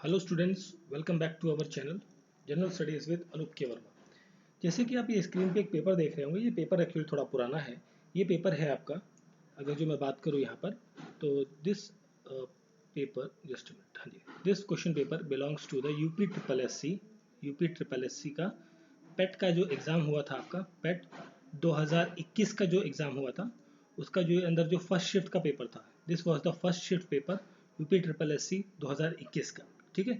Hello students, welcome back to our channel general studies with Anoop K Verma. जैसे कि आप ये स्क्रीन पे एक पेपर देख रहे होंगे, ये पेपर एक्चुअली थोड़ा पुराना है। ये पेपर है आपका, अगर जो मैं बात करूँ यहाँ पर, तो दिस पेपर जस्ट मिनट, हाँ जी, this question paper belongs to the UP triple S C का पेट का जो एग्ज़ाम हुआ था आपका, पेट 2021 का जो एग्ज़ाम हुआ था, उसका जो अंदर जो फर्स्ट शिफ्ट का पेपर था, this was the first shift paper UP triple S C 2021 का। ठीक है,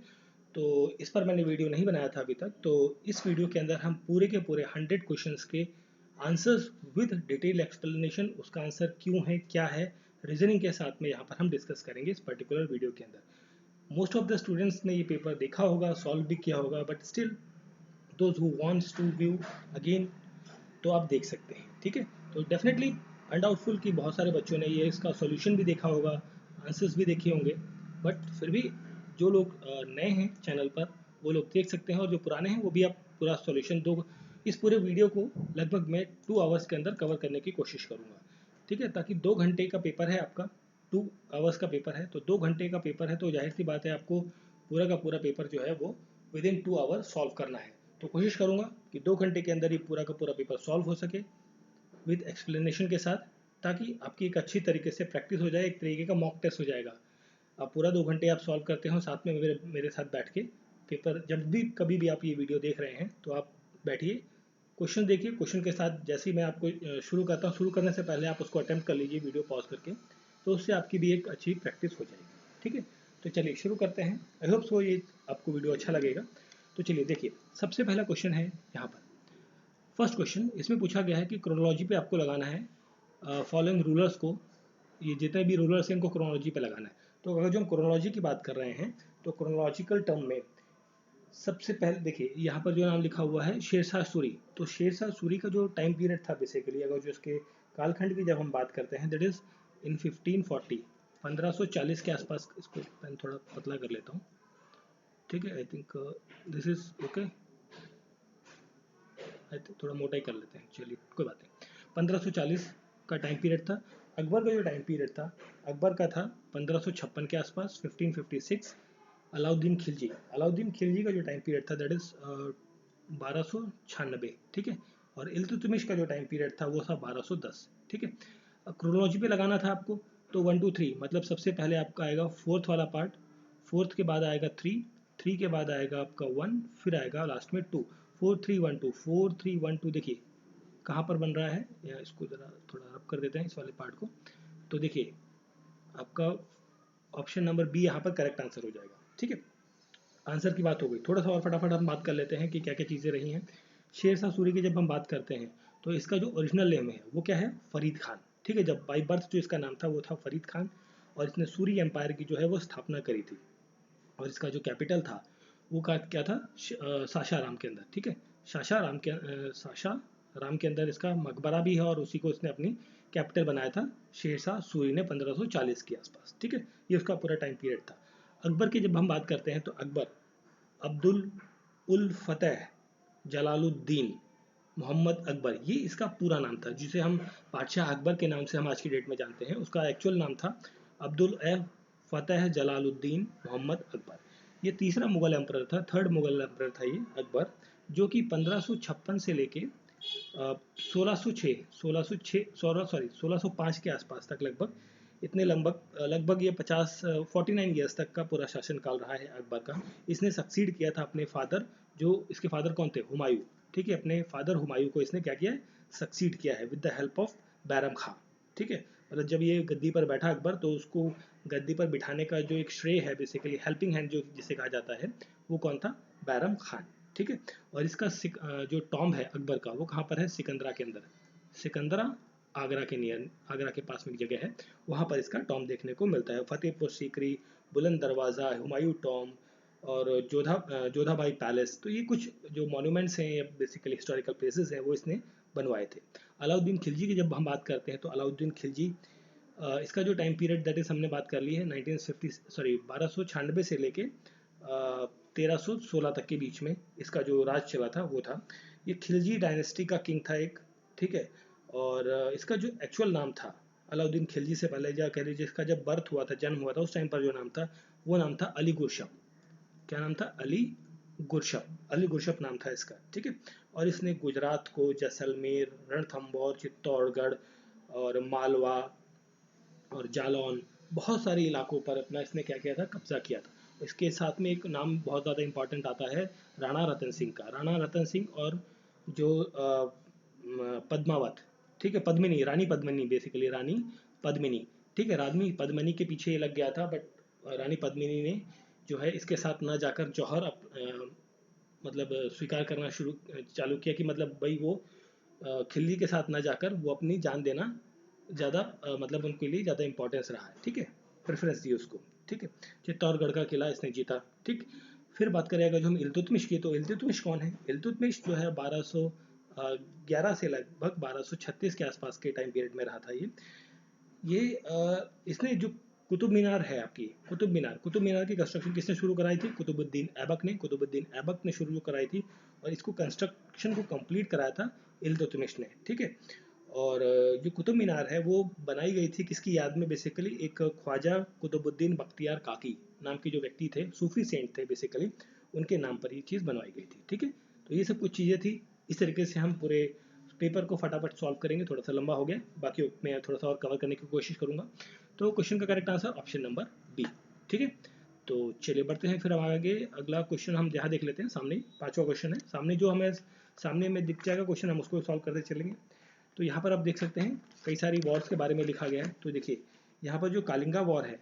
तो इस पर मैंने वीडियो नहीं बनाया था अभी तक। तो इस वीडियो के अंदर हम पूरे के पूरे 100 क्वेश्चंस के आंसर्स विद डिटेल एक्सप्लेनेशन, उसका आंसर क्यों है, क्या है, रीजनिंग के साथ में यहाँ पर हम डिस्कस करेंगे इस पर्टिकुलर वीडियो के अंदर। मोस्ट ऑफ द स्टूडेंट्स ने ये पेपर देखा होगा, सॉल्व भी किया होगा, but still those who wants to view again, तो आप देख सकते हैं। ठीक है, तो डेफिनेटली अनडाउटफुल कि बहुत सारे बच्चों ने ये इसका सॉल्यूशन भी देखा होगा, आंसर्स भी देखे होंगे, बट फिर भी जो लोग नए हैं चैनल पर वो लोग देख सकते हैं, और जो पुराने हैं वो भी आप पूरा सॉल्यूशन दो। इस पूरे वीडियो को लगभग मैं 2 आवर्स के अंदर कवर करने की कोशिश करूँगा। ठीक है, ताकि 2 घंटे का पेपर है आपका, 2 आवर्स का पेपर है, तो 2 घंटे का पेपर है, तो जाहिर सी बात है आपको पूरा का पूरा पेपर जो है वो विद इन 2 आवर सॉल्व करना है। तो कोशिश करूँगा कि 2 घंटे के अंदर ही पूरा का पूरा पेपर सॉल्व हो सके विद एक्सप्लेनेशन के साथ, ताकि आपकी एक अच्छी तरीके से प्रैक्टिस हो जाए, एक तरीके का मॉक टेस्ट हो जाएगा। आप पूरा 2 घंटे आप सॉल्व करते हो, साथ में मेरे साथ बैठ के पेपर, जब भी कभी भी आप ये वीडियो देख रहे हैं तो आप बैठिए, क्वेश्चन देखिए, क्वेश्चन के साथ जैसे ही मैं आपको शुरू करता हूँ, शुरू करने से पहले आप उसको अटेम्प्ट कर लीजिए वीडियो पॉज करके, तो उससे आपकी भी एक अच्छी प्रैक्टिस हो जाएगी। ठीक है, तो चलिए शुरू करते हैं। आई होप सो ये आपको वीडियो अच्छा लगेगा। तो चलिए देखिए, सबसे पहला क्वेश्चन है यहाँ पर। फर्स्ट क्वेश्चन इसमें पूछा गया है कि क्रोनोलॉजी पे आपको लगाना है फॉलोइंग रूलर्स को, ये जितने भी रूलर्स हैं इनको क्रोनोलॉजी पे लगाना है। तो अगर जो हम क्रोनोलॉजी की बात कर रहे हैं, तो क्रोनोलॉजिकल टर्म में सबसे पहले देखिए यहाँ पर जो नाम लिखा हुआ है शेरशाह सूरी, तो शेरशाह सूरी का जो टाइम पीरियड था बेसिकली, अगर जो इसके कालखंड की जब हम बात करते हैं, दैट इज़ इन 1540, 1540 के आसपास। इसको पेन थोड़ा पतला कर लेता हूँ। ठीक है, I think this is okay, थोड़ा मोटा ही कर लेते हैं, चलिए कोई बात नहीं। 1540 का टाइम पीरियड था। अकबर का जो टाइम पीरियड था, अकबर का था 1556 के आसपास, 1556। अलाउद्दीन खिलजी का जो टाइम पीरियड था, दैट इज 1296। ठीक है, और इल्तुतमिश का जो टाइम पीरियड था वो था 1210। ठीक है, अब क्रोनोलॉजी पे लगाना था आपको, तो 1 2 3, मतलब सबसे पहले आपका आएगा फोर्थ वाला पार्ट, फोर्थ के बाद आएगा 3, 3 के बाद आएगा आपका 1, फिर आएगा लास्ट में 2। 4 3 1 2, 4 3 1 2। देखिए कहाँ पर बन रहा है, या इसको ज़रा थोड़ा रब कर देते हैं इस वाले पार्ट को। तो देखिए आपका ऑप्शन नंबर बी यहाँ पर करेक्ट आंसर हो जाएगा। ठीक है, आंसर की बात हो गई, थोड़ा सा और फटाफट हम बात कर लेते हैं कि क्या क्या चीज़ें रही हैं। शेरशाह सूरी की जब हम बात करते हैं, तो इसका जो ओरिजिनल नेम है वो क्या है, फरीद खान। ठीक है, जब बाई बर्थ जो इसका नाम था वो था फरीद खान, और इसने सूरी एम्पायर की जो है वो स्थापना करी थी, और इसका जो कैपिटल था वो क्या था, सासाराम के अंदर। ठीक है, सासाराम के अंदर इसका मकबरा भी है, और उसी को इसने अपनी कैपिटल बनाया था शेरशाह सूरी ने 1540 के आसपास। ठीक है, ये उसका पूरा टाइम पीरियड था। अकबर की जब हम बात करते हैं, तो अकबर अब्दुल उल फतेह जलालुद्दीन मोहम्मद अकबर, ये इसका पूरा नाम था, जिसे हम बादशाह अकबर के नाम से हम आज की डेट में जानते हैं। उसका एक्चुअल नाम था अब्दुल फतेह जलालुद्दीन मोहम्मद अकबर। ये तीसरा मुगल एम्परर था, थर्ड मुगल एम्परर था ये अकबर, जो कि 1556 से लेके 1605 के आसपास तक, लगभग इतने लगभग ये 49 ईयर्स तक का पूरा शासन काल रहा है अकबर का। इसने सक्सीड किया था अपने फादर, जो इसके फादर कौन थे, हुमायूं। ठीक है, अपने फादर हुमायूं को इसने क्या किया है, सक्सीड किया है with the help of Bairam Khan. ठीक है, मतलब जब ये गद्दी पर बैठा अकबर, तो उसको गद्दी पर बिठाने का जो एक श्रेय है, बेसिकली हेल्पिंग हैंड जो जिसे कहा जाता है, वो कौन था, बैरम खान। ठीक है, और इसका जो टॉम्ब है अकबर का, वो कहाँ पर है, सिकंदरा के अंदर, सिकंदरा, आगरा के नियर, आगरा के पास में एक जगह है, वहाँ पर इसका टॉम्ब देखने को मिलता है। फतेहपुर सीकरी, बुलंद दरवाज़ा, हुमायूं टॉम्ब, और जोधाबाई पैलेस, तो ये कुछ जो मॉन्यूमेंट्स हैं या बेसिकली हिस्टोरिकल प्लेसेस हैं वो इसने बनवाए थे। अलाउद्दीन खिलजी की जब हम बात करते हैं, तो अलाउद्दीन खिलजी, इसका जो टाइम पीरियड दैट इज हमने बात कर ली है 1296 से लेके 1316 तक के बीच में इसका जो राज चला था वो था। ये खिलजी डायनेस्टी का किंग था एक। ठीक है, और इसका जो एक्चुअल नाम था अलाउद्दीन खिलजी से पहले, या कह लीजिए इसका जब बर्थ हुआ था, जन्म हुआ था, उस टाइम पर जो नाम था वो नाम था अली गुरशम। क्या नाम था, अली गुरशप नाम था इसका, ठीक है। और इसने गुजरात को, जैसलमेर, रणथंभौर, चित्तौड़गढ़ और मालवा और जालौन, बहुत सारे इलाकों पर अपना इसने क्या किया था, कब्जा किया था। इसके साथ में एक नाम बहुत ज़्यादा इंपॉर्टेंट आता है राणा रतन सिंह का। राणा रतन सिंह और जो पद्मावत, ठीक है, पद्मिनी, रानी पद्मिनी, बेसिकली रानी पद्मिनी, ठीक है, रानी पद्मिनी के पीछे ये लग गया था, बट रानी पद्मिनी ने जो है इसके साथ ना जाकर जौहर मतलब स्वीकार करना चालू किया कि मतलब भाई वो खिल्ली के साथ ना जाकर वो अपनी जान देना ज़्यादा मतलब उनके लिए ज़्यादा इंपॉर्टेंस रहा है, ठीक है, प्रेफरेंस दी उसको, ठीक है। चित्तौड़गढ़ का किला इसने जीता, ठीक। फिर बात करें अगर जो हम इल्तुतमिश की, तो इल्तुतमिश कौन है? इल्तुतमिश जो है 1211 से लगभग 1236 के आसपास के टाइम पीरियड में रहा था ये इसने जो कुतुब मीनार है आपकी, कुतुब मीनार की कंस्ट्रक्शन किसने शुरू कराई थी? कुतुबुद्दीन ऐबक ने शुरू कराई थी, और इसको कंस्ट्रक्शन को कंप्लीट कराया था इल्तुतमिश ने, ठीक है। और जो कुतुब मीनार है वो बनाई गई थी किसकी याद में? बेसिकली एक ख्वाजा कुतुबुद्दीन बख्तियार काकी नाम के जो व्यक्ति थे, सूफी सेंट थे बेसिकली, उनके नाम पर ये चीज़ बनवाई गई थी, ठीक है। तो ये सब कुछ चीज़ें थी। इस तरीके से हम पूरे पेपर को फटाफट सॉल्व करेंगे। थोड़ा सा लंबा हो गया, बाकी मैं थोड़ा सा और कवर करने की कोशिश करूंगा। तो क्वेश्चन का correct answer option number B, ठीक है। तो चलिए बढ़ते हैं फिर हम आगे। अगला क्वेश्चन हम यहाँ देख लेते हैं, सामने 5वां क्वेश्चन है, सामने जो हमें सामने में दिख जाएगा क्वेश्चन, हम उसको सॉल्व करते चलेंगे। तो यहाँ पर आप देख सकते हैं कई सारी वॉर्स के बारे में लिखा गया है। तो देखिए यहाँ पर जो कालिंगा वॉर है,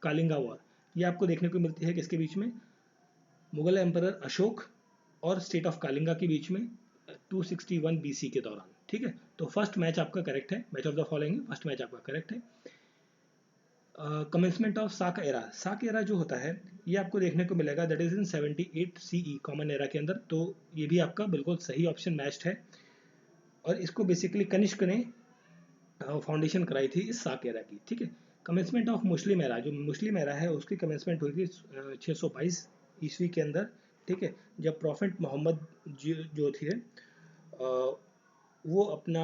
कालिंगा वॉर, ये आपको देखने को मिलती है किसके बीच में? मुगल एम्परर अशोक और स्टेट ऑफ कालिंगा के बीच में 261 BC के दौरान, ठीक है। तो फर्स्ट मैच आपका करेक्ट है, match of the following, first match आपका करेक्ट है। कमेंसमेंट ऑफ साक एरा जो होता है ये आपको देखने को मिलेगा, that is in 78 CE common era के अंदर। तो ये भी आपका बिल्कुल सही ऑप्शन मैच्ड है, और इसको बेसिकली कनिष्क ने फाउंडेशन कराई थी इस साक एरा की, ठीक है। कमेंसमेंट ऑफ मुस्लिम एरा, जो मुस्लिम एरा है उसकी कमेंसमेंट हुई थी 622 ईस्वी के अंदर, ठीक है, जब प्रॉफिट मोहम्मद जो थे वो अपना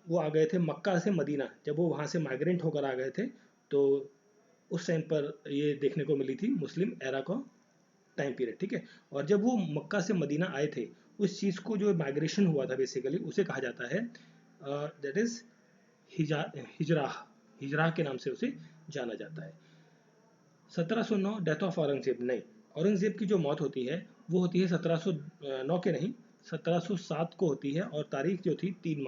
वो आ गए थे मक्का से मदीना, जब वो वहाँ से माइग्रेंट होकर आ गए थे, तो उस टाइम पर ये देखने को मिली थी मुस्लिम एरा का टाइम पीरियड, ठीक है। और जब वो मक्का से मदीना आए थे, उस चीज़ को जो माइग्रेशन हुआ था बेसिकली उसे कहा जाता है दैट इज हिजरा के नाम से उसे जाना जाता है। 1709 डेथ ऑफ औरंगजेब, नहीं, औरंगजेब की जो मौत होती है वो होती है 1709 के नहीं, 1707 को होती है, और तारीख जो थी 3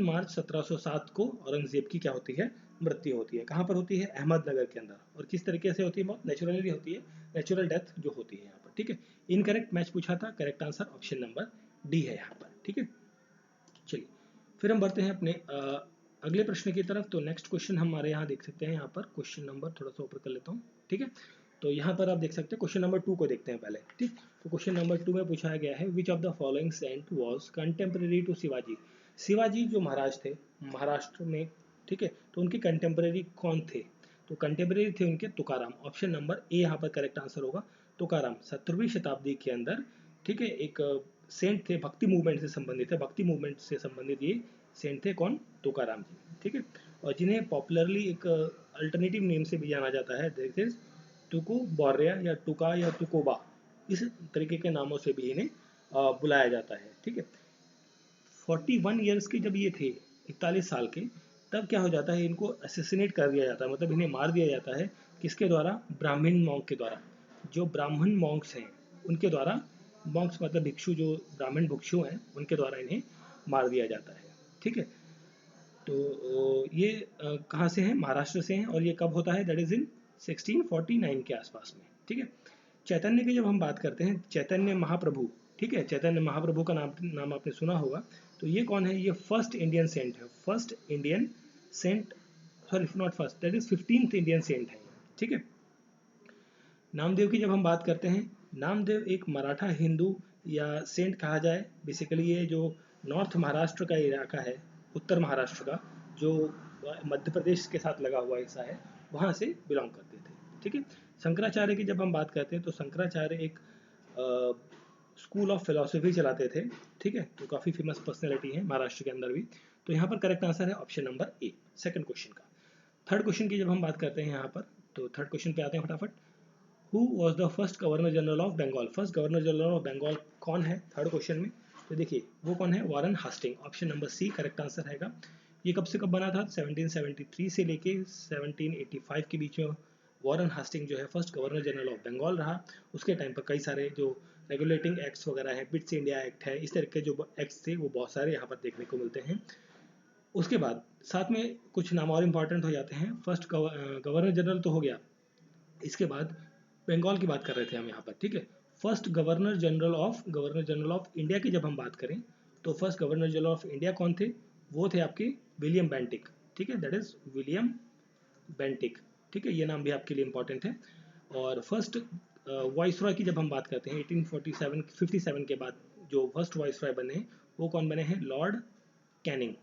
मार्च 1707 को औरंगजेब की क्या होती है? मृत्यु होती है। कहाँ पर होती है? अहमदनगर के अंदर। और किस तरीके से होती है मौत? नेचुरली होती है, नेचुरल डेथ जो होती है यहाँ पर, ठीक है। इनकरेक्ट मैच पूछा था, correct answer option number D है यहाँ पर, ठीक है। चलिए फिर हम बढ़ते हैं अपने अगले प्रश्न की तरफ। तो नेक्स्ट क्वेश्चन हमारे यहाँ देख सकते हैं, यहाँ पर क्वेश्चन नंबर थोड़ा सा ऊपर कर लेता हूँ, ठीक है। तो यहाँ पर आप देख सकते हैं क्वेश्चन नंबर 2 को देखते हैं पहले, ठीक। तो क्वेश्चन नंबर 2 में पूछा गया है, which of the following saint was contemporary to Shivaji. Shivaji जो महाराज थे महाराष्ट्र में, ठीक है, तो उनके कंटेम्प्रेरी कौन थे? तो कंटेम्प्रेरी थे उनके तुकाराम। ऑप्शन नंबर ए यहाँ पर करेक्ट आंसर होगा, तुकाराम। 17वीं शताब्दी के अंदर, ठीक है, एक सेंट थे, भक्ति मूवमेंट से संबंधित है, भक्ति मूवमेंट से संबंधित ये सेंट थे, कौन? तुकाराम जी, ठीक है। और जिन्हें पॉपुलरली एक अल्टरनेटिव नेम से भी जाना जाता है, दैट इज टुकू बौर्या या टुका या टुकोबा, इस तरीके के नामों से भी इन्हें बुलाया जाता है, ठीक है। 41 ईयर्स के जब ये थे, 41 साल के, तब क्या हो जाता है, इनको असेसिनेट कर दिया जाता है, मतलब इन्हें मार दिया जाता है। किसके द्वारा? ब्राह्मण मॉन्क के द्वारा। जो ब्राह्मण मॉन्क्स हैं उनके द्वारा, मॉन्क्स मतलब भिक्षु, जो ब्राह्मण भिक्षु हैं उनके द्वारा इन्हें मार दिया जाता है, ठीक है। तो ये कहाँ से हैं? महाराष्ट्र से हैं, और ये कब होता है? दैट इज इन 1649 के आसपास में, ठीक है। चैतन्य की जब हम बात करते हैं, चैतन्य महाप्रभु, ठीक है, चैतन्य महाप्रभु का नाम आपने सुना होगा। तो ये कौन है? ये फर्स्ट इंडियन सेंट है, first Indian saint, sorry not first, that is 15th Indian saint है, ठीक है। नामदेव की जब हम बात करते हैं, नामदेव एक मराठा हिंदू या सेंट कहा जाए, बेसिकली ये जो नॉर्थ महाराष्ट्र का इलाका है, उत्तर महाराष्ट्र का जो मध्य प्रदेश के साथ लगा हुआ हिस्सा है, वहाँ से बिलोंग करते थे, ठीक है। शंकराचार्य की जब हम बात करते हैं, तो शंकराचार्य एक स्कूल ऑफ फिलोसफी चलाते थे, ठीक है, तो काफ़ी फेमस पर्सनैलिटी है महाराष्ट्र के अंदर भी। तो यहाँ पर करेक्ट आंसर है ऑप्शन नंबर ए, सेकंड क्वेश्चन का। थर्ड क्वेश्चन की जब हम बात करते हैं यहाँ पर, तो थर्ड क्वेश्चन पे आते हैं फटाफट। Who was the first governor general of Bengal? First governor general of Bengal कौन है थर्ड क्वेश्चन में? तो देखिए वो कौन है, Warren Hastings. Option number C correct answer रहेगा। ये कब से कब बना था? 1773 से लेके 1785 के बीच में वारन हास्टिंग जो है first governor general of Bengal रहा। उसके टाइम पर कई सारे जो रेगुलेटिंग एक्ट्स वगैरह हैं, बिट्स इंडिया एक्ट है, इस तरह के जो एक्ट्स थे वो बहुत सारे यहाँ पर देखने को मिलते हैं। उसके बाद साथ में कुछ नाम और इम्पॉर्टेंट हो जाते हैं। फर्स्ट गवर्नर जनरल तो हो गया, इसके बाद बंगाल की बात कर रहे थे हम यहाँ पर, ठीक है। First governor general of India की जब हम बात करें तो first governor general of India कौन थे? वो थे आपके विलियम बेंटिक, ठीक है, दैट इज विलियम बेंटिक, ठीक है, ये नाम भी आपके लिए इंपॉर्टेंट है। और फर्स्ट वाइसरॉय की जब हम बात करते हैं 1847 के बाद जो फर्स्ट वाइसरॉय बने वो कौन बने हैं? लॉर्ड कैनिंग,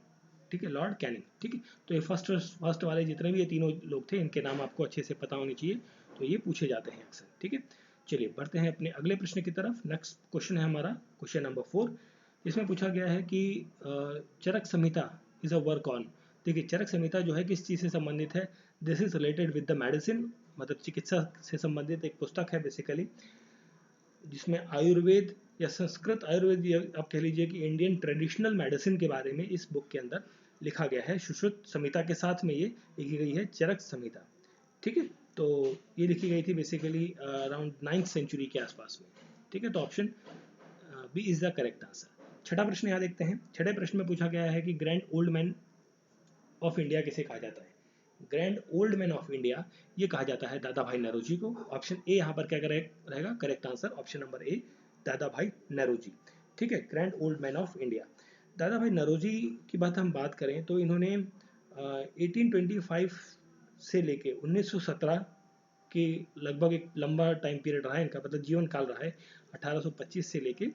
ठीक है, लॉर्ड कैनिंग, ठीक है। तो ये फर्स्ट वाले जितने भी ये तीनों लोग थे इनके नाम आपको अच्छे से पता होने चाहिए, तो ये पूछे जाते हैं अक्सर, ठीक है। चलिए बढ़ते हैं अपने अगले प्रश्न की तरफ। नेक्स्ट क्वेश्चन है हमारा क्वेश्चन नंबर 4। इसमें पूछा गया है कि चरक संहिता इज अ वर्क ऑन। देखिए चरक संहिता जो है किस चीज़ से संबंधित है? This is related with the medicine, मतलब चिकित्सा से संबंधित एक पुस्तक है बेसिकली, जिसमें आयुर्वेद या संस्कृत आयुर्वेद या आप कह लीजिए कि इंडियन ट्रेडिशनल मेडिसिन के बारे में इस बुक के अंदर लिखा गया है। सुश्रुत संहिता के साथ में ये लिखी गई है चरक संहिता, ठीक है। तो ये लिखी गई थी बेसिकली अराउंड 9th सेंचुरी के आसपास में, ठीक है। तो option B is the correct answer. छठा प्रश्न यहाँ देखते हैं। छठे प्रश्न में पूछा गया है कि grand old man of India किसे कहा जाता है? Grand old man of India ये कहा जाता है दादा भाई नौरोजी को। ऑप्शन ए यहाँ पर क्या रहेगा करेक्ट आंसर, ऑप्शन नंबर ए दादा भाई नौरोजी, ठीक है, grand old man of India. दादा भाई नौरोजी की हम बात करें तो इन्होंने 1825 से लेके 1917 के लगभग एक लंबा टाइम पीरियड रहा है इनका, मतलब जीवन काल रहा है 1825 से लेके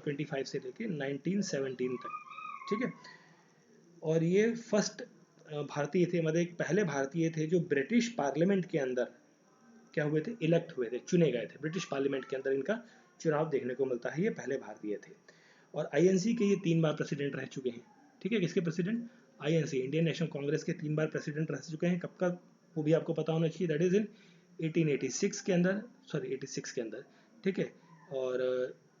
25 से लेके 1917 तक, ठीक है। और ये फर्स्ट भारतीय थे, मतलब एक पहले भारतीय थे जो ब्रिटिश पार्लियामेंट के अंदर क्या हुए थे? इलेक्ट हुए थे, चुने गए थे। ब्रिटिश पार्लियामेंट के अंदर इनका चुनाव देखने को मिलता है, ये पहले भारतीय थे। और आईएनसी के ये 3 बार प्रेसिडेंट रह चुके हैं, ठीक है। किसके president? INC, Indian National Congress के 3 बार प्रेसिडेंट रह चुके हैं। कब का वो भी आपको पता होना चाहिए, दैट इज इन 1886 के अंदर, सॉरी 86 के अंदर, ठीक है, और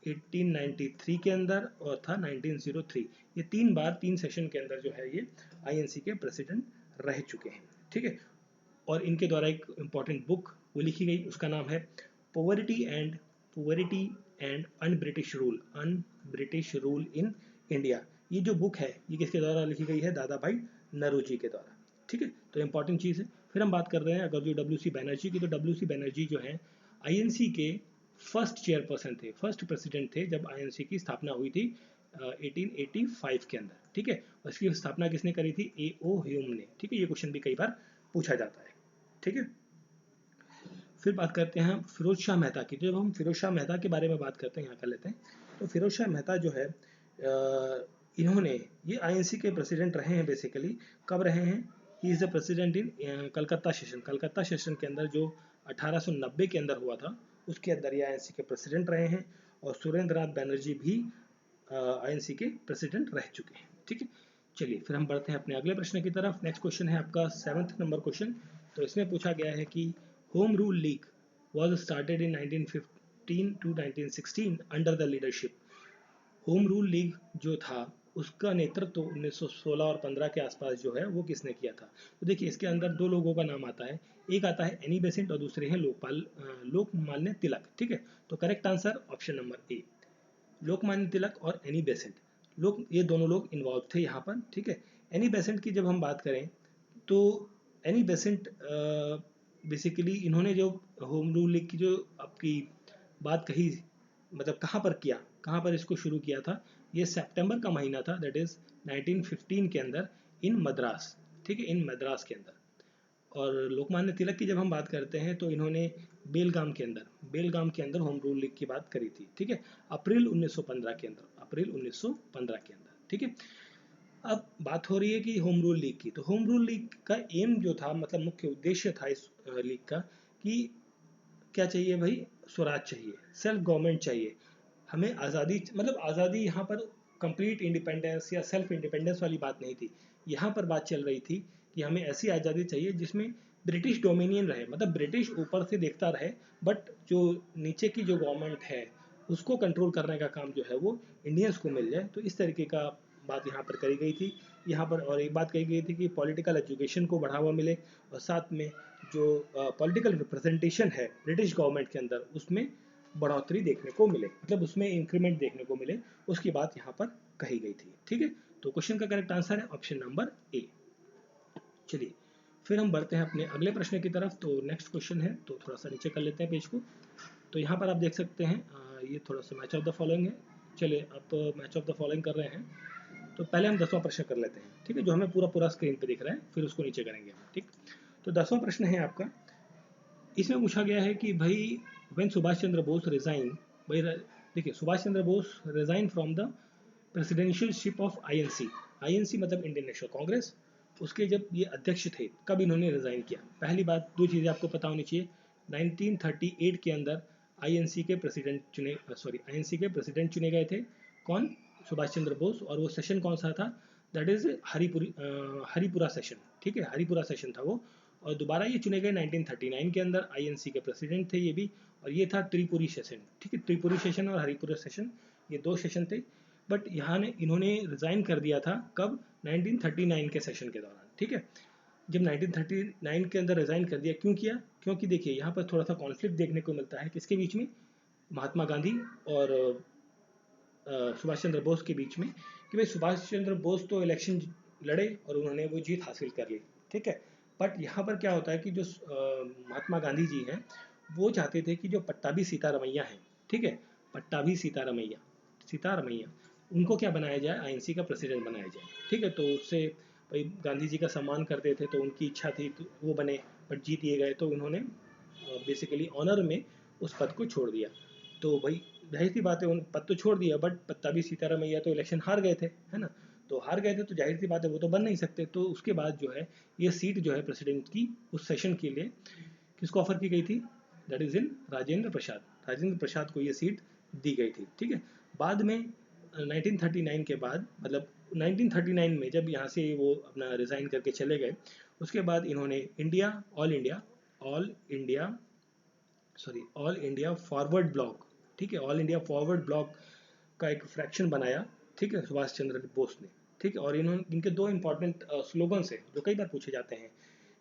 1893 के अंदर और था 1903। ये 3 बार 3 सेशन के अंदर जो है ये आईएनसी के प्रेसिडेंट रह चुके हैं, ठीक है। और इनके द्वारा एक इम्पॉर्टेंट बुक वो लिखी गई, उसका नाम है poverty and un British rule in India. ये जो बुक है ये किसके द्वारा लिखी गई है? दादा भाई नौरोजी के द्वारा, ठीक है। तो इंपॉर्टेंट चीज़ है। फिर हम बात कर रहे हैं अगर जो डब्ल्यू.सी. बैनर्जी की, तो डब्ल्यू.सी. बैनर्जी जो है आईएनसी के फर्स्ट चेयरपर्सन थे, फर्स्ट प्रेसिडेंट थे जब आईएनसी की स्थापना हुई थी 1885 के अंदर, ठीक है। उसकी स्थापना किसने करी थी? ए.ओ. ह्यूम ने, ठीक है। ये क्वेश्चन भी कई बार पूछा जाता है, ठीक है। फिर बात करते हैं फिरोज शाह मेहता की। जब हम फिरोज शाह मेहता के बारे में बात करते हैं यहाँ कर लेते हैं, तो फिरोज शाह मेहता जो है इन्होंने ये आईएनसी के प्रेसिडेंट रहे हैं बेसिकली। कब रहे हैं? He is the president in Calcutta session के अंदर जो 1890 के अंदर हुआ था, उसके अंदर ये आईएनसी के प्रेसिडेंट रहे हैं। और सुरेंद्र नाथ बैनर्जी भी आईएनसी के प्रेसिडेंट रह चुके हैं, ठीक है। चलिए फिर हम बढ़ते हैं अपने अगले प्रश्न की तरफ। नेक्स्ट क्वेश्चन है आपका 7th नंबर क्वेश्चन। तो इसमें पूछा गया है कि home rule league was started in 1915 to 1916 under the leadership. Home rule league जो था उसका नेतृत्व तो 1916 और 15 के आसपास जो है वो किसने किया था? तो देखिए इसके अंदर 2 लोगों का नाम आता है, एक आता है एनी बेसेंट और दूसरे हैं लोकमान्य तिलक, ठीक है। तो correct answer option number A, Lokmanya Tilak और एनी बेसेंट, ये दोनों लोग इन्वॉल्व थे यहाँ पर, ठीक है। एनी बेसेंट की जब हम बात करें तो एनी बेसेंट बेसिकली इन्होंने जो होम रूल लीग की जो आपकी बात कही, मतलब कहाँ पर इसको शुरू किया था? ये सितंबर का महीना था, दैट इज 1915 के अंदर इन मद्रास, ठीक है, इन मद्रास के अंदर। और लोकमान्य तिलक की जब हम बात करते हैं तो इन्होंने बेलगाम के अंदर होम रूल लीग की बात करी थी, ठीक है, अप्रैल 1915 के अंदर, ठीक है। अब बात हो रही है कि होम रूल लीग की, तो होम रूल लीग का एम जो था, मतलब मुख्य उद्देश्य था इस लीग का कि क्या चाहिए भाई? स्वराज चाहिए, सेल्फ गवर्नमेंट चाहिए, हमें आज़ादी, मतलब आज़ादी यहाँ पर कंप्लीट इंडिपेंडेंस या सेल्फ इंडिपेंडेंस वाली बात नहीं थी। यहाँ पर बात चल रही थी कि हमें ऐसी आज़ादी चाहिए जिसमें ब्रिटिश डोमिनियन रहे, मतलब ब्रिटिश ऊपर से देखता रहे, बट जो नीचे की जो गवर्नमेंट है उसको कंट्रोल करने का काम जो है वो इंडियंस को मिल जाए। तो इस तरीके का बात यहाँ पर करी गई थी। यहाँ पर और एक बात कही गई थी कि पॉलिटिकल एजुकेशन को बढ़ावा मिले और साथ में जो पॉलिटिकल रिप्रेजेंटेशन है ब्रिटिश गवर्नमेंट के अंदर उसमें बढ़ोतरी देखने को मिले, मतलब उसमें इंक्रीमेंट देखने को मिले, उसकी बात यहाँ पर कही गई थी। ठीक है, तो क्वेश्चन का करेक्ट आंसर है ऑप्शन नंबर ए। चलिए फिर हम बढ़ते हैं अपने अगले प्रश्न की तरफ। तो नेक्स्ट क्वेश्चन है, तो थोड़ा सा नीचे कर लेते हैं पेज को। तो यहाँ पर आप देख सकते हैं ये थोड़ा सा मैच ऑफ द फॉलोइंग है। चलिए आप मैच ऑफ द फॉलोइंग कर रहे हैं, तो पहले हम 10वां प्रश्न कर लेते हैं, ठीक है, जो हमें पूरा पूरा स्क्रीन पे दिख रहा है, फिर उसको नीचे करेंगे हम। ठीक, तो 10वां प्रश्न है आपका। इसमें पूछा गया है कि भाई व्हेन सुभाष चंद्र बोस रिजाइन, भाई देखिए Subhash Chandra Bose resign from the presidentialship of INC, INC मतलब इंडियन नेशनल कांग्रेस, उसके जब ये अध्यक्ष थे कब इन्होंने रिजाइन किया। पहली बात, दो चीज़ें आपको पता होनी चाहिए। 1938 के अंदर आईएनसी के प्रेसिडेंट आईएनसी के प्रेसिडेंट चुने गए थे, कौन, सुभाष चंद्र बोस, और वो सेशन कौन सा था, दैट इज हरिपुरा सेशन। ठीक है, हरिपुरा सेशन था वो, और दोबारा ये चुने गए 1939 के अंदर, आईएनसी के प्रेसिडेंट थे ये भी, और ये था त्रिपुरी सेशन। ठीक है, त्रिपुरी सेशन और हरिपुरा सेशन ये दो सेशन थे। बट यहाँ ने इन्होंने रिजाइन कर दिया था कब, 1939 के सेशन के दौरान। ठीक है, जब 1939 के अंदर रिजाइन कर दिया, क्यों किया, क्योंकि देखिए यहाँ पर थोड़ा सा कॉन्फ्लिक्ट देखने को मिलता है किसके बीच में, महात्मा गांधी और सुभाष चंद्र बोस के बीच में, कि भाई सुभाष चंद्र बोस तो इलेक्शन लड़े और उन्होंने वो जीत हासिल कर ली। ठीक है, बट यहाँ पर क्या होता है कि जो महात्मा गांधी जी हैं वो चाहते थे कि जो पट्टाभी सीतारमैया हैं, ठीक है, पट्टाभी सीतारमैया उनको क्या बनाया जाए, आईएनसी का प्रेसिडेंट बनाया जाए। ठीक है, तो उससे भाई गांधी जी का सम्मान करते थे, तो उनकी इच्छा थी तो वो बने, बट जीत ये गए, तो उन्होंने बेसिकली ऑनर में उस पद को छोड़ दिया। तो भाई जाहिर सी बात है उन पद तो छोड़ दिया, बट पट्टाभी सीतारमैया तो इलेक्शन हार गए थे, है ना, तो हार गए थे तो जाहिर सी बात है वो तो बन नहीं सकते। तो उसके बाद जो है ये सीट जो है प्रेसिडेंट की उस सेशन के लिए किसको ऑफर की गई थी, दैट इज इन राजेंद्र प्रसाद को ये सीट दी गई थी। ठीक है, बाद में 1939 के बाद, मतलब 1939 में जब यहाँ से वो अपना रिज़ाइन करके चले गए, उसके बाद इन्होंने ऑल इंडिया फॉरवर्ड ब्लॉक, ठीक है, ऑल इंडिया फॉरवर्ड ब्लॉक का एक फ्रैक्शन बनाया। ठीक है, सुभाष चंद्र बोस ने। ठीक है, और इन्होंने इनके दो इंपॉर्टेंट स्लोगन्स हैं जो कई बार पूछे जाते हैं,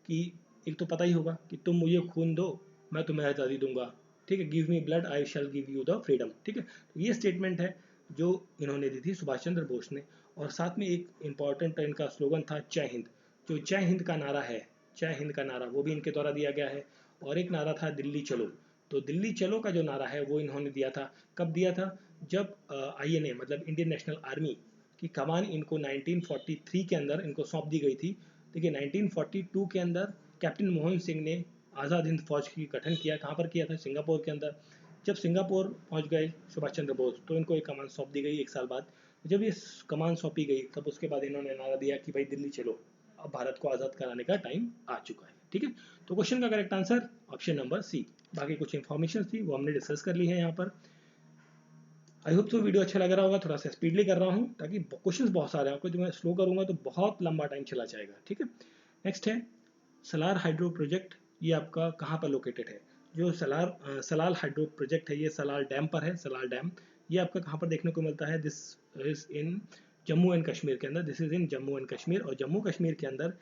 कि एक तो पता ही होगा कि तुम मुझे खून दो मैं तुम्हें आज़ादी दूंगा। ठीक है, give me blood I shell give you the freedom. ठीक है, तो ये स्टेटमेंट है जो इन्होंने दी थी सुभाष चंद्र बोस ने। और साथ में एक इंपॉर्टेंट इनका स्लोगन था जय हिंद, जो जय हिंद का नारा है, जय हिंद का नारा वो भी इनके द्वारा दिया गया है। और एक नारा था दिल्ली चलो, तो दिल्ली चलो का जो नारा है वो इन्होंने दिया था, कब दिया था, जब आईएनए मतलब इंडियन नेशनल आर्मी की कमान इनको 1943 के अंदर इनको सौंप दी गई थी। देखिए 1942 के अंदर कैप्टन मोहन सिंह ने आज़ाद हिंद फौज की गठन किया, कहाँ पर किया था, सिंगापुर के अंदर। जब सिंगापुर पहुंच गए सुभाष चंद्र बोस तो इनको एक कमान सौंप दी गई एक साल बाद। जब ये कमान सौंपी गई तब उसके बाद इन्होंने नारा दिया कि भाई दिल्ली चलो, अब भारत को आज़ाद कराने का टाइम आ चुका है। ठीक है, तो क्वेश्चन का correct answer option number C. बाकी कुछ इन्फॉर्मेशन थी वो हमने डिस्कस कर ली है यहाँ पर। आई होप तो वीडियो अच्छा लग रहा होगा, थोड़ा सा स्पीडली कर रहा हूँ ताकि क्वेश्चंस बहुत सारे हैं, आपको जो मैं स्लो करूँगा तो बहुत लंबा टाइम चला जाएगा। ठीक है, नेक्स्ट है सलार हाइड्रो प्रोजेक्ट, ये आपका कहाँ पर लोकेटेड है, जो सलाल हाइड्रो प्रोजेक्ट है ये सलाल डैम पर है। सलाल डैम ये आपका कहाँ पर देखने को मिलता है, this is in Jammu and Kashmir के अंदर, this is in Jammu and Kashmir. और जम्मू कश्मीर के अंदर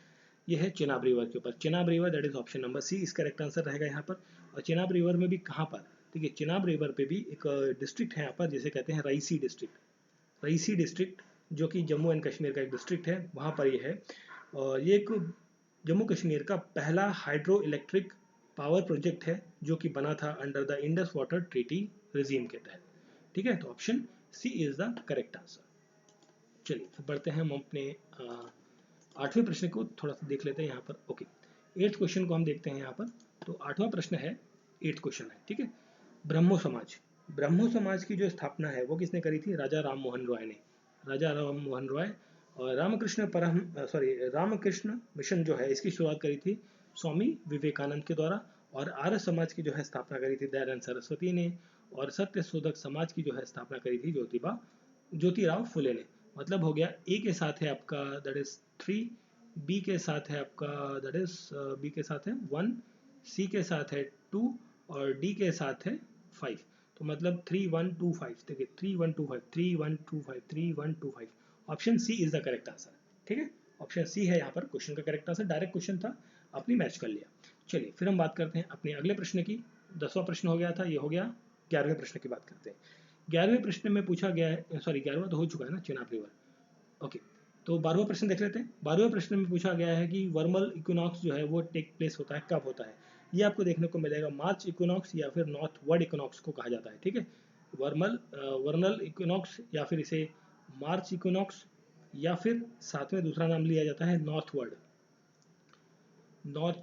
ये है चिनाब रिवर के ऊपर, Chenab river, that is option number C is correct answer रहेगा यहाँ पर। और चिनाब रिवर में भी कहाँ पर, ठीक है, चिनाब रिवर पे भी एक डिस्ट्रिक्ट है यहाँ पर जिसे कहते हैं रईसी डिस्ट्रिक्ट, रईसी डिस्ट्रिक्ट जो कि जम्मू एंड कश्मीर का एक डिस्ट्रिक्ट है, वहाँ पर ये है। और ये एक जम्मू कश्मीर का पहला हाइड्रो इलेक्ट्रिक पावर प्रोजेक्ट है जो कि बना था under the Indus water treaty regime के तहत। ठीक है, तो option C is the correct answer. चलिए फिर बढ़ते हैं हम अपने 8वें प्रश्न को थोड़ा सा देख लेते हैं यहाँ पर। ओके, 8th क्वेश्चन को हम देखते हैं यहाँ पर। तो 8वां प्रश्न है, 8th क्वेश्चन है, ठीक है, ब्रह्मो समाज, ब्रह्मो समाज की जो स्थापना है वो किसने करी थी, राजा राम मोहन रॉय ने, राजा राम मोहन रॉय। और रामकृष्ण मिशन जो है इसकी शुरुआत करी थी स्वामी विवेकानंद के द्वारा। और आर्य समाज की जो है स्थापना करी थी दयानंद सरस्वती ने। और सत्य शोधक समाज की जो है स्थापना करी थी ज्योतिराव फुले ने। मतलब हो गया ए के साथ है आपका दैट इज 3, बी के साथ है आपका दैट इज बी के साथ है 1, सी के साथ है 2 और डी के साथ है 5। तो मतलब 3 1 2 5, देखिए 3 1 2 5 3 1 2 5 3 1 2 5। Option C is the correct answer. ठीक है, ऑप्शन सी है यहाँ पर क्वेश्चन का करेक्ट आंसर। डायरेक्ट क्वेश्चन था, आपने मैच कर लिया। चलिए फिर हम बात करते हैं अपने अगले प्रश्न की। 10वां प्रश्न हो गया था, ये हो गया। 11वें प्रश्न की बात करते हैं। 11वें प्रश्न में पूछा गया है, सॉरी 11वां तो हो चुका है ना, चेनाब रिवर। ओके, तो 12वां प्रश्न देख लेते हैं। 12वें प्रश्न में पूछा गया है कि वर्मल इक्विनॉक्स जो है वो टेक प्लेस होता है, कब होता है। ये आपको देखने को मिलेगा मार्च इक्विनॉक्स या फिर नॉर्थ वर्ड इक्विनॉक्स को कहा जाता है। ठीक है, वर्नल इक्विनॉक्स या फिर इसे मार्च इक्विनॉक्स या फिर साथ में दूसरा नाम लिया जाता है नॉर्थ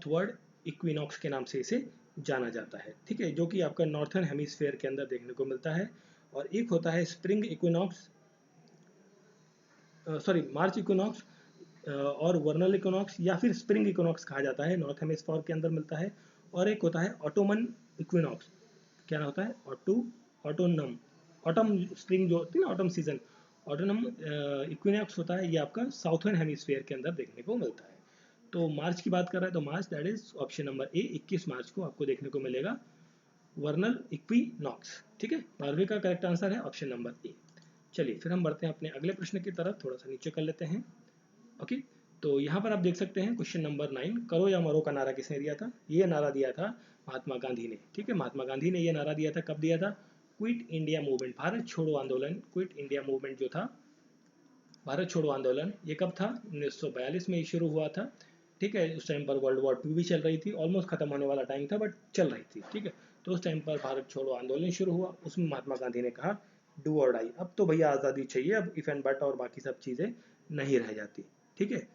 वर्ड इक्विनॉक्स के नाम से इसे जाना जाता है। ठीक है, जो कि आपका नॉर्थर्न हेमिस्फीयर के अंदर देखने को मिलता है। और एक होता है स्प्रिंग इक्विनॉक्स, सॉरी मार्च इक्विनॉक्स और वर्नल इक्विनॉक्स या फिर स्प्रिंग इक्विनॉक्स कहा जाता है, नॉर्थ हेमिस्फीयर के अंदर मिलता है। और एक होता है ऑटोमन इक्विनॉक्स। क्या होता है? ऑटोनम, ऑटम स्प्रिंग जो होती है ना, ऑटम सीजन, ऑटोनम इक्विनॉक्स होता है, ये आपका साउथर्न हेमिस्फीयर के अंदर देखने को मिलता है। तो मार्च की बात कर रहा है तो मार्च दैट इज ऑप्शन नंबर ए, 21 मार्च को आपको देखने को मिलेगा वर्नल इक्विनॉक्स। ठीक है, 12वीं का करेक्ट आंसर है ऑप्शन नंबर ए। चलिए फिर हम बढ़ते हैं अपने अगले प्रश्न की तरफ, थोड़ा सा नीचे कर लेते हैं। ओके, तो यहाँ पर आप देख सकते हैं क्वेश्चन नंबर 9, करो या मरो का नारा किसने दिया था? ये नारा दिया था महात्मा गांधी ने। ठीक है, महात्मा गांधी ने ये नारा दिया था, कब दिया था? क्विट इंडिया मूवमेंट, भारत छोड़ो आंदोलन, क्विट इंडिया मूवमेंट जो था, भारत छोड़ो आंदोलन, ये कब था? 1942 में शुरू हुआ था। ठीक है, उस टाइम पर वर्ल्ड वॉर 2 भी चल रही थी, ऑलमोस्ट खत्म होने वाला टाइम था बट चल रही थी। ठीक है, तो उस टाइम पर भारत छोड़ो आंदोलन शुरू हुआ, उसमें महात्मा गांधी ने कहा डू और डाई, अब तो भैया आज़ादी चाहिए, अब इफ एंड बट और बाकी सब चीज़ें नहीं रह जाती। ठीक है,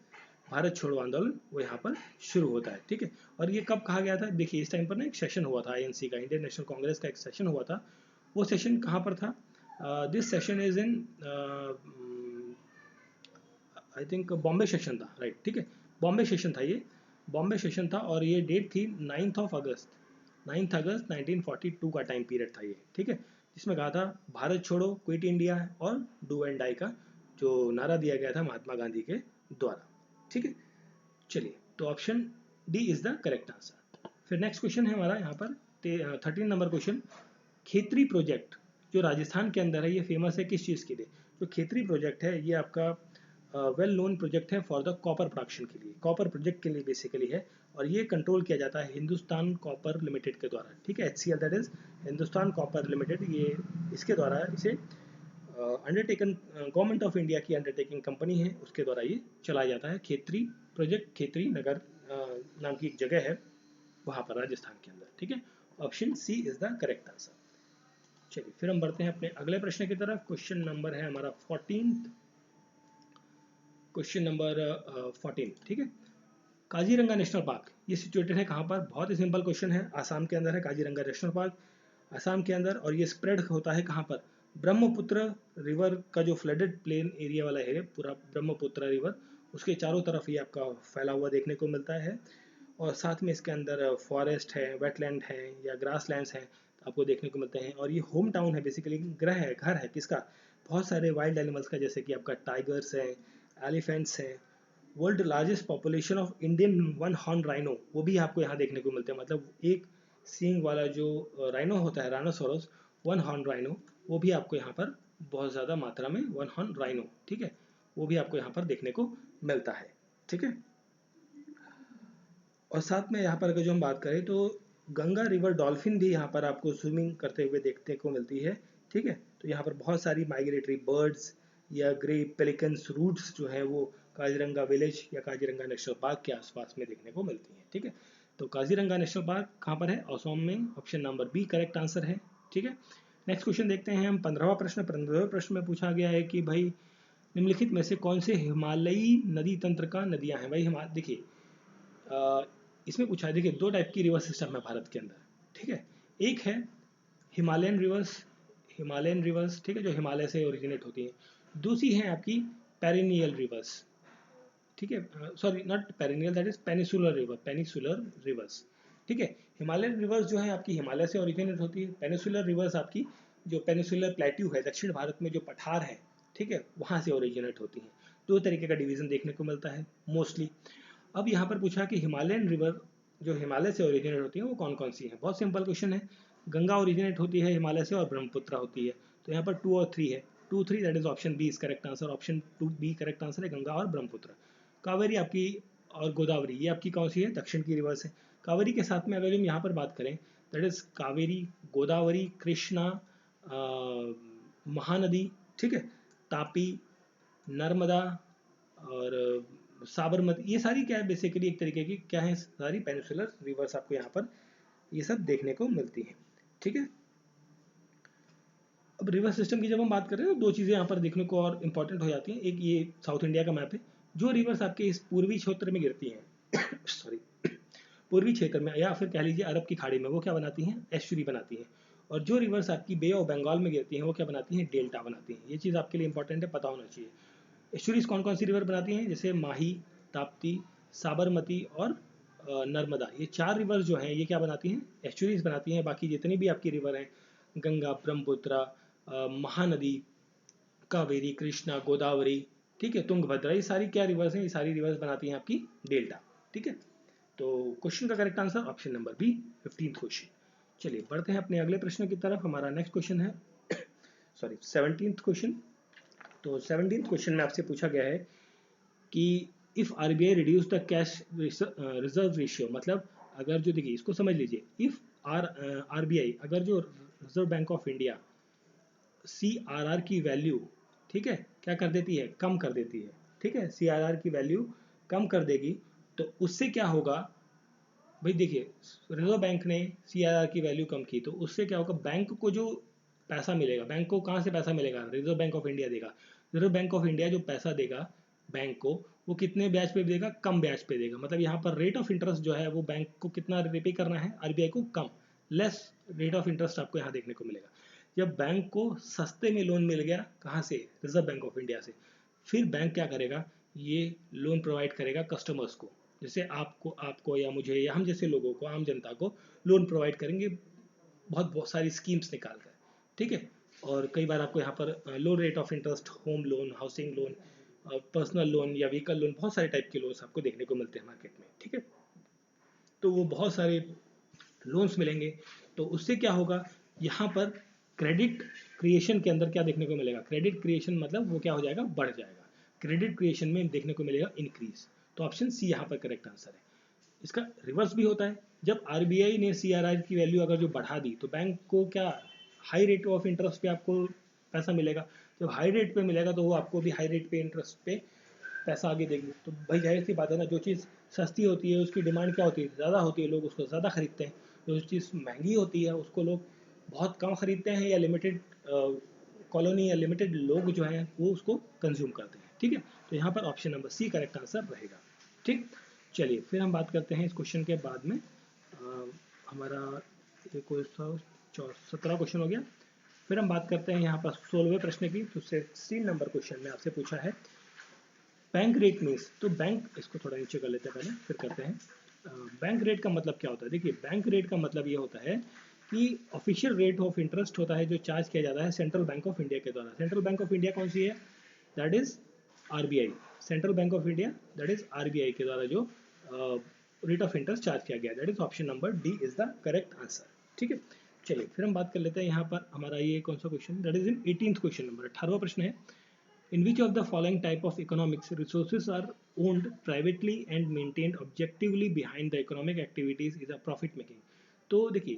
भारत छोड़ो आंदोलन वो यहाँ पर शुरू होता है। ठीक है, और ये कब कहा गया था? देखिए इस टाइम पर ना एक सेशन हुआ था आईएनसी का, इंडियन नेशनल कांग्रेस का एक सेशन हुआ था। वो सेशन कहाँ पर था? This session is in I think Bombay session था, राइट। ठीक है, बॉम्बे सेशन था ये, बॉम्बे सेशन था और ये डेट थी 9 अगस्त 1942 का टाइम पीरियड था ये। ठीक है, जिसमें कहा था भारत छोड़ो, क्विट इंडिया और डू एंड डाई का जो नारा दिया गया था महात्मा गांधी के द्वारा। ठीक है, चलिए तो option D is the correct answer. फिर नेक्स्ट क्वेश्चन है हमारा यहाँ पर 13 नंबर क्वेश्चन, खेतरी प्रोजेक्ट जो राजस्थान के अंदर है ये फेमस है किस चीज़ के लिए? जो खेतरी प्रोजेक्ट है ये आपका वेल नोन प्रोजेक्ट है फॉर द कॉपर प्रोडक्शन के लिए, कॉपर प्रोजेक्ट के लिए बेसिकली है। और ये कंट्रोल किया जाता है हिंदुस्तान कॉपर लिमिटेड के द्वारा। ठीक है, HCL that is Hindustan copper limited, ये इसके द्वारा इसे अंडरटेकन, गवर्नमेंट ऑफ इंडिया की अंडरटेकिंग कंपनी है, उसके द्वारा ये चलाया जाता है। खेतरी प्रोजेक्ट, खेतरी नगर नाम की एक जगह है वहाँ पर राजस्थान के अंदर। ठीक है, option C is the correct answer. चलिए फिर हम बढ़ते हैं अपने अगले प्रश्न की तरफ। क्वेश्चन नंबर है हमारा 14, क्वेश्चन नंबर 14। ठीक है, काजीरंगा नेशनल पार्क ये सिचुएटेड है कहाँ पर? बहुत ही सिंपल क्वेश्चन है, आसाम के अंदर है काजीरंगा नेशनल पार्क, आसाम के अंदर। और ये स्प्रेड होता है कहाँ पर? ब्रह्मपुत्र रिवर का जो फ्लडेड प्लेन एरिया वाला है पूरा ब्रह्मपुत्र रिवर, उसके चारों तरफ ये आपका फैला हुआ देखने को मिलता है। और साथ में इसके अंदर फॉरेस्ट है, वेटलैंड है या ग्रास लैंड्स हैं आपको देखने को मिलते हैं। और ये होम टाउन है बेसिकली, ग्रह है, घर है किसका? बहुत सारे वाइल्ड एनिमल्स का, जैसे कि आपका टाइगर्स है, एलिफेंट्स हैं। World largest population of Indian one horn rhino वो भी आपको यहाँ देखने को मिलते हैं, मतलब एक सींग वाला जो राइनो होता है, राइनोसोरस वन हॉर्न राइनो, वो भी आपको यहाँ पर बहुत ज़्यादा मात्रा में वन हॉर्न राइनो, ठीक है, वो भी आपको यहाँ पर देखने को मिलता है। ठीक है, और साथ में यहाँ पर अगर जो हम बात करें तो गंगा रिवर डॉल्फिन भी यहाँ पर आपको स्विमिंग करते हुए देखने को मिलती है। ठीक है, तो यहाँ पर बहुत सारी माइग्रेटरी बर्ड्स या ग्रे पेलिकन्स रूट्स जो है वो काजीरंगा विलेज या काजीरंगा नेशनल पार्क के आसपास में देखने को मिलती हैं। ठीक है, तो काजीरंगा नेशनल पार्क कहाँ पर है? असम में, option number B correct answer है। ठीक है, नेक्स्ट क्वेश्चन देखते हैं हम 15वां प्रश्न। 15वें प्रश्न में पूछा गया है कि भाई निम्नलिखित में से कौन से हिमालयी नदी तंत्र का नदियाँ हैं? भाई देखिए इसमें पूछा है, देखिए दो टाइप की रिवर सिस्टम है भारत के अंदर। ठीक है, एक है हिमालयन रिवर्स, ठीक है, जो हिमालय से ओरिजिनेट होती हैं। दूसरी है आपकी पेरिनियल रिवर्स। ठीक है, sorry not perennial, that is peninsular rivers. ठीक है, हिमालयन रिवर्स जो है आपकी हिमालय से ओरिजिनेट होती है। पेनिसुलर रिवर्स आपकी जो पेनिसुलर प्लेट्यू है, दक्षिण भारत में जो पठार है, ठीक है, वहाँ से ओरिजिनेट होती हैं। दो तरीके का डिवीजन देखने को मिलता है मोस्टली। अब यहाँ पर पूछा कि हिमालयन रिवर जो हिमालय से ओरिजिनेट होती है वो कौन कौन सी है। बहुत सिंपल क्वेश्चन है, गंगा ओरिजिनेट होती है हिमालय से और ब्रह्मपुत्र होती है। तो यहाँ पर 2 और 3 है, 2 3 that is option B is correct answer. Option 2 B correct answer है, गंगा और ब्रह्मपुत्र। कावेरी आपकी और गोदावरी ये आपकी कौन सी है, दक्षिण की रिवर्स है। कावेरी के साथ में अगर हम यहाँ पर बात करें दैट इज कावेरी, गोदावरी, कृष्णा, महानदी, ठीक है, तापी, नर्मदा और साबरमती, ये सारी क्या है बेसिकली एक तरीके की क्या है, सारी पेनिसुलर रिवर्स आपको यहाँ पर ये सब देखने को मिलती हैं, ठीक है। अब रिवर सिस्टम की जब हम बात कर रहे हैं तो दो चीज़ें यहाँ पर देखने को और इम्पॉर्टेंट हो जाती हैं। एक ये साउथ इंडिया का मैप है, जो रिवर्स आपके इस पूर्वी क्षेत्र में गिरती हैं सॉरी पूर्वी क्षेत्र में या फिर कह लीजिए अरब की खाड़ी में, वो क्या बनाती हैं, एस्चुरी बनाती हैं। और जो रिवर्स आपकी बे ऑफ बंगाल में गिरती हैं वो क्या बनाती हैं, डेल्टा बनाती हैं। ये चीज़ आपके लिए इंपॉर्टेंट है, पता होना चाहिए। एस्चुरीज कौन कौन सी रिवर बनाती हैं, जैसे माही, ताप्ती, साबरमती और नर्मदा, ये 4 रिवर जो हैं ये क्या बनाती हैं, एस्चुरीज बनाती हैं। बाकी जितनी भी आपकी रिवर हैं, गंगा, ब्रह्मपुत्र, महानदी, कावेरी, कृष्णा, गोदावरी, ठीक है, तुंगभद्रा, ये सारी क्या रिवर्स हैं, ये सारी रिवर्स बनाती हैं आपकी डेल्टा, ठीक है। तो क्वेश्चन का correct answer option number B, 15th question. चलिए बढ़ते हैं अपने अगले प्रश्न की तरफ। हमारा नेक्स्ट क्वेश्चन है 17th क्वेश्चन। तो 17th क्वेश्चन में आपसे पूछा गया है कि if RBI reduce the cash reserve ratio, मतलब अगर जो, देखिए इसको समझ लीजिए, इफ आरबीआई अगर जो reserve bank of India CRR की वैल्यू, ठीक है, क्या कर देती है, कम कर देती है, ठीक है, CRR की वैल्यू कम कर देगी, तो उससे क्या होगा भाई। देखिए रिजर्व बैंक ने CRR की वैल्यू कम की तो उससे क्या होगा, बैंक को जो पैसा मिलेगा, बैंक को कहाँ से पैसा मिलेगा, रिजर्व बैंक ऑफ इंडिया देगा। रिजर्व बैंक ऑफ इंडिया जो पैसा देगा बैंक को, वो कितने ब्याज पे देगा, कम ब्याज पे देगा। मतलब यहाँ पर रेट ऑफ इंटरेस्ट जो है वो बैंक को कितना रिपे करना है, आरबीआई को कम, लेस रेट ऑफ इंटरेस्ट आपको यहाँ देखने को मिलेगा। जब बैंक को सस्ते में लोन मिल गया, कहाँ से, रिजर्व बैंक ऑफ इंडिया से, फिर बैंक क्या करेगा, ये लोन प्रोवाइड करेगा कस्टमर्स को, जैसे आपको आपको या मुझे या हम जैसे लोगों को, आम जनता को लोन प्रोवाइड करेंगे बहुत सारी स्कीम्स निकाल कर, ठीक है। और कई बार आपको यहाँ पर low rate of interest home loan, housing loan, personal loan या व्हीकल लोन, बहुत सारे टाइप के लोन्स आपको देखने को मिलते हैं मार्केट में, ठीक है। तो वो बहुत सारे लोन्स मिलेंगे, तो उससे क्या होगा, यहाँ पर क्रेडिट क्रिएशन के अंदर क्या देखने को मिलेगा, क्रेडिट क्रिएशन मतलब वो क्या हो जाएगा, बढ़ जाएगा। क्रेडिट क्रिएशन में देखने को मिलेगा इंक्रीज। तो ऑप्शन सी यहाँ पर करेक्ट आंसर है। इसका रिवर्स भी होता है, जब आरबीआई ने CRR की वैल्यू अगर जो बढ़ा दी तो बैंक को क्या, हाई रेट ऑफ इंटरेस्ट पे आपको पैसा मिलेगा। जब हाई रेट पे मिलेगा तो वो आपको भी हाई रेट पे इंटरेस्ट पे पैसा आगे देगी। तो भाई जाहिर सी बात है ना, जो चीज़ सस्ती होती है उसकी डिमांड क्या होती है, ज़्यादा होती है, लोग उसको ज़्यादा खरीदते हैं। जो चीज़ महंगी होती है उसको लोग बहुत कम खरीदते हैं, या लिमिटेड कॉलोनी या लिमिटेड लोग जो हैं वो उसको कंज्यूम करते हैं, ठीक है। तो यहाँ पर option number C correct answer रहेगा, ठीक। चलिए फिर हम बात करते हैं इस क्वेश्चन के बाद में, हमारा ये कोई 17 क्वेश्चन हो गया। फिर हम बात करते हैं यहाँ पर 16वें प्रश्न की। तो 16 नंबर क्वेश्चन में आपसे पूछा है बैंक रेट मीन्स, तो बैंक, इसको थोड़ा नीचे कर लेते हैं पहले फिर करते हैं। बैंक रेट का मतलब क्या होता है, देखिए बैंक रेट का मतलब ये होता है कि ऑफिशियल रेट ऑफ इंटरेस्ट होता है जो चार्ज किया जाता है सेंट्रल बैंक ऑफ इंडिया के द्वारा। सेंट्रल बैंक ऑफ इंडिया कौन सी है, that is RBI. Central bank of India that is RBI के द्वारा जो रेट ऑफ इंटरेस्ट चार्ज किया गया, that is option number D is the correct answer, ठीक है। चलिए फिर हम बात कर लेते हैं यहाँ पर हमारा ये कौन सा question, that is in 18th question number, 18वां प्रश्न है। In which of the following type of economics resources are owned privately and maintained objectively behind the economic activities is a profit making। तो देखिए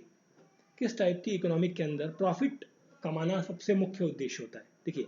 किस टाइप की economic के अंदर profit कमाना सबसे मुख्य उद्देश्य होता है। देखिए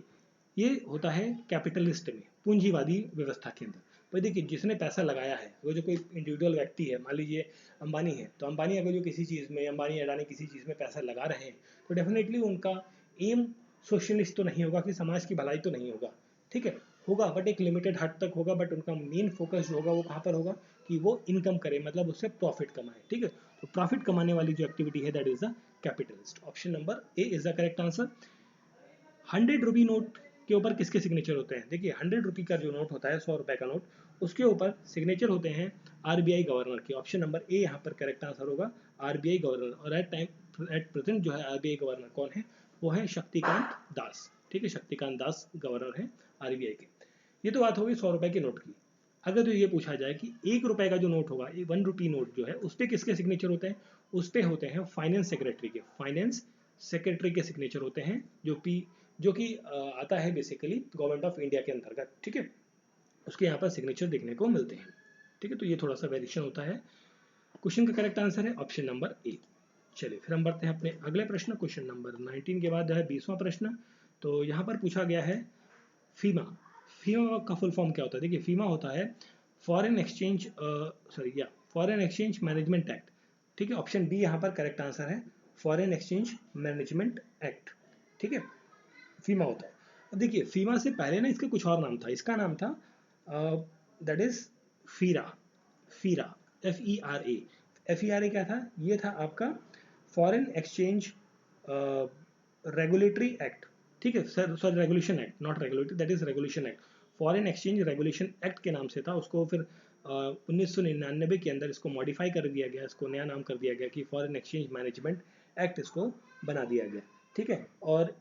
ये होता है कैपिटलिस्ट में, पूंजीवादी व्यवस्था के अंदर। भाई देखिए जिसने पैसा लगाया है, वो जो कोई इंडिविजुअल व्यक्ति है, मान लीजिए अंबानी है, तो अंबानी अगर जो किसी चीज़ में, अंबानी अडानी किसी चीज़ में पैसा लगा रहे हैं तो डेफिनेटली उनका एम सोशलिस्ट तो नहीं होगा, कि समाज की भलाई तो नहीं होगा, ठीक है, होगा बट एक लिमिटेड हद तक होगा। बट उनका मेन फोकस जो होगा वो कहाँ पर होगा, कि वो इनकम करे, मतलब उससे प्रॉफिट कमाए, ठीक है। तो प्रॉफिट कमाने वाली जो एक्टिविटी है that is the capitalist. Option number A is the correct answer. 100 rupee note के ऊपर किसके सिग्नेचर होते हैं, देखिए 100 रुपी का जो नोट होता है, 100 रुपए का नोट, उसके ऊपर सिग्नेचर होते हैं आरबीआई गवर्नर के। ऑप्शन नंबर ए यहाँ पर करेक्ट आंसर होगा, आरबीआई गवर्नर। और एट प्रेजेंट जो है आरबीआई गवर्नर कौन है, वो है शक्तिकांत दास, ठीक है, शक्तिकांत दास गवर्नर है आरबीआई के। ये तो बात होगी 100 रुपए के नोट की। अगर तो ये पूछा जाए कि 1 रुपए का जो नोट होगा, 1 रुपी नोट जो है, उस पर किसके सिग्नेचर होते हैं? उस पर होते हैं फाइनेंस सेक्रेटरी के। फाइनेंस सेक्रेटरी के सिग्नेचर होते हैं, जो कि आता है बेसिकली गवर्नमेंट ऑफ इंडिया के अंतर्गत। ठीक है, उसके यहाँ पर सिग्नेचर देखने को मिलते हैं। ठीक है, तो ये थोड़ा सा वेरिएशन होता है। क्वेश्चन का करेक्ट आंसर है ऑप्शन नंबर ए। चलिए फिर हम बढ़ते हैं अपने अगले प्रश्न, क्वेश्चन नंबर 19 के बाद है 20वां प्रश्न। तो यहाँ पर पूछा गया है फीमा। फीमा का फुल फॉर्म क्या होता है? देखिए, फीमा होता है foreign exchange foreign exchange management act. ठीक है, ऑप्शन बी यहाँ पर करेक्ट आंसर है, फॉरेन एक्सचेंज मैनेजमेंट एक्ट। ठीक है, फीमा होता है। अब देखिए, फीमा से पहले ना इसका कुछ और नाम था। इसका नाम था that is FERA. FERA, FERA। FERA क्या था? ये था आपका फॉरेन एक्सचेंज रेगुलेटरी एक्ट। ठीक है sir, sorry, regulation act, not regulatory, that is regulation act. Foreign exchange regulation act के नाम से था। उसको फिर 1999 के अंदर इसको मॉडिफाई कर दिया गया, इसको नया नाम कर दिया गया कि फॉरेन एक्सचेंज मैनेजमेंट एक्ट इसको बना दिया गया। ठीक है, और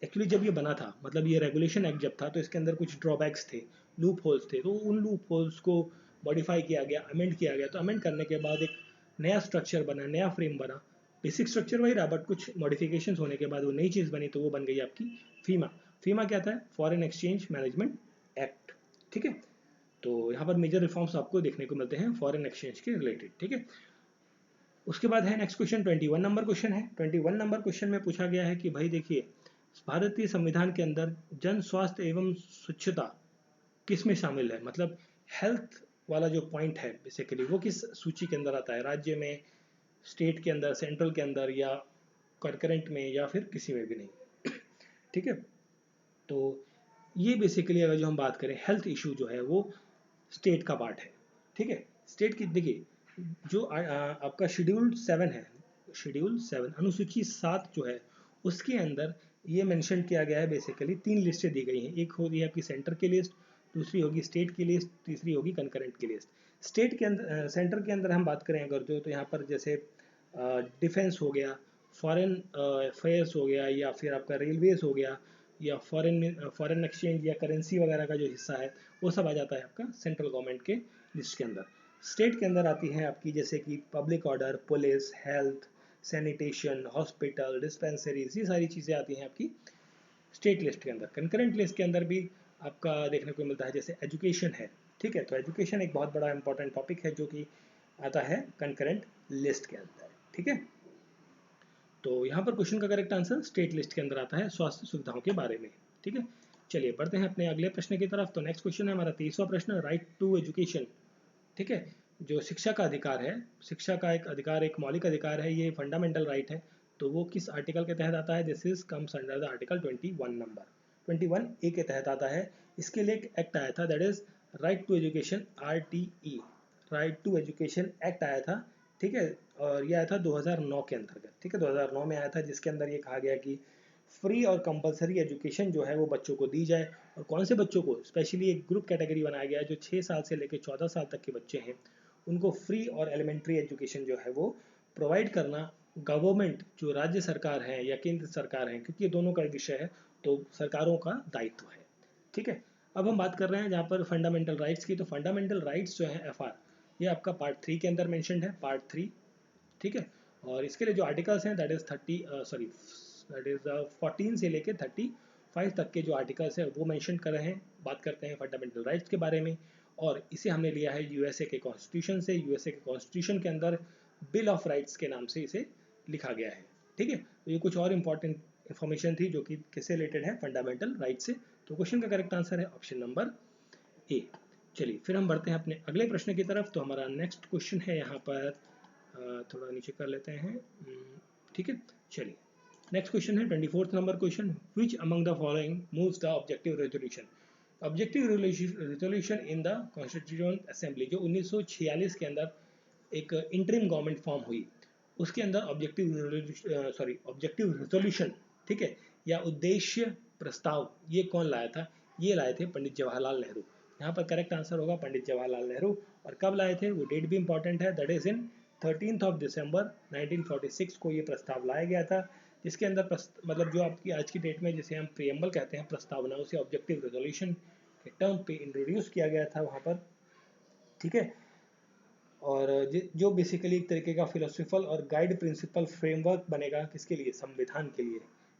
एक्चुअली जब ये बना था, मतलब ये रेगुलेशन एक्ट जब था, तो इसके अंदर कुछ ड्रॉबैक्स थे, लूप होल्स थे। तो उन लूप होल्स को मॉडिफाई किया गया, अमेंड किया गया। तो अमेंड करने के बाद एक नया स्ट्रक्चर बना, नया फ्रेम बना। बेसिक स्ट्रक्चर वही रहा, बट कुछ मॉडिफिकेशंस होने के बाद वो नई चीज़ बनी, तो वो बन गई आपकी फीमा। फीमा क्या था? Foreign exchange management act. ठीक है, तो यहाँ पर मेजर रिफॉर्म्स आपको देखने को मिलते हैं फॉरेन एक्सचेंज के रिलेटेड। ठीक है, उसके बाद है नेक्स्ट क्वेश्चन, 21 नंबर क्वेश्चन है। 21 नंबर क्वेश्चन में पूछा गया है कि भाई देखिए, भारतीय संविधान के अंदर जन स्वास्थ्य एवं स्वच्छता किस में शामिल है? मतलब हेल्थ वाला जो पॉइंट है बेसिकली, वो किस सूची के अंदर आता है? राज्य में, स्टेट के अंदर, सेंट्रल के अंदर, या कंकरेंट में, या फिर किसी में भी नहीं। ठीक है, तो ये बेसिकली अगर जो हम बात करें, हेल्थ इशू जो है वो स्टेट का पार्ट है। ठीक है, स्टेट की देखिए, जो आपका शेड्यूल 7 है, शेड्यूल 7 अनुसूची 7 जो है, उसके अंदर ये मेंशन किया गया है। बेसिकली 3 लिस्टें दी गई हैं। एक होगी आपकी सेंटर की लिस्ट, दूसरी होगी स्टेट की लिस्ट, तीसरी होगी कंकरेंट की लिस्ट। स्टेट के अंदर, सेंटर के अंदर हम बात करें अगर जो, तो यहाँ पर जैसे डिफेंस हो गया, फॉरेन अफेयर्स हो गया, या फिर आपका रेलवेज हो गया, या फॉरेन एक्सचेंज या करेंसी वगैरह का जो हिस्सा है, वो सब आ जाता है आपका सेंट्रल गवर्नमेंट के लिस्ट के अंदर। स्टेट के अंदर आती हैं आपकी जैसे कि public order, police, health, sanitation, hospital, dispensaries, ये सारी चीज़ें आती हैं आपकी स्टेट लिस्ट के अंदर। कंकरेंट लिस्ट के अंदर भी आपका देखने को मिलता है, जैसे एजुकेशन है। ठीक है, तो एजुकेशन एक बहुत बड़ा इंपॉर्टेंट टॉपिक है जो कि आता है कंकरेंट लिस्ट के अंदर। ठीक है, तो यहाँ पर क्वेश्चन का करेक्ट आंसर स्टेट लिस्ट के अंदर आता है, स्वास्थ्य सुविधाओं के बारे में। ठीक है, चलिए बढ़ते हैं अपने अगले प्रश्न की तरफ। तो नेक्स्ट क्वेश्चन है हमारा 23वां प्रश्न, राइट टू एजुकेशन। ठीक है, जो शिक्षा का अधिकार है, शिक्षा का एक अधिकार, एक मौलिक अधिकार है, ये फंडामेंटल राइट है। तो वो किस आर्टिकल के तहत आता है? This is comes under the article 21 number, 21A के तहत आता है। इसके लिए एक एक्ट आया था, that is right to education, RTE, right to education act आया था। ठीक है, और ये आया था 2009 के अंतर्गत। ठीक है, 2009 में आया था, जिसके अंदर ये कहा गया कि फ्री और कंपलसरी एजुकेशन जो है वो बच्चों को दी जाए। और कौन से बच्चों को? स्पेशली एक ग्रुप कैटेगरी बनाया गया है, जो 6 साल से लेकर 14 साल तक के बच्चे हैं, उनको फ्री और एलिमेंट्री एजुकेशन जो है वो प्रोवाइड करना गवर्नमेंट, जो राज्य सरकार है या केंद्र सरकार है, क्योंकि ये दोनों का विषय है, तो सरकारों का दायित्व है। ठीक है, अब हम बात कर रहे हैं जहाँ पर फंडामेंटल राइट्स की। तो फंडामेंटल राइट्स जो है FR, ये आपका पार्ट 3 के अंदर मेंशन्ड है, पार्ट 3। ठीक है, और इसके लिए जो आर्टिकल्स हैं, दैट इज 14 से लेके 35 तक के जो आर्टिकल्स हैं वो मेंशन कर रहे हैं, बात करते हैं फंडामेंटल राइट्स के बारे में। और इसे हमने लिया है USA के कॉन्स्टिट्यूशन से। USA के कॉन्स्टिट्यूशन के अंदर बिल ऑफ राइट्स के नाम से इसे लिखा गया है। ठीक है, तो ये कुछ और इंपॉर्टेंट इन्फॉर्मेशन थी जो कि किससे रिलेटेड है? फंडामेंटल राइट से। तो क्वेश्चन का करेक्ट आंसर है ऑप्शन नंबर ए। चलिए फिर हम बढ़ते हैं अपने अगले प्रश्न की तरफ। तो हमारा नेक्स्ट क्वेश्चन है यहाँ पर, थोड़ा नीचे कर लेते हैं। ठीक है, चलिए नेक्स्ट क्वेश्चन है 24th number question, which among the following moves the objective resolution. Objective resolution in the constituent assembly, जो 1946 के अंदर एक इंटरिम गवर्नमेंट फॉर्म हुई, उसके अंदर ऑब्जेक्टिव रेजोल्यूशन, ठीक है, या उद्देश्य प्रस्ताव, ये कौन लाया था? ये लाए थे पंडित जवाहरलाल नेहरू। यहाँ पर करेक्ट आंसर होगा पंडित जवाहरलाल नेहरू। और कब लाए थे? वो डेट भी इंपॉर्टेंट है, दैट इज इन 13 दिसंबर 1946 को ये प्रस्ताव लाया गया था, जिसके अंदर मतलब जो आपकी आज की डेट में जिसे हम प्रियम्बल कहते हैं, प्रस्तावना, उसे ऑब्जेक्टिव रेजोल्यूशन के टर्म पे इंट्रोड्यूस किया गया था वहाँ पर, ठीक है। और जो बेसिकली एक तरीके का फिलोसफिकल और गाइड प्रिंसिपल फ्रेमवर्क बनेगा किसके लिए, संविधान के लिए,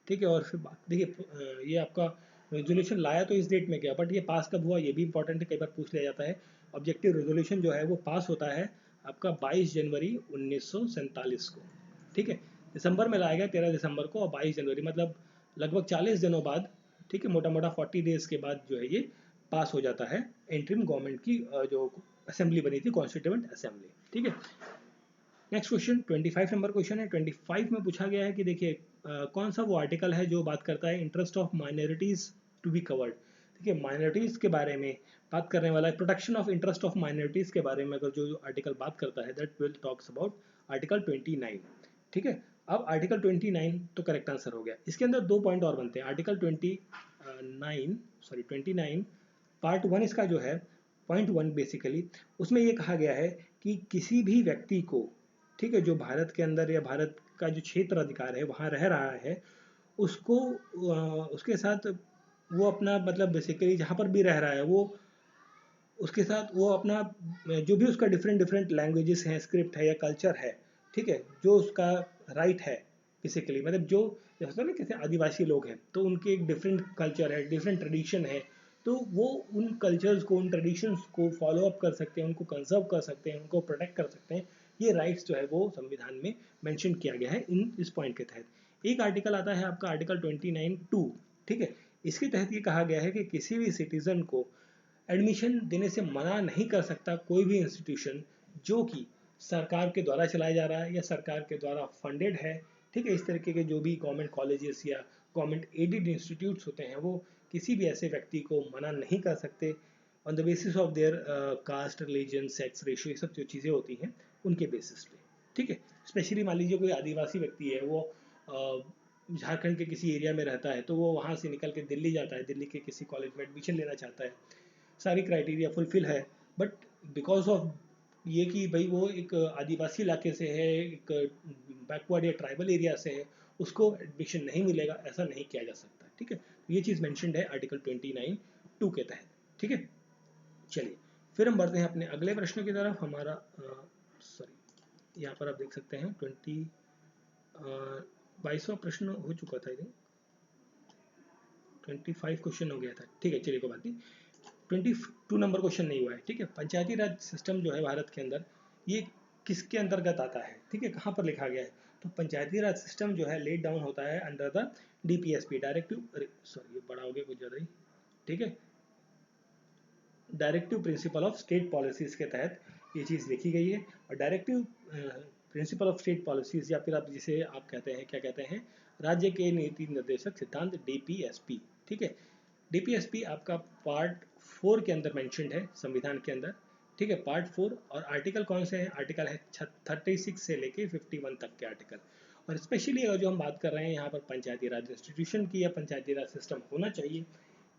ठीक है। और फिर देखिए ये आपका रेजोल्यूशन लाया तो इस डेट में गया, बट ये पास कब हुआ ये भी इंपॉर्टेंट है, कई बार पूछ लिया जाता है। ऑब्जेक्टिव रेजोल्यूशन जो है वो पास होता है आपका 22 जनवरी 1947 को, ठीक है। दिसंबर में लाया गया 13 दिसंबर को, और 22 जनवरी मतलब लगभग 40 दिनों बाद, ठीक है, मोटा मोटा 40 डेज के बाद जो है ये पास हो जाता है इंटरिम गवर्नमेंट की जो असेंबली बनी थी, कॉन्स्टिट्यूएंट असेंबली, ठीक है। नेक्स्ट क्वेश्चन 25 नंबर क्वेश्चन है। 25 में पूछा गया है कि देखिए कौन सा वो आर्टिकल है जो बात करता है interest of minorities to be covered. देखिए माइनॉरिटीज के बारे में बात करने वाला है, protection of interest of minorities के बारे में अगर जो आर्टिकल बात करता है that will talks about article 29, ठीक है। अब आर्टिकल 29 तो करेक्ट आंसर हो गया। इसके अंदर 2 पॉइंट और बनते हैं। आर्टिकल 29 पार्ट 1 इसका जो है पॉइंट 1 बेसिकली उसमें ये कहा गया है कि किसी भी व्यक्ति को, ठीक है, जो भारत के अंदर या भारत का जो क्षेत्र अधिकार है वहाँ रह रहा है, उसको उसके साथ वो अपना मतलब बेसिकली जहाँ पर भी रह रहा है वो उसके साथ वो अपना जो भी उसका डिफरेंट डिफरेंट लैंग्वेजेस हैं, स्क्रिप्ट है या कल्चर है, ठीक है, जो उसका राइट है बेसिकली, मतलब जो जैसे ना कैसे आदिवासी लोग हैं तो उनके एक डिफरेंट कल्चर है, डिफरेंट ट्रेडिशन है, तो वो उन कल्चर्स को, उन ट्रेडिशंस को फॉलो अप कर सकते हैं, उनको कंजर्व कर सकते हैं, उनको प्रोटेक्ट कर सकते हैं। ये राइट्स जो है वो संविधान में मेंशन किया गया है इस पॉइंट के तहत। एक आर्टिकल आता है आपका आर्टिकल 29(2), ठीक है। इसके तहत ये कहा गया है कि किसी भी सिटीजन को एडमिशन देने से मना नहीं कर सकता कोई भी इंस्टीट्यूशन जो कि सरकार के द्वारा चलाया जा रहा है या सरकार के द्वारा फंडेड है, ठीक है। इस तरीके के जो भी गवर्नमेंट कॉलेजेस या गवर्नमेंट एडेड इंस्टीट्यूट्स होते हैं वो किसी भी ऐसे व्यक्ति को मना नहीं कर सकते on the basis of their caste, religion, sex ratio, ये सब जो चीज़ें होती हैं उनके बेसिस पे, ठीक है। स्पेशली मान लीजिए कोई आदिवासी व्यक्ति है, वो झारखंड के किसी एरिया में रहता है, तो वो वहाँ से निकल के दिल्ली जाता है, दिल्ली के किसी कॉलेज में एडमिशन लेना चाहता है, सारी क्राइटेरिया फुलफिल है, बट बिकॉज ऑफ ये कि भाई वो एक आदिवासी इलाके से है, एक बैकवर्ड या ट्राइबल एरिया से है, उसको एडमिशन नहीं मिलेगा, ऐसा नहीं किया जा सकता, ठीक है। तो ये चीज़ मेंशन्ड है आर्टिकल 29(2) के तहत, ठीक है। चलिए फिर हम बढ़ते हैं अपने अगले प्रश्न की तरफ। हमारा सॉरी यहाँ पर आप देख सकते हैं 22वां प्रश्न हो चुका था, आई थिंक 25 क्वेश्चन हो गया था, ठीक है। चलिए कोई बात नहीं, 22 नंबर क्वेश्चन नहीं हुआ है, ठीक है। पंचायती राज सिस्टम जो है भारत के अंदर, ये किसके अंतर्गत आता है, ठीक है, कहाँ पर लिखा गया है। तो पंचायती राज सिस्टम जो है लेट डाउन होता है under the DPSP, directive, sorry ये बड़ा हो गया कुछ ज़्यादा ही, ठीक है, directive principle of state policies के तहत ये चीज़ लिखी गई है। और directive principle of state policies या फिर आप जिसे आप कहते हैं, क्या कहते हैं, राज्य के नीति निर्देशक सिद्धांत, DPSP, ठीक है। DPSP आपका पार्ट 4 के अंदर मेंशन्ड है संविधान के अंदर, ठीक है, पार्ट 4। और आर्टिकल कौन से हैं, आर्टिकल है 36 से लेके 51 तक के आर्टिकल। और स्पेशली अगर जो हम बात कर रहे हैं यहाँ पर पंचायती राज इंस्टीट्यूशन की या पंचायती राज सिस्टम होना चाहिए,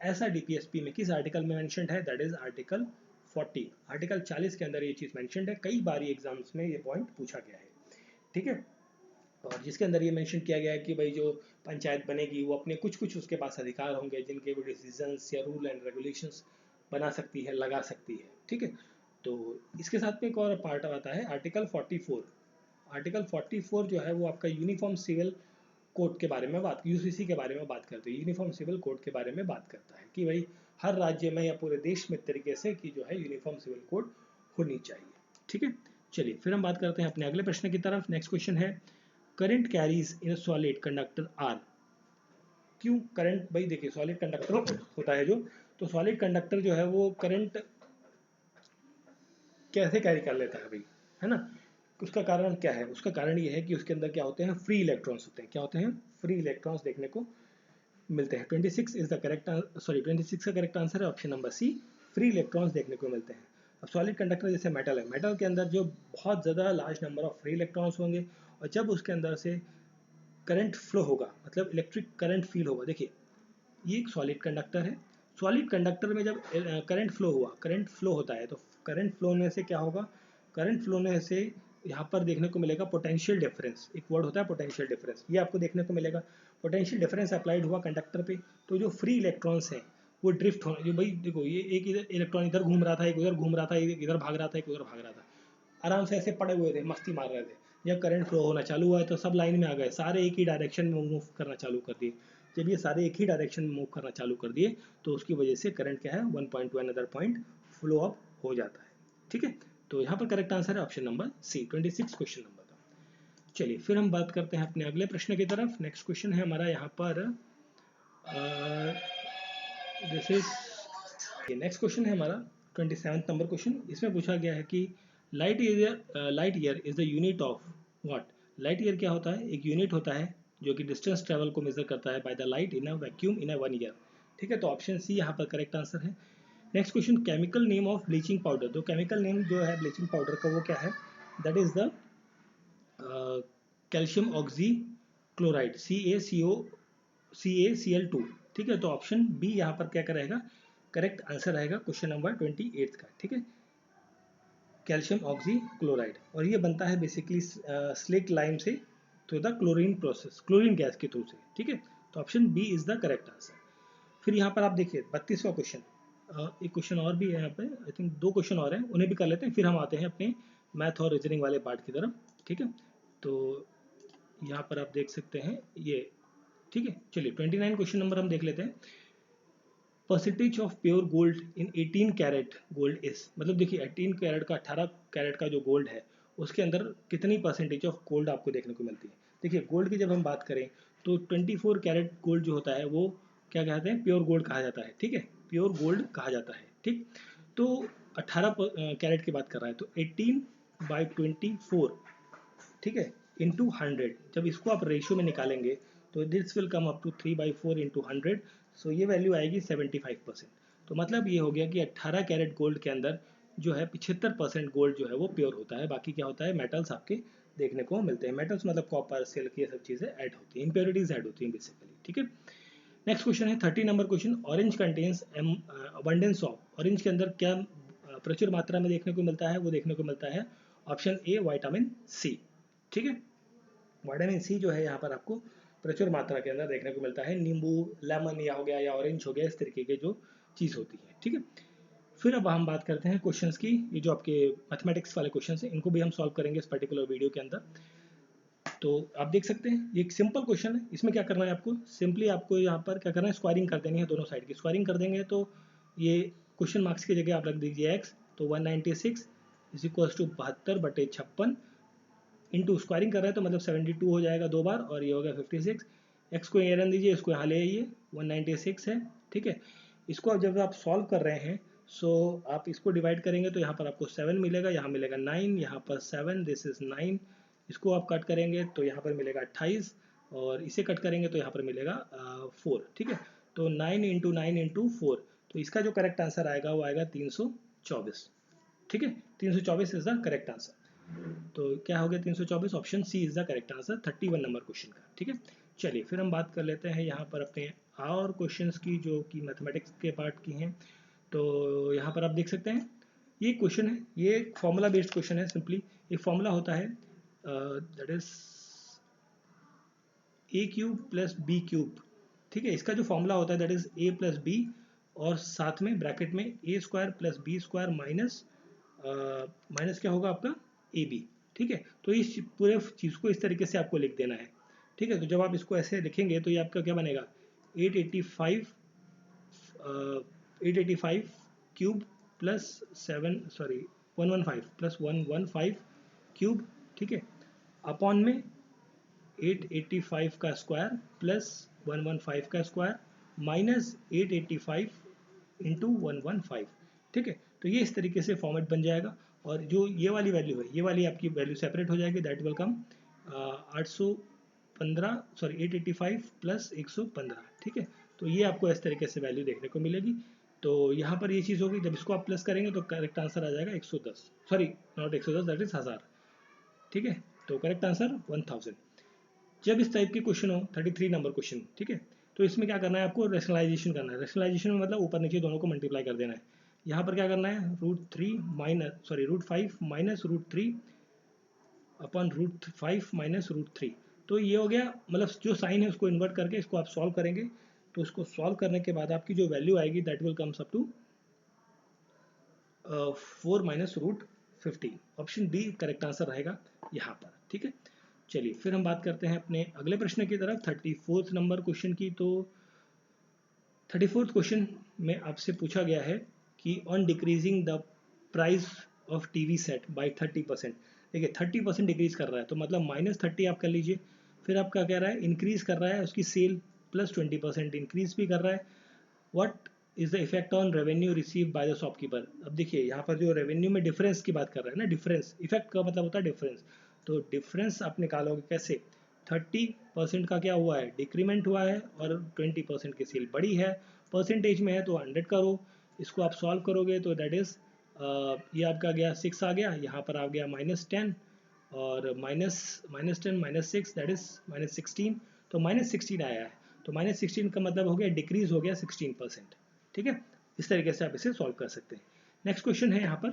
ऐसा DPSP में किस आर्टिकल में मेंशन्ड है, दैट इज आर्टिकल 40। आर्टिकल 40 के अंदर ये चीज़ मेंशन्ड है, कई बार एग्जाम्स में ये पॉइंट पूछा गया है, ठीक है। और जिसके अंदर ये मेंशन किया गया है कि भाई जो पंचायत बनेगी वो अपने कुछ कुछ उसके पास अधिकार होंगे जिनके वो डिसीजंस या रूल एंड रेगुलेशंस बना सकती है, लगा सकती है, ठीक है। तो इसके साथ में एक और पार्ट आता है आर्टिकल 44। आर्टिकल 44 जो है वो आपका यूनिफॉर्म सिविल कोड के बारे में बात, UCC के बारे में बात करते हैं, यूनिफॉर्म सिविल कोड के बारे में बात करता है कि भाई हर राज्य में या पूरे देश में तरीके से कि जो है यूनिफॉर्म सिविल कोड होनी चाहिए, ठीक है। चलिए फिर हम बात करते हैं अपने अगले प्रश्न की तरफ। नेक्स्ट क्वेश्चन है, current carries in solid conductor are. क्यों करंट, भाई देखिए सॉलिड कंडक्टर होता है जो, तो सॉलिड कंडक्टर जो है वो करंट कैसे कैरी कर लेता है भाई, है ना। उसका कारण क्या है, उसका कारण ये है कि उसके अंदर क्या होते हैं, फ्री इलेक्ट्रॉन्स होते हैं। क्या होते हैं, फ्री इलेक्ट्रॉन्स देखने को मिलते हैं। 26 इज द करेक्ट, सॉरी 26 का करेक्ट आंसर है option number C, free electrons देखने को मिलते हैं। अब सॉलिड कंडक्टर जैसे मेटल है, मेटल के अंदर जो बहुत ज़्यादा large number of free electrons होंगे, और जब उसके अंदर से करंट फ्लो होगा, मतलब इलेक्ट्रिक करंट फील होगा। देखिए ये एक सॉलिड कंडक्टर है, सॉलिड कंडक्टर में जब करंट फ्लो हुआ, करंट फ्लो होता है, तो करंट फ्लो होने से क्या होगा, करंट फ्लो होने से यहाँ पर देखने को मिलेगा पोटेंशियल डिफरेंस, एक वर्ड होता है पोटेंशियल डिफरेंस, ये आपको देखने को मिलेगा। पोटेंशियल डिफरेंस अप्लाइड हुआ कंडक्टर पे, तो जो फ्री इलेक्ट्रॉन्स हैं वो ड्रिफ्ट होना, जो भाई देखो ये एक इधर इलेक्ट्रॉन इधर घूम रहा था, एक उधर घूम रहा था, एक इधर भाग रहा था, एक उधर भाग रहा था, आराम से ऐसे पड़े हुए थे, मस्ती मार रहे थे। जब करंट फ्लो होना चालू हुआ है तो सब लाइन में आ गए, सारे एक ही डायरेक्शन में मूव करना चालू कर दिए। जब ये सारे एक ही डायरेक्शन में मूव करना चालू कर दिए तो उसकी वजह से करंट क्या है, one point to another point flow up हो जाता है। ठीक है, तो यहाँ पर करेक्ट आंसर है option number C, 26 question number का। चलिए फिर हम बात करते हैं अपने अगले प्रश्न की तरफ। नेक्स्ट क्वेश्चन है हमारा यहाँ पर दिस इज नेक्स्ट क्वेश्चन है हमारा 27 नंबर क्वेश्चन। इसमें पूछा गया है कि light year is the unit of what. Light year क्या होता है, एक यूनिट होता है जो कि डिस्टेंस ट्रेवल को मेजर करता है by the light in a vacuum in a 1 year. ठीक है, तो ऑप्शन सी यहाँ पर करेक्ट आंसर है। Next question, chemical name of bleaching powder. तो केमिकल नेम जो है ब्लीचिंग पाउडर का वो क्या है, that is the calcium oxy chloride, CaCl2। ठीक है, तो ऑप्शन बी यहाँ पर क्या रहेगा, करेक्ट आंसर रहेगा क्वेश्चन नंबर 28 का। ठीक है, कैल्शियम ऑक्सी क्लोराइड, और ये बनता है बेसिकली स्लिक लाइम से through the chlorine process, chlorine gas के थ्रू से। ठीक है, तो option B is the correct answer. फिर यहाँ पर आप देखिए 32वां क्वेश्चन, एक क्वेश्चन और भी है यहाँ पे, आई थिंक 2 क्वेश्चन और हैं, उन्हें भी कर लेते हैं, फिर हम आते हैं अपने मैथ और रीजनिंग वाले पार्ट की तरफ। ठीक है, तो यहाँ पर आप देख सकते हैं ये। ठीक है, चलिए 29 क्वेश्चन नंबर हम देख लेते हैं। Percentage of pure gold in 18 carat gold is, मतलब देखिए 18 कैरेट का, 18 कैरेट का जो गोल्ड है उसके अंदर कितनी परसेंटेज ऑफ गोल्ड आपको देखने को मिलती है। देखिए गोल्ड की जब हम बात करें तो 24 कैरेट गोल्ड जो होता है वो क्या कहते हैं, प्योर गोल्ड कहा जाता है। ठीक है, प्योर गोल्ड कहा जाता है। ठीक, तो 18 कैरेट की बात कर रहा है तो 18/24, ठीक है, इंटू 100, जब इसको आप रेशियो में निकालेंगे तो this will come up to 3/4 into 100, so ये वैल्यू आएगी 75%। तो मतलब ये हो गया कि 18 कैरेट गोल्ड के अंदर जो है 75% गोल्ड जो है वो प्योर होता है, बाकी क्या होता है, मेटल्स आपके देखने को मिलते हैं। मेटल्स मतलब कॉपर, सिल्क, ये सब चीज़ें ऐड होती हैं, इम्प्योरिटीज ऐड होती हैं बेसिकली। ठीक है, नेक्स्ट क्वेश्चन है 30 number question, orange contains abundance of, orange के अंदर क्या प्रचुर मात्रा में देखने को मिलता है, वो देखने को मिलता है ऑप्शन ए विटामिन सी। ठीक है, विटामिन सी जो है यहाँ पर आपको प्रचुर मात्रा के अंदर देखने को मिलता है, नींबू, लेमन या हो गया या ऑरेंज हो गया, इस तरीके के जो चीज़ होती है। ठीक है, फिर अब हम बात करते हैं क्वेश्चंस की। ये जो आपके मैथमेटिक्स वाले क्वेश्चंस हैं इनको भी हम सॉल्व करेंगे इस पर्टिकुलर वीडियो के अंदर। तो आप देख सकते हैं ये एक सिंपल क्वेश्चन है, इसमें क्या करना है आपको, सिंपली आपको यहाँ पर क्या करना है, स्क्वायरिंग कर देनी है, दोनों साइड की स्क्वायरिंग कर देंगे तो ये क्वेश्चन मार्क्स की जगह आप रख दीजिए एक्स, तो 196 is equal to 72/56 into squaring कर रहे हैं तो मतलब 72 हो जाएगा 2 बार, और ये हो गया 56। एक्स को यहाँ रन दीजिए, इसको यहाँ ले आइए, 196 है। ठीक है, इसको अब जब आप सॉल्व कर रहे हैं सो आप इसको डिवाइड करेंगे तो यहाँ पर आपको 7 मिलेगा, यहाँ मिलेगा 9, यहाँ पर 7, दिस इज 9। इसको आप कट करेंगे तो यहाँ पर मिलेगा 28, और इसे कट करेंगे तो यहाँ पर मिलेगा 4। ठीक है, तो 9 इंटू 9 इंटू 4, तो इसका जो करेक्ट आंसर आएगा वो आएगा 324। ठीक है, 324 इज द करेक्ट आंसर। तो क्या हो गया 324, option C is the correct answer 31 number question का। ठीक है, चलिए फिर हम बात कर लेते हैं यहाँ पर अपने और क्वेश्चंस की जो कि मैथमेटिक्स के पार्ट की हैं। तो यहाँ पर आप देख सकते हैं ये क्वेश्चन है, ये फॉर्मूला बेस्ड क्वेश्चन है। सिंपली एक फॉर्मूला होता है that is A cube plus B cube. ठीक है, इसका जो फॉर्मूला होता है that is A plus B, और साथ में ब्रैकेट में A square plus B square minus minus क्या होगा आपका ए बी। ठीक है, तो इस पूरे चीज़ को इस तरीके से आपको लिख देना है। ठीक है, तो जब आप इसको ऐसे लिखेंगे तो ये आपका क्या बनेगा, 885 cube plus 7 sorry 115 plus 115 cube. ठीक है, अपॉन में 885 का स्क्वायर प्लस 115 का स्क्वायर माइनस 885 इंटू 115। ठीक है, तो ये इस तरीके से फॉर्मेट बन जाएगा, और जो ये वाली वैल्यू है ये वाली आपकी वैल्यू सेपरेट हो जाएगी, that will come 815 sorry 885 plus 115। ठीक है, तो ये आपको इस तरीके से वैल्यू देखने को मिलेगी। तो यहाँ पर ये चीज़ होगी, जब इसको आप प्लस करेंगे तो करेक्ट आंसर आ जाएगा 110, सॉरी नॉट 110, दैट इज 1000। ठीक है, तो करेक्ट आंसर 1000। जब इस टाइप के क्वेश्चन हो 33 नंबर क्वेश्चन, ठीक है, तो इसमें क्या करना है आपको, रेशनलाइजेशन करना है। रेशनलाइजेशन में मतलब ऊपर नीचे दोनों को मल्टीप्लाई कर देना है। यहाँ पर क्या करना है, √5 माइनस √3 अपॉन √5 माइनस √3। तो ये हो गया, मतलब जो साइन है उसको इन्वर्ट करके इसको आप सॉल्व करेंगे तो उसको सॉल्व करने के बाद आपकी जो वैल्यू आएगी that will comes up to 4 minus root 15। Option D correct answer रहेगा यहाँ पर। ठीक है, चलिए फिर हम बात करते हैं अपने अगले प्रश्न की तरफ, 34 नंबर क्वेश्चन की। तो 34th क्वेश्चन में आपसे पूछा गया है कि on decreasing the price of TV set by 30%। देखिए 30% डिक्रीज कर रहा है, तो मतलब -30 आप कर लीजिए। फिर आपका कह रहा है इंक्रीज कर रहा है उसकी सेल प्लस 20% इंक्रीज भी कर रहा है। What is the effect on revenue receive by the shopkeeper. अब देखिए यहाँ पर जो रेवेन्यू में डिफरेंस की बात कर रहा है ना, डिफरेंस, इफेक्ट का मतलब होता है डिफरेंस। तो डिफरेंस आप निकालोगे कैसे, 30% का क्या हुआ है, डिक्रीमेंट हुआ है, और 20% की सेल बढ़ी है। परसेंटेज में है तो 100 करो, इसको आप सॉल्व करोगे तो दैट इज ये आपका गया 6 आ गया, यहाँ पर आ गया -10, और -10 -6 दैट इज -16, तो -16 आया है। तो -16 का मतलब हो गया डिक्रीज हो गया 16%। ठीक है, इस तरीके से आप इसे सॉल्व कर सकते हैं। नेक्स्ट क्वेश्चन है यहाँ पर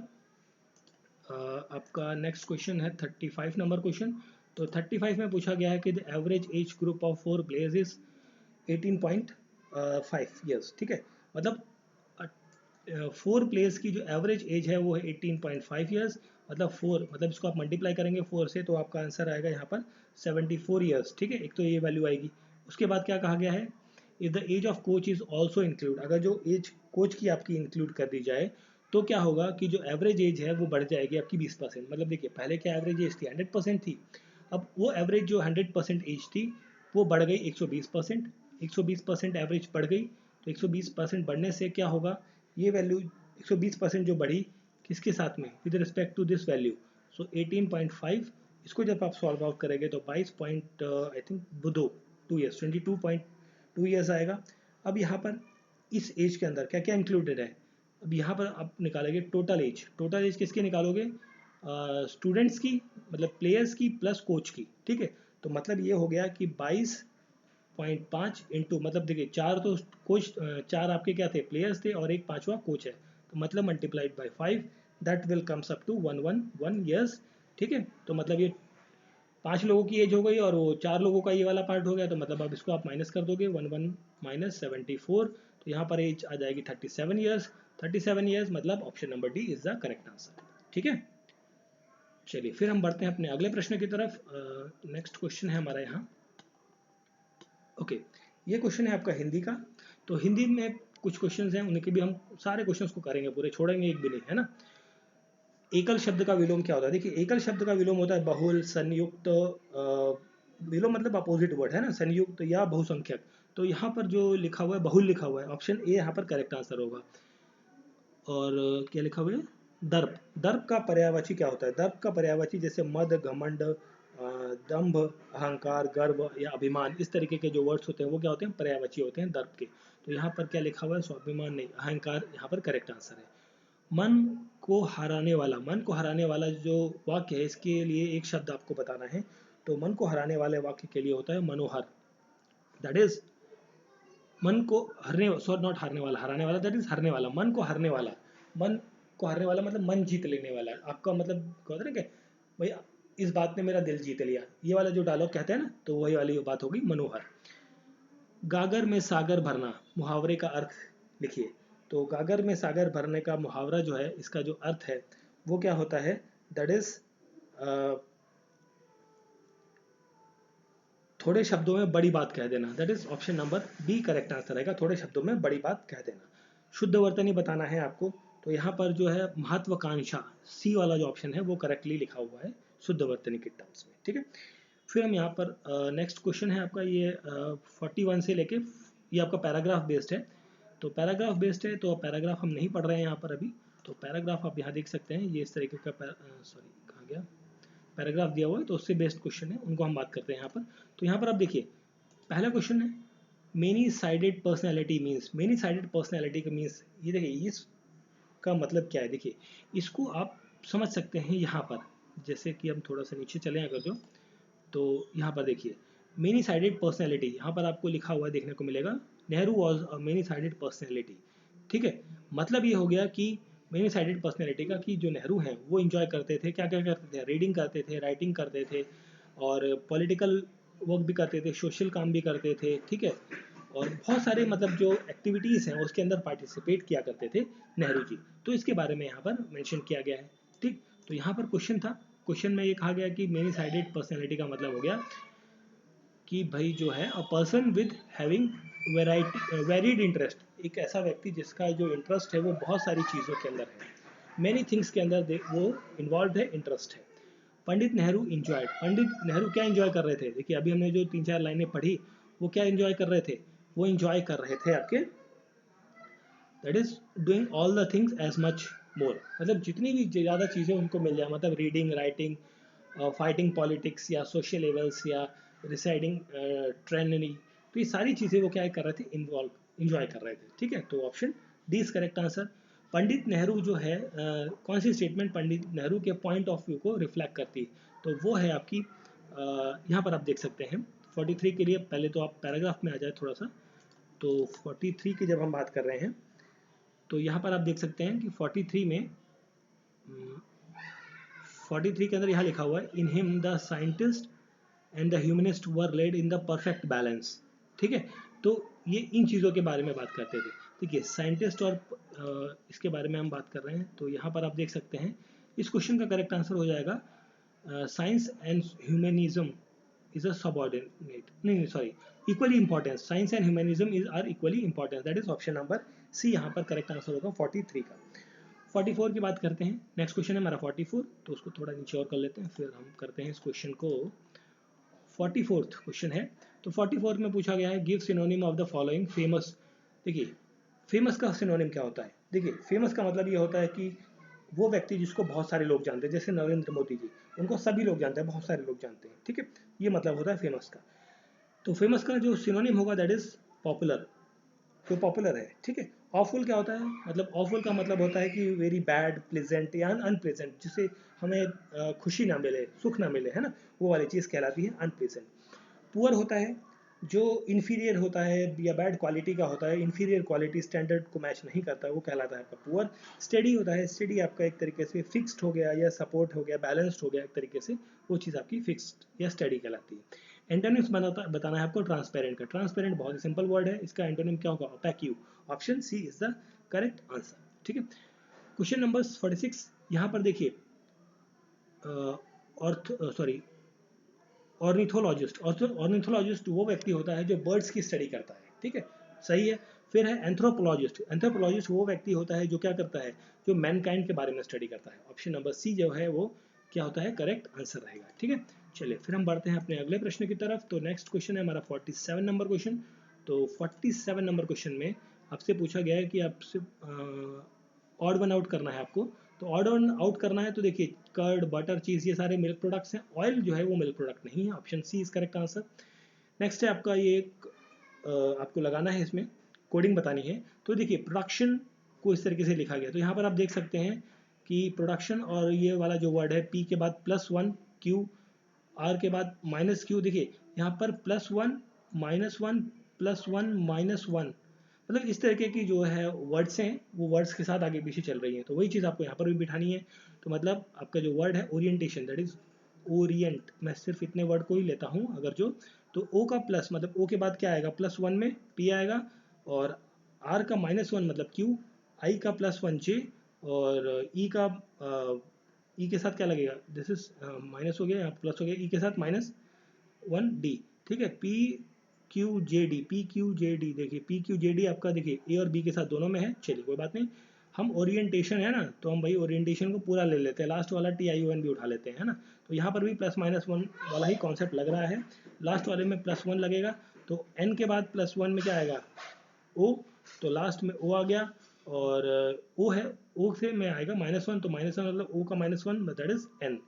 आपका नेक्स्ट क्वेश्चन है 35 नंबर क्वेश्चन। तो 35 में पूछा गया है कि the average age group of 4 players is 18.5 years. ठीक है, मतलब 4 प्लेयर्स की जो एवरेज एज है वो है 18.5 ईयर्स। मतलब 4, मतलब इसको आप मल्टीप्लाई करेंगे 4 से तो आपका आंसर आएगा यहाँ पर 74 ईयर्स। ठीक है, एक तो ये वैल्यू आएगी। उसके बाद क्या कहा गया है, if the age of coach is also include. अगर जो एज कोच की आपकी इंक्लूड कर दी जाए तो क्या होगा कि जो एवरेज एज है वो बढ़ जाएगी आपकी 20%। मतलब देखिए पहले क्या एवरेज एज थी, 100% थी, अब वो एवरेज जो 100% एज थी वो बढ़ गई 120%। 120% एवरेज बढ़ गई, तो 120% बढ़ने से क्या होगा, ये वैल्यू 120% जो बढ़ी किसके साथ में, with respect to this value, so 18.5, इसको जब आप सॉल्व आउट करेंगे तो 22 point I think 2 years, 22.2 years आएगा। अब यहाँ पर इस एज के अंदर क्या क्या इंक्लूडेड है, अब यहाँ पर आप निकालोगे टोटल एज। टोटल एज किसकी निकालोगे, स्टूडेंट्स की, मतलब प्लेयर्स की प्लस कोच की। ठीक है, तो मतलब ये हो गया कि 22.5 इंटू, मतलब देखिए 4 तो कोच, 4 आपके क्या थे, प्लेयर्स थे, और एक 5वां कोच है, तो मतलब multiplied by 5 that will comes up to 111 years. ठीक है, तो मतलब ये 5 लोगों की एज हो गई और वो 4 लोगों का ये वाला पार्ट हो गया, तो मतलब अब इसको आप माइनस कर दोगे, 11 माइनस 74, तो यहाँ पर एज आ जाएगी 37 ईयर्स। 37 ईयर्स मतलब option number D is the correct answer. ठीक है, चलिए फिर हम बढ़ते हैं अपने अगले प्रश्न की तरफ। नेक्स्ट क्वेश्चन है हमारा यहाँ, ओके, ये क्वेश्चन है आपका हिंदी का। तो हिंदी में कुछ क्वेश्चंस हैं, उनके भी हम सारे क्वेश्चंस को करेंगे, पूरे छोड़ेंगे एक भी नहीं, है ना। एकल शब्द का विलोम क्या होता है, देखिए एकल शब्द का विलोम होता है बहुल, संयुक्त, विलोम मतलब अपोजिट वर्ड है ना, संयुक्त या बहुसंख्यक। तो यहाँ पर जो लिखा हुआ है बहुल लिखा हुआ है, ऑप्शन ए यहाँ पर करेक्ट आंसर होगा। और क्या लिखा हुआ है, दर्प। दर्प का पर्यायवाची क्या होता है, दर्प का पर्यायवाची जैसे मद, घमंड, दंभ, अहंकार, गर्व या अभिमान, इस तरीके के जो वर्ड्स होते हैं वो क्या होते हैं, पर्यायवाची होते हैं दर्प के। तो यहाँ पर क्या लिखा हुआ है, स्वाभिमान नहीं, अहंकार यहाँ पर करेक्ट आंसर है। मन को हराने वाला, मन को हराने वाला जो वाक्य है, इसके लिए एक शब्द आपको बताना है। तो मन को हराने वाले वाक्य के लिए होता है मनोहर, दैट इज मन को हरने, सॉरी नॉट हारने वाला, हराने वाला दैट इज हरने वाला, मन को हरने वाला। मन को हरने वाला मतलब मन जीत लेने वाला, आपका मतलब क्या होता है ना कि भाई इस बात ने मेरा दिल जीत लिया, ये वाला जो डायलॉग कहते हैं ना, तो वही वाली बात होगी मनोहर। गागर में सागर भरना, मुहावरे का अर्थ लिखिए। तो गागर में सागर भरने का मुहावरा जो है, इसका जो अर्थ है वो क्या होता है, दैट इज थोड़े शब्दों में बड़ी बात कह देना, that is option number B correct answer रहेगा, थोड़े शब्दों में बड़ी बात कह देना। शुद्ध वर्तनी बताना है आपको, तो यहाँ पर जो है महत्वाकांक्षा, सी वाला जो ऑप्शन है वो करेक्टली लिखा हुआ है शुद्ध वर्तनी के टर्म्स में। ठीक है, फिर हम यहाँ पर नेक्स्ट क्वेश्चन है आपका ये 41 से लेके, ये आपका पैराग्राफ बेस्ड है। तो पैराग्राफ बेस्ड है तो पैराग्राफ हम नहीं पढ़ रहे हैं यहाँ पर अभी। तो पैराग्राफ आप यहाँ देख सकते हैं, ये इस तरीके का सॉरी कहाँ गया, पैराग्राफ दिया हुआ है, तो उससे बेस्ड क्वेश्चन है, उनको हम बात करते हैं यहाँ पर। तो यहाँ पर आप देखिए पहला क्वेश्चन है many sided personality means, many sided personality का मीन्स, ये देखिए इसका मतलब क्या है, देखिए इसको आप समझ सकते हैं यहाँ पर, जैसे कि हम थोड़ा सा नीचे चले अगर तो यहाँ पर देखिए मेनी साइडेड पर्सनैलिटी, यहाँ पर आपको लिखा हुआ देखने को मिलेगा Nehru was a many sided personality. ठीक है, मतलब ये हो गया कि मेनी साइडेड पर्सनैलिटी का, कि जो नेहरू हैं वो इंजॉय करते थे, क्या क्या करते थे, रीडिंग करते थे, राइटिंग करते थे, और पॉलिटिकल वर्क भी करते थे, सोशल काम भी करते थे। ठीक है, और बहुत सारे मतलब जो एक्टिविटीज़ हैं उसके अंदर पार्टिसिपेट किया करते थे नेहरू जी। तो इसके बारे में यहाँ पर मेंशन किया गया है। ठीक, तो यहाँ पर क्वेश्चन था, क्वेश्चन में ये कहा गया कि मेनी साइडेड पर्सनैलिटी का मतलब हो गया कि भाई जो है a person with having varied interest, एक ऐसा व्यक्ति जिसका जो इंटरेस्ट है वो बहुत सारी चीज़ों के अंदर है, मैनी थिंग्स के अंदर वो इन्वॉल्व है, इंटरेस्ट है। पंडित नेहरू इंजॉयड, पंडित नेहरू क्या इंजॉय कर रहे थे? देखिए अभी हमने जो 3-4 लाइनें पढ़ी वो क्या इंजॉय कर रहे थे? वो इंजॉय कर रहे थे आपके that is doing all the things as much more, मतलब जितनी भी ज़्यादा चीज़ें उनको मिल जाए, मतलब रीडिंग, राइटिंग, फाइटिंग पॉलिटिक्स या सोशल लेवल्स या रिसाइडिंग ट्रेनरी, तो ये सारी चीज़ें वो क्या कर रहे थे? इन्वॉल्व, इंजॉय कर रहे थे। ठीक है, तो option D is correct answer. Pandit Nehru जो है कौन सी स्टेटमेंट पंडित नेहरू के पॉइंट ऑफ व्यू को रिफ्लेक्ट करती है? तो वो है आपकी यहाँ पर आप देख सकते हैं 43 के लिए, पहले तो आप पैराग्राफ में आ जाए थोड़ा सा। तो 43 की जब हम बात कर रहे हैं तो यहाँ पर आप देख सकते हैं कि 43 में 43 के अंदर यहाँ लिखा हुआ है in him the scientist and the humanist were laid in the perfect balance. ठीक है, तो ये इन चीज़ों के बारे में बात करते थे। ठीक है, साइंटिस्ट और इसके बारे में हम बात कर रहे हैं। तो यहाँ पर आप देख सकते हैं इस क्वेश्चन का करेक्ट आंसर हो जाएगा science and humanism is a subordinate, नहीं sorry, equally important, science and humanism is are equally important, that is option number C यहाँ पर करेक्ट आंसर होगा 43 का। 44 की बात करते हैं, नेक्स्ट क्वेश्चन है हमारा 44, तो उसको थोड़ा नीचे और कर लेते हैं, फिर हम करते हैं इस क्वेश्चन को। 44th क्वेश्चन है, तो 44 में पूछा गया है give synonym of the following famous. देखिए फेमस का सिनोनिम क्या होता है? देखिए फेमस का मतलब ये होता है कि वो व्यक्ति जिसको बहुत सारे लोग जानते हैं, जैसे नरेंद्र मोदी जी, उनको सभी लोग जानते हैं, बहुत सारे लोग जानते हैं। ठीक है, ये मतलब होता है फेमस का। तो फेमस का जो सिनोनिम होगा दैट इज पॉपुलर, जो पॉपुलर है। ठीक है, ऑफुल क्या होता है? मतलब ऑफुल का मतलब होता है कि वेरी बैड, प्लेजेंट या अनप्लेजेंट, जिससे हमें खुशी ना मिले, सुख ना मिले, है ना, वो वाली चीज़ कहलाती है अनप्लेजेंट। पुअर होता है जो इन्फीरियर होता है या बैड क्वालिटी का होता है, इन्फीरियर क्वालिटी स्टैंडर्ड को मैच नहीं करता है, वो कहलाता है आपका पुअर। स्टडी होता है, स्टडी आपका एक तरीके से फिक्स्ड हो गया या सपोर्ट हो गया, बैलेंस्ड हो गया एक तरीके से, वो चीज़ आपकी फिक्स्ड या स्टडी कहलाती है। एंटोनिम्स बताना है आपको ट्रांसपेरेंट का। ट्रांसपेरेंट बहुत ही सिंपल वर्ड है, इसका एंटोनिम क्या होगा? Opaque. Option C is the correct answer. ठीक है, क्वेश्चन नंबर 46 यहाँ पर देखिए ऑर्निथोलॉजिस्ट। ऑर्निथोलॉजिस्ट वो व्यक्ति होता है जो बर्ड्स की स्टडी करता है। ठीक है, सही है। फिर है एंथ्रोपोलॉजिस्ट। एंथ्रोपोलॉजिस्ट वो व्यक्ति होता है जो क्या करता है? जो मैनकाइंड के बारे में स्टडी करता है। ऑप्शन नंबर सी जो है वो क्या होता है? करेक्ट आंसर रहेगा। ठीक है, चलिए फिर हम बढ़ते हैं अपने अगले प्रश्न की तरफ। तो नेक्स्ट क्वेश्चन है हमारा 47 नंबर क्वेश्चन। तो 47 नंबर क्वेश्चन में आपसे पूछा गया है कि आपसे ऑड वन आउट करना है आपको। तो ऑड वन आउट करना है तो देखिए कर्ड, बटर, चीज़, ये सारे मिल्क प्रोडक्ट्स हैं। ऑयल जो है वो मिल्क प्रोडक्ट नहीं है। Option C is correct answer. Next है आपका ये आपको लगाना है, इसमें कोडिंग बतानी है। तो देखिए प्रोडक्शन को इस तरीके से लिखा गया। तो यहाँ पर आप देख सकते हैं कि प्रोडक्शन और ये वाला जो वर्ड है पी के बाद +1, क्यू, आर के बाद -q, देखिए यहाँ पर +1 -1 +1 -1, मतलब इस तरीके की जो है वर्ड्स हैं वो वर्ड्स के साथ आगे पीछे चल रही हैं। तो वही चीज़ आपको यहाँ पर भी बिठानी है। तो मतलब आपका जो वर्ड है ओरिएंटेशन, दैट इज ओरिएंट, मैं सिर्फ इतने वर्ड को ही लेता हूँ अगर जो। तो ओ का प्लस मतलब ओ के बाद क्या आएगा? +1 में पी आएगा, और आर का -1 मतलब क्यू, आई का +1 जे, और ई का ई के साथ क्या लगेगा? दिस इज माइनस हो गया, यहाँ प्लस हो गया, ई के साथ -1 डी। ठीक है, पी क्यू जे डी, पी क्यू जे डी, देखिए पी क्यू जे डी आपका देखिए ए और बी के साथ दोनों में है। चलिए कोई बात नहीं, हम ओरिएंटेशन है ना, तो हम भाई ओरिएंटेशन को पूरा ले लेते हैं, लास्ट वाला टी आई ओ एन भी उठा लेते हैं, है ना। तो यहाँ पर भी +-1 वाला ही कॉन्सेप्ट लग रहा है। लास्ट वाले में +1 लगेगा, तो एन के बाद +1 में क्या आएगा? ओ, तो लास्ट में ओ आ गया, और ओ है, ओ से में आएगा -1, तो -1 मतलब ओ का -1 दैट इज एन।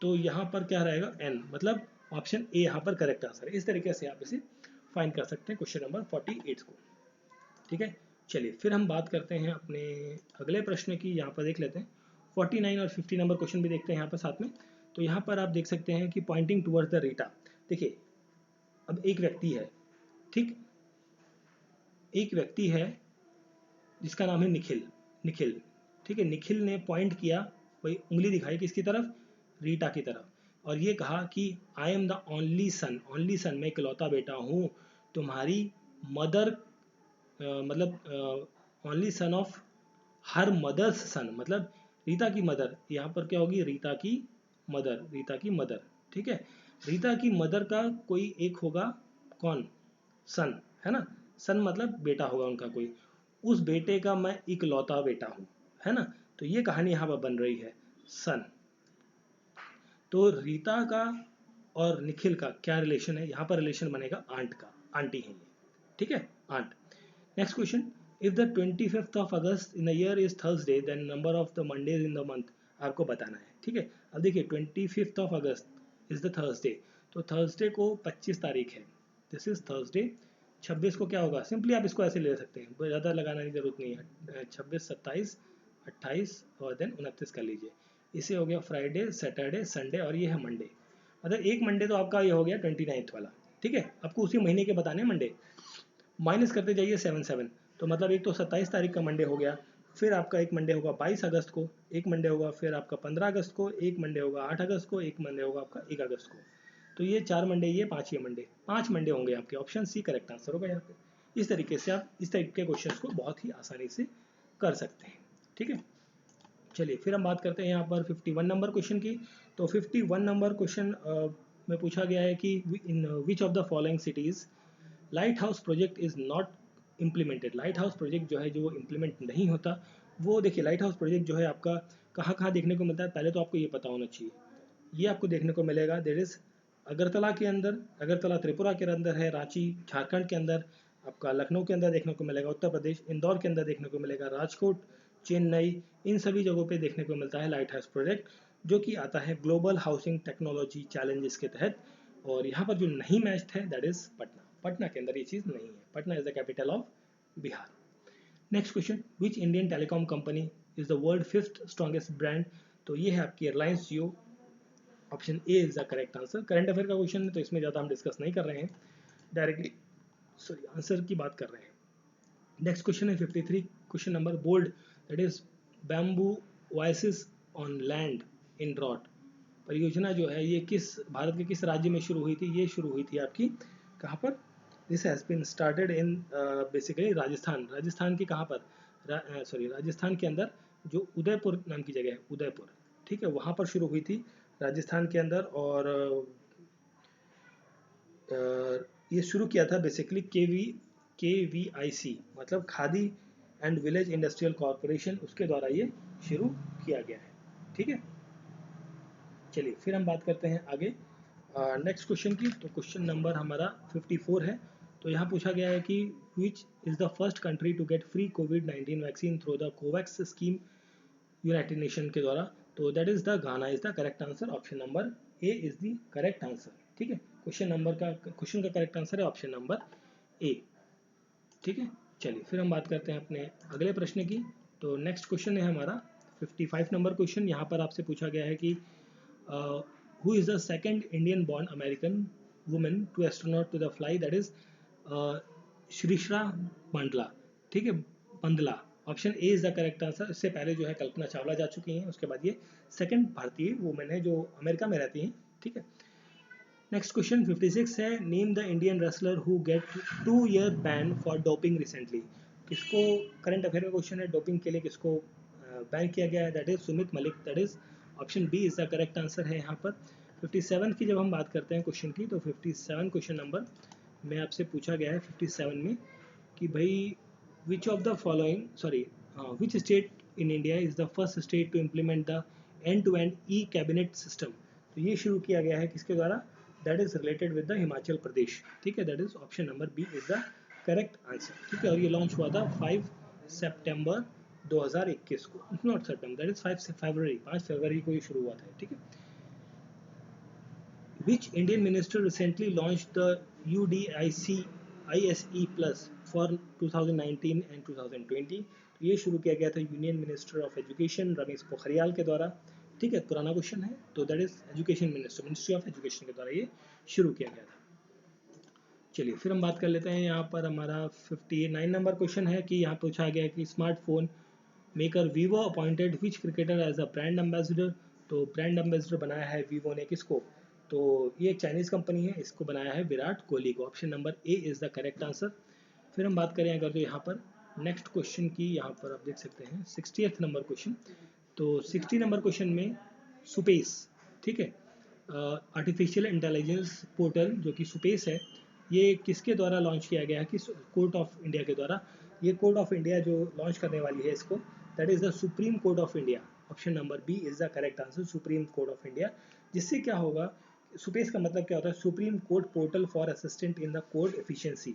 तो यहाँ पर क्या रहेगा? एन, मतलब ऑप्शन ए यहाँ पर करेक्ट आंसर है। इस तरीके से आप इसे फाइंड कर सकते हैं क्वेश्चन नंबर 48 को। ठीक है, चलिए फिर हम बात करते हैं अपने अगले प्रश्न की। यहाँ पर देख लेते हैं 49 और 50 नंबर क्वेश्चन भी देखते हैं यहाँ पर साथ में। तो यहाँ पर आप देख सकते हैं कि पॉइंटिंग टूवर्ड्स द रीटा। देखिए अब एक व्यक्ति है, ठीक, एक व्यक्ति है जिसका नाम है निखिल। निखिल, ठीक है, निखिल ने पॉइंट किया, वही उंगली दिखाई किसकी तरफ? रीटा की तरफ, और ये कहा कि I am the only son, only son, मैं इकलौता बेटा हूँ तुम्हारी मदर मतलब only son of her mother's son, मतलब रीता की मदर, यहाँ पर क्या होगी, रीता की मदर, रीता की मदर, ठीक है। रीता की मदर का कोई एक होगा, कौन, सन, है ना, सन मतलब बेटा होगा उनका कोई, उस बेटे का मैं इकलौता बेटा हूँ, है ना। तो ये कहानी यहाँ पर बन रही है, सन। तो रीता का और निखिल का क्या रिलेशन है, यहाँ पर रिलेशन बनेगा आंट का, आंटी है ये, ठीक है, ant. Next question, if the 25th of August in the year is Thursday then number of the Mondays in the month, आपको बताना है, ठीक है। अब देखिए 25th of August is the Thursday, तो थर्सडे को 25 तारीख है, दिस इज थर्सडे। 26 को क्या होगा, सिंपली आप इसको ऐसे ले सकते हैं, ज़्यादा लगाने की जरूरत नहीं है, 26, 27, 28 और देन 29 कर लीजिए। इसे हो गया फ्राइडे, सैटरडे, संडे और ये है मंडे, मतलब एक मंडे तो आपका ये हो गया 29th वाला, ठीक है। आपको उसी महीने के बताने मंडे, माइनस करते जाइए 7 तो मतलब एक तो 27 तारीख का मंडे हो गया, फिर आपका एक मंडे होगा 22 अगस्त को, एक मंडे होगा फिर आपका 15 अगस्त को, एक मंडे होगा 8 अगस्त को, एक मंडे होगा आपका 1 अगस्त को। तो ये 4 मंडे, ये 5 ये मंडे, 5 मंडे होंगे आपके, ऑप्शन सी करेक्ट आंसर होगा यहाँ पे। इस तरीके से आप इस टाइप के क्वेश्चन को बहुत ही आसानी से कर सकते हैं, ठीक है। चलिए फिर हम बात करते हैं यहाँ पर 51 नंबर क्वेश्चन की। तो 51 नंबर क्वेश्चन में पूछा गया है कि in which of the following cities light house project is not implemented. Light house project जो है, जो इम्प्लीमेंट नहीं होता वो, देखिए लाइट हाउस प्रोजेक्ट जो है आपका कहाँ कहाँ देखने को मिलता है, पहले तो आपको ये पता होना चाहिए। ये आपको देखने को मिलेगा, देर इज़ अगरतला के अंदर, अगरतला त्रिपुरा के अंदर है, रांची झारखंड के अंदर, आपका लखनऊ के अंदर देखने को मिलेगा, उत्तर प्रदेश इंदौर के अंदर देखने को मिलेगा, राजकोट, चेन्नई, इन सभी जगहों पे देखने को मिलता है लाइट हाउस प्रोजेक्ट, जो कि आता है ग्लोबल हाउसिंग टेक्नोलॉजी चैलेंजेस के तहत। और यहाँ पर जो नहीं मैच्ड है दैट इज़ पटना, पटना के अंदर ये चीज़ नहीं है, Patna is the capital of Bihar. Next question, which Indian telecom company is the world 5th strongest brand. तो ये है आपकी Reliance Jio, option A is the correct answer. Current affair का क्वेश्चन है तो इसमें ज़्यादा हम डिस्कस नहीं कर रहे हैं, डायरेक्टली सॉरी आंसर की बात कर रहे हैं। नेक्स्ट क्वेश्चन है 53 question number, BOLD that is bamboo oasis on land in drought परियोजना जो है ये किस भारत के किस राज्य में शुरू हुई थी, ये शुरू हुई थी आपकी कहाँ पर, this has been started in basically Rajasthan, Rajasthan की कहाँ पर, सॉरी राजस्थान के अंदर जो उदयपुर नाम की जगह है, उदयपुर, ठीक है, वहाँ पर शुरू हुई थी राजस्थान के अंदर। और ये शुरू किया था बेसिकली KVIC मतलब khadi and village industrial corporation, उसके द्वारा ये शुरू किया गया है, ठीक है। चलिए फिर हम बात करते हैं आगे नेक्स्ट क्वेश्चन की। तो क्वेश्चन नंबर हमारा 54 है। तो यहाँ पूछा गया है कि which is the first country to get free कोविड-19 vaccine through the COVAX scheme United Nation के द्वारा। तो that is the Ghana is the correct answer, option number A is the correct answer, ठीक है। क्वेश्चन का correct answer है option number A, ठीक है। चलिए फिर हम बात करते हैं अपने अगले प्रश्न की। तो नेक्स्ट क्वेश्चन है हमारा 55 नंबर क्वेश्चन। यहाँ पर आपसे पूछा गया है कि who is the second Indian born American women to astronaut to the fly, that is Sirisha Mandla, ठीक है, Bandla, option A is the correct answer. इससे पहले जो है कल्पना चावला जा चुकी हैं, उसके बाद ये सेकेंड भारतीय वुमेन है जो अमेरिका में रहती हैं, ठीक है। नेक्स्ट क्वेश्चन 56 है, name the Indian wrestler who get 2 year ban for doping recently. किसको, करंट अफेयर का क्वेश्चन है, डोपिंग के लिए किसको बैन किया गया है, that is Sumit Malik, that is option B is the correct answer है यहाँ पर। 57 की जब हम बात करते हैं क्वेश्चन की, तो 57 क्वेश्चन नंबर में आपसे पूछा गया है 57 में कि भाई which of the following sorry which state in India is the first state to implement the end to end e cabinet system. तो ये शुरू किया गया है किसके द्वारा, that is related with the Himachal Pradesh, ठीक है, that is option number B is the correct answer, ठीक है। और ये लॉन्च हुआ था 5 सितंबर 2021 को, नॉट सितंबर, दैट इज 5 फरवरी, 5 फरवरी को ये शुरू हुआ था, ठीक है। Which Indian minister recently launched the UDIC ISE Plus for 2019 and 2020? तो ये शुरू किया गया था union minister of education Ramesh Pokhriyal के द्वारा, ठीक है, पुराना क्वेश्चन है, तो that is education minister, ministry of education के द्वारा ये शुरू किया गया था। चलिए फिर हम बात कर लेते हैं, यहाँ पर हमारा 59 नंबर क्वेश्चन है कि यहाँ पूछा गया कि smartphone maker Vivo appointed which cricketer as a brand ambassador. तो ब्रांड एम्बेसडर बनाया है वीवो ने किसको, तो ये एक चाइनीज़ कंपनी है, इसको बनाया है विराट कोहली को, option number A is the correct answer. फिर हम बात करें अगर तो यहाँ पर नेक्स्ट क्वेश्चन की, यहाँ पर आप देख सकते हैं 60th नंबर क्वेश्चन। तो 60 नंबर क्वेश्चन में सुपेस, ठीक है, आर्टिफिशियल इंटेलिजेंस पोर्टल जो कि सुपेस है, ये किसके द्वारा लॉन्च किया गया है, किस कोर्ट ऑफ इंडिया के द्वारा। ये कोर्ट ऑफ इंडिया जो लॉन्च करने वाली है इसको, that is the Supreme Court of India. Option number B is the correct answer, Supreme Court of India. जिससे क्या होगा, सुपेस का मतलब क्या होता है, Supreme Court portal for assistant in the court efficiency.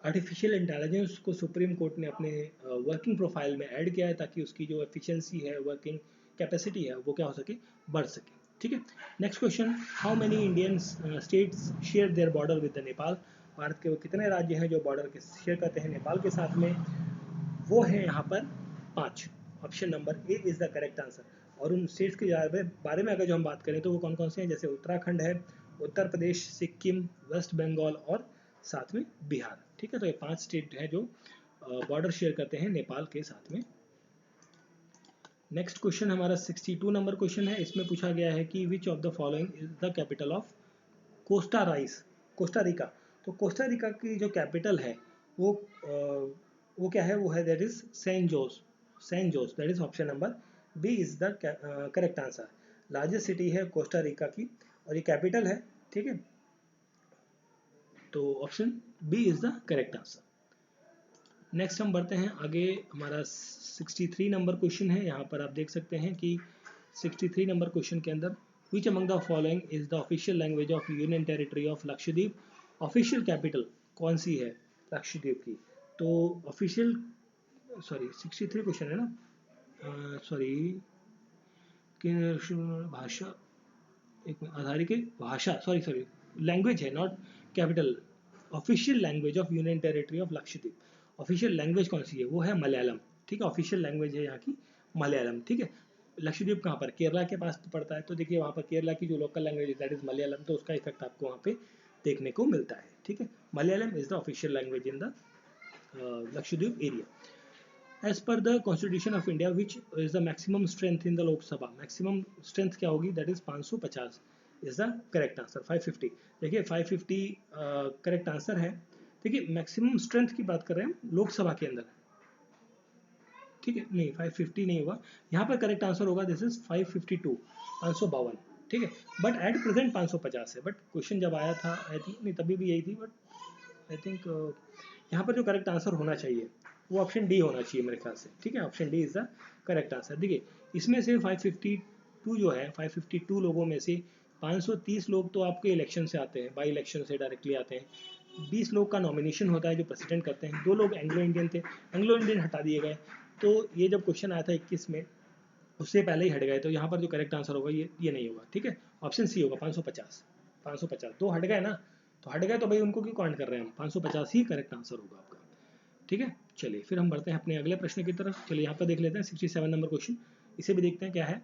Artificial intelligence को सुप्रीम कोर्ट ने अपने वर्किंग प्रोफाइल में ऐड किया है ताकि उसकी जो एफिशिएंसी है, वर्किंग कैपेसिटी है, वो क्या हो सके, बढ़ सके। ठीक है, next question, how many Indian states share their border with the Nepal. Bharat के वो कितने राज्य हैं जो बॉर्डर के शेयर करते हैं नेपाल के साथ में, वो है यहाँ पर 5। Option number A is the correct answer. और उन स्टेट्स के बारे में अगर जो हम बात करें तो वो कौन कौन से हैं, जैसे उत्तराखंड है, उत्तर प्रदेश, सिक्किम, वेस्ट बंगाल और साथ में बिहार। ठीक है, तो ये 5 स्टेट हैं जो बॉर्डर शेयर करते हैं नेपाल के साथ में। नेक्स्ट क्वेश्चन हमारा 62 नंबर क्वेश्चन है। इसमें पूछा गया है कि which of the following is the capital of Costa Rica. तो कोस्टा रिका की जो कैपिटल है वो क्या है, वो है that is San Jose, that is option number B is the correct answer. Largest city है कोस्टा रिका की और ये कैपिटल है। ठीक है, तो option B is the correct answer. Next हम बढ़ते हैं आगे, हमारा 63 नंबर क्वेश्चन है। यहाँ पर आप देख सकते हैं कि 63 नंबर क्वेश्चन के अंदर which among the following is the official language of union territory of Lakshadweep. Official capital कौन सी है लक्षद्वीप की। तो ऑफिशियल 63 क्वेश्चन है ना, भाषा, एक आधारित भाषा, लैंग्वेज है, not capital. Official language of union territory of Lakshadweep, official language कौन सी है, वो है मलयालम। ठीक है, ऑफिशियल लैंग्वेज है यहाँ की मलयालम। ठीक है, लक्षद्वीप कहाँ पर, केरला के पास पड़ता है, तो देखिए वहाँ पर केरला की जो लोकल लैंग्वेज है दैट इज मलयालम, तो उसका इफेक्ट आपको वहाँ पे देखने को मिलता है। ठीक है, Malayalam is the official language in the Lakshadweep area. As per the Constitution of India, which is the maximum strength in the Lok Sabha? Maximum strength क्या होगी? That is 550 is the correct answer. 550, देखिए 550 करेक्ट आंसर है। देखिए maximum strength की बात कर रहे हैं लोकसभा के अंदर। ठीक है, नहीं 550 नहीं होगा यहाँ पर, करेक्ट आंसर होगा दिस इज 552, 552। ठीक है, बट एट प्रेजेंट 550 है। बट क्वेश्चन जब आया था आई थिंक, नहीं तभी भी यही थी, बट आई थिंक यहाँ पर जो करेक्ट आंसर होना चाहिए वो ऑप्शन डी होना चाहिए मेरे ख्याल से। ठीक है, option D is the correct answer. देखिए इसमें से 552 जो है, 552 लोगों में से 530 लोग तो आपके इलेक्शन से आते हैं, बाई इलेक्शन से डायरेक्टली आते हैं। 20 लोग का नॉमिनेशन होता है जो प्रेसिडेंट करते हैं। 2 लोग एंग्लो इंडियन थे, एंग्लो इंडियन हटा दिए गए। तो ये जब क्वेश्चन आया था 21 में, उससे पहले ही हट गए, तो यहाँ पर जो करेक्ट आंसर होगा ये नहीं होगा। ठीक है, ऑप्शन सी होगा 550। 550 2 हट गए ना, तो हट गए तो भाई उनको क्यों काउंट कर रहे हैं हम, 550 ही करेक्ट आंसर होगा आपका। ठीक है, चलिए फिर हम बढ़ते हैं अपने अगले प्रश्न की तरफ। चलिए यहाँ पर देख लेते हैं 67 नंबर क्वेश्चन, इसे भी देखते हैं क्या है।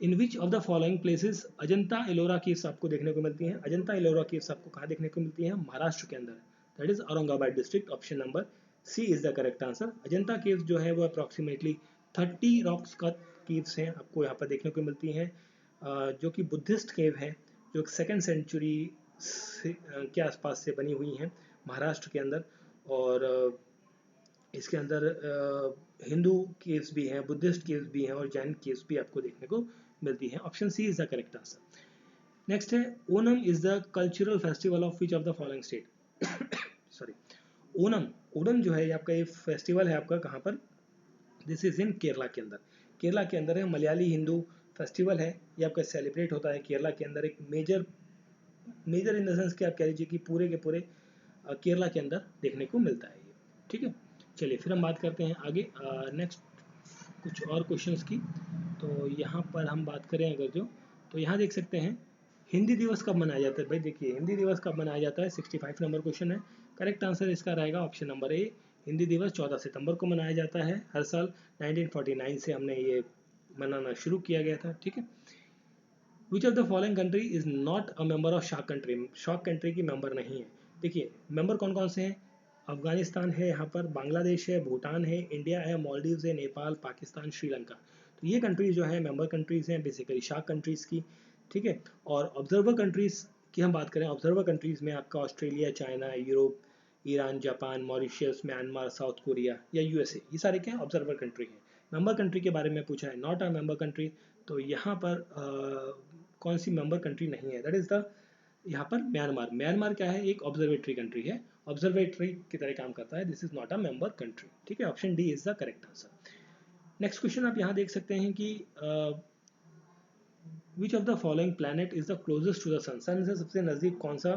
In which of the following places Ajanta Ellora caves आपको देखने को मिलती हैं। अजंता एलोरा केव्स आपको कहाँ देखने को मिलती हैं, महाराष्ट्र के अंदर, that is Aurangabad district. Option number C is the correct answer. Ajanta caves जो है वो अप्रॉक्सीमेटली 30 रॉक्स का केव्स हैं, आपको यहाँ पर देखने को मिलती हैं, जो कि बुद्धिस्ट केव है, जो 2nd सेंचुरी के आसपास से बनी हुई हैं महाराष्ट्र के अंदर। और इसके अंदर हिंदू केव्स भी हैं, बुद्धिस्ट केव्स भी हैं और जैन केव्स भी आपको देखने को मिलती हैं। Option C is the correct answer. Next है, Onam is the cultural festival of which of the following state. Sorry, Onam जो है ये आपका ये फेस्टिवल है आपका कहाँ पर, दिस इज इन केरला के अंदर। केरला के अंदर है, मलयाली हिंदू फेस्टिवल है, ये आपका सेलिब्रेट होता है केरला के अंदर। एक मेजर इन द सेंस कि आप कह लीजिए कि पूरे के पूरे केरला के अंदर देखने को मिलता है ये। ठीक है, चलिए फिर हम बात करते हैं आगे नेक्स्ट कुछ और क्वेश्चंस की। तो यहाँ पर हम बात करें अगर जो, तो यहाँ देख सकते हैं हिंदी दिवस कब मनाया जाता है। भाई देखिए हिंदी दिवस कब मनाया जाता है, 65 नंबर क्वेश्चन है। करेक्ट आंसर इसका रहेगा ऑप्शन नंबर ए, हिंदी दिवस 14 सितंबर को मनाया जाता है हर साल। 1949 से हमने ये मनाना शुरू किया गया था। ठीक है, which of the following country is not a member of shark country, shark country की मेंबर नहीं है। देखिए मेंबर कौन कौन से हैं, अफगानिस्तान है यहाँ पर, बांग्लादेश है, भूटान है, इंडिया है, मालदीव्स है, नेपाल, पाकिस्तान, श्रीलंका। तो ये कंट्रीज जो है मेंबर कंट्रीज हैं बेसिकली शार्क कंट्रीज की। ठीक है, और ऑब्जर्वर कंट्रीज की हम बात करें, ऑब्जर्वर कंट्रीज में आपका Australia, China, Europe, Iran, Japan, Mauritius, Myanmar, south Korea या यूएसए, ये सारे क्या ऑब्जर्वर कंट्री हैं। मेंबर कंट्री के बारे में पूछा है, नॉट अ मेंबर कंट्री, तो यहाँ पर कौन सी मेंबर कंट्री नहीं है, दैट इज द यहाँ पर म्यांमार। म्यांमार क्या है, एक ऑब्जर्वेटरी कंट्री है, ऑब्जर्वेटरी की तरह काम करता है, this is not a member country. ठीक है, option D is the correct answer. Next question आप यहाँ देख सकते हैं कि which of the following planet is the closest to the sun, sun से सबसे नज़दीक कौन सा